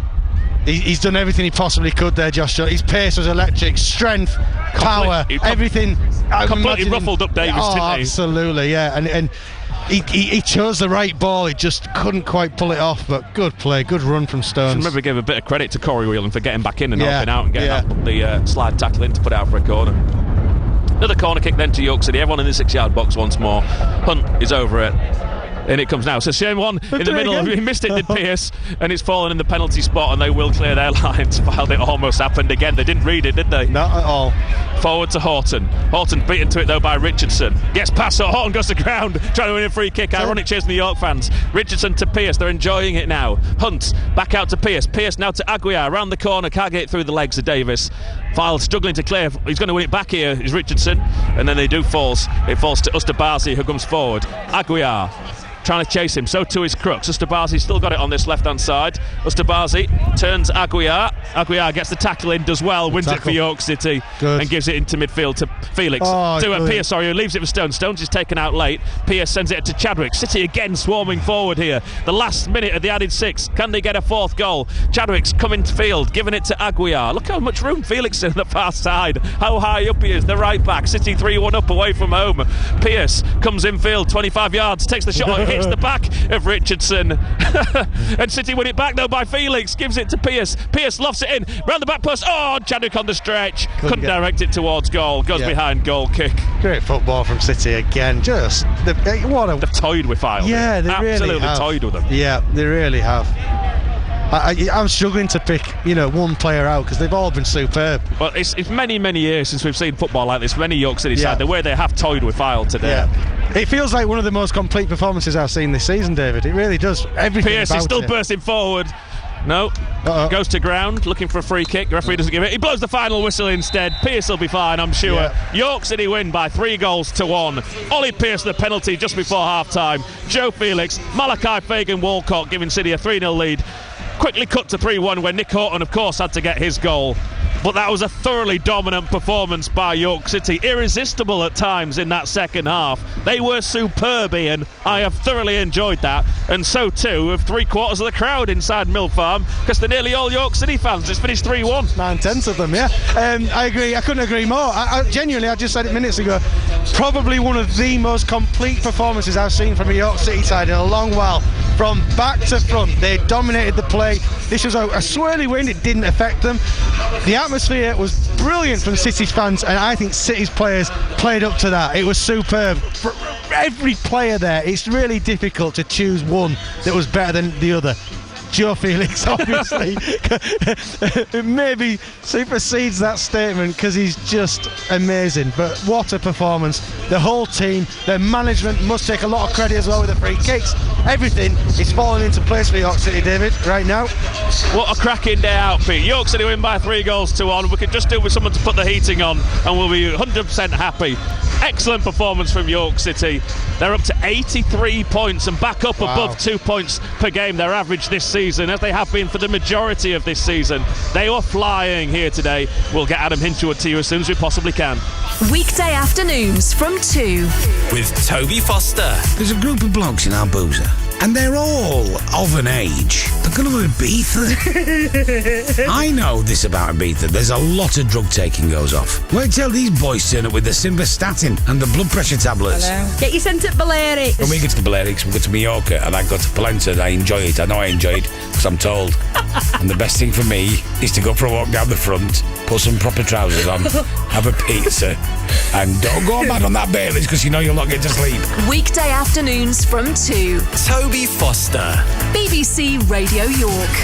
He's done everything he possibly could there, Josh. His pace was electric, strength, power, everything. Completely ruffled up Davis, didn't he? Absolutely, yeah. And he chose the right ball. He just couldn't quite pull it off. But good play, good run from Stones. I remember give a bit of credit to Corey Whelan for getting back in and helping out and getting the slide tackle in to put it out for a corner. Another corner kick then to York City. Everyone in the 6-yard box once more. Hunt is over it. And it comes now. So shame one in the middle. He missed it, did Pierce, and it's fallen in the penalty spot, and they will clear their lines. Fylde, it almost happened again. They didn't read it, did they? Not at all. Forward to Horton. Horton beaten to it though by Richardson. Gets past, so Horton goes to ground, trying to win a free kick. Ironic cheers from the York fans. Richardson to Pierce. They're enjoying it now. Hunt back out to Pierce. Pierce now to Aguiar. Round the corner. Can't get it through the legs of Davis. Fylde struggling to clear. He's going to win it back here. Is Richardson, and then they do falls. It falls to Ustabazi, who comes forward. Aguiar trying to chase him, so too is Crooks. Ustabazi's still got it on this left-hand side. Ustabazi turns Aguiar. Aguiar gets the tackle in, does well, wins it for York City, and gives it into midfield to Felix. Pierce, who leaves it for Stones. Stones is taken out late. Pierce sends it to Chadwick. City again swarming forward here. The last minute of the added 6. Can they get a fourth goal? Chadwick's coming to field, giving it to Aguiar. Look how much room Felix in the far side. How high up he is, the right back. City 3-1 up away from home. Pierce comes in field, 25 yards, takes the shot, hits the back of Richardson. And City win it back though by Felix. Gives it to Pierce. Pierce lofts it in. Round the back post. Chadwick on the stretch. Couldn't direct it towards goal. Goes behind, goal kick. Great football from City again. Just they've toyed with Fylde. Yeah, they absolutely really toyed with them. Yeah, they really have. I'm struggling to pick, one player out because they've all been superb. Well, it's many, many years since we've seen football like this. Many York City side, the way they have toyed with Fylde today. Yeah. It feels like one of the most complete performances I've seen this season, David. It really does. Everything. Pierce is still bursting forward. No. Goes to ground, looking for a free kick. The referee doesn't give it. He blows the final whistle instead. Pearce will be fine, I'm sure. Yeah. York City win by 3-1. Ollie Pearce the penalty just before half-time. Joe Felix, Malachi Fagan-Walcott giving City a 3-0 lead. Quickly cut to 3-1 when Nick Horton, of course, had to get his goal. But that was a thoroughly dominant performance by York City. Irresistible at times in that second half. They were superb, Ian. I have thoroughly enjoyed that. And so too have 3/4 of the crowd inside Mill Farm, because they're nearly all York City fans. It's finished 3-1. 9/10 of them, yeah. I agree. I couldn't agree more. Genuinely, I just said it minutes ago, probably one of the most complete performances I've seen from a York City side in a long while. From back to front, they dominated the play. This was a swirly wind. It didn't affect them. The atmosphere was brilliant from City's fans, and I think City's players played up to that. It was superb. For every player there, it's really difficult to choose one that was better than the other. Joe Felix, obviously, maybe supersedes that statement because he's just amazing. But what a performance. The whole team, their management must take a lot of credit as well with the free kicks. Everything is falling into place for York City, David, right now. What a cracking day out, Pete. York City win by 3-1. We could just do with someone to put the heating on and we'll be 100% happy. Excellent performance from York City. They're up to 83 points and back up above 2 points per game, their average this season, as they have been for the majority of this season. They were flying here today. We'll get Adam Hinchwood to you as soon as we possibly can. Weekday afternoons from 2. With Toby Foster. There's a group of blokes in Arbuza, and they're all of an age. They're going to Ibiza. I know this about Ibiza. There's a lot of drug taking goes off. Wait till these boys turn up with the simvastatin and the blood pressure tablets. Hello. Get you sent to Balearics. When we get to the Balearics, we go to Mallorca, and I go to Polenta, and I enjoy it. I know I enjoy it because I'm told. And the best thing for me is to go for a walk down the front, put some proper trousers on, have a pizza, and don't go mad on that Baileys because you know you'll not get to sleep. Weekday afternoons from 2. Toby Foster. BBC Radio York.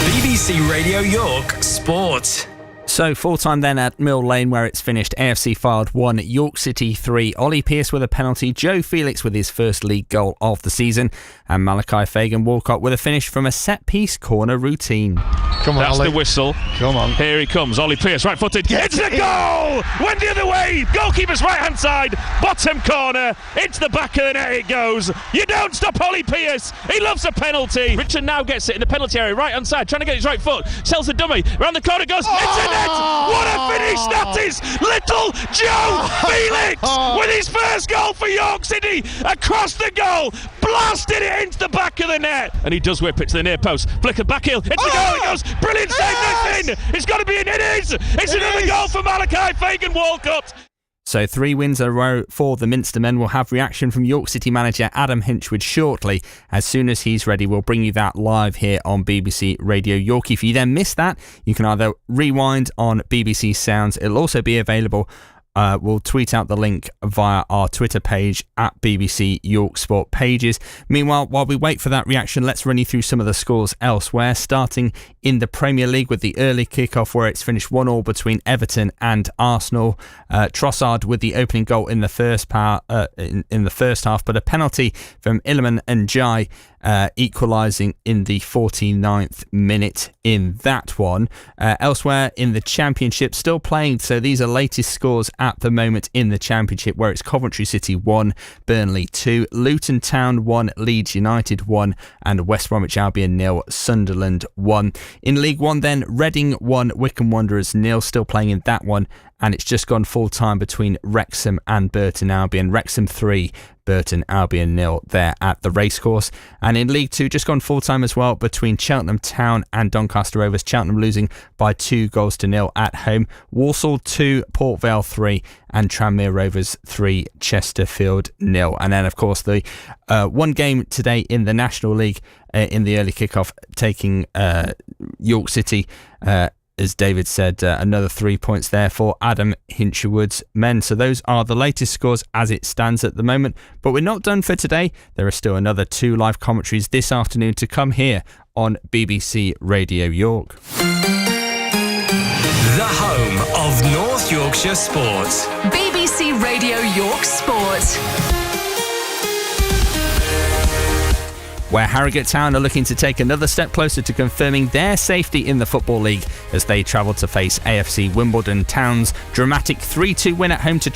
BBC Radio York Sport. So full-time then at Mill Lane, where it's finished AFC Fylde 1, York City 3. Ollie Pearce with a penalty, Joe Felix with his first league goal of the season, and Malachi Fagan-Walcott with a finish from a set-piece corner routine. Come on, That's Ollie. the whistle. Come on. Here he comes, Ollie Pearce, right-footed. It's the goal! Went the other way. Goalkeeper's right-hand side, bottom corner. It's the back of the net it goes. You don't stop Ollie Pearce. He loves a penalty. Richard now gets it in the penalty area, right-hand side, trying to get his right foot. Sells the dummy. Round the corner goes. It's a net! What a finish that is! Little Joe Felix with his first goal for York City. Across the goal. Blasted it into the back of the net. And he does whip it to the near post. Flicker back heel. It's the goal. It goes. Brilliant save. Next in. It's got to be in. It is. It's another goal for Malachi Fagan-Walcott. So 3 wins in a row for the Minster men. We'll have reaction from York City manager Adam Hinchwood shortly. As soon as he's ready, we'll bring you that live here on BBC Radio York. If you then miss that, you can either rewind on BBC Sounds. It'll also be available. We'll tweet out the link via our Twitter page at BBC York Sport pages. Meanwhile, while we wait for that reaction, let's run you through some of the scores elsewhere, starting in the Premier League with the early kickoff where it's finished 1-1 between Everton and Arsenal. Trossard with the opening goal in the first in the first half, but a penalty from Iliman Ndiaye equalising in the 49th minute in that one. Elsewhere in the Championship, still playing, so these are latest scores at the moment in the Championship, where it's Coventry City 1, Burnley 2, Luton Town 1, Leeds United 1, and West Bromwich Albion 0, Sunderland 1. In League 1 then, Reading 1, Wycombe Wanderers 0, still playing in that one, and it's just gone full time between Wrexham and Burton Albion. Wrexham 3, Burton Albion 0 there at the racecourse. And in League 2, just gone full time as well between Cheltenham Town and Doncaster Rovers. Cheltenham losing by 2-0 at home. Walsall 2, Port Vale 3, and Tranmere Rovers 3, Chesterfield 0. And then, of course, the one game today in the National League in the early kickoff, taking York City. As David said, another 3 points there for Adam Hinchwood's men. So those are the latest scores as it stands at the moment. But we're not done for today. There are still another 2 live commentaries this afternoon to come here on BBC Radio York. The home of North Yorkshire sport. BBC Radio York Sport. where Harrogate Town are looking to take another step closer to confirming their safety in the Football League as they travel to face AFC Wimbledon Town's dramatic 3-2 win at home to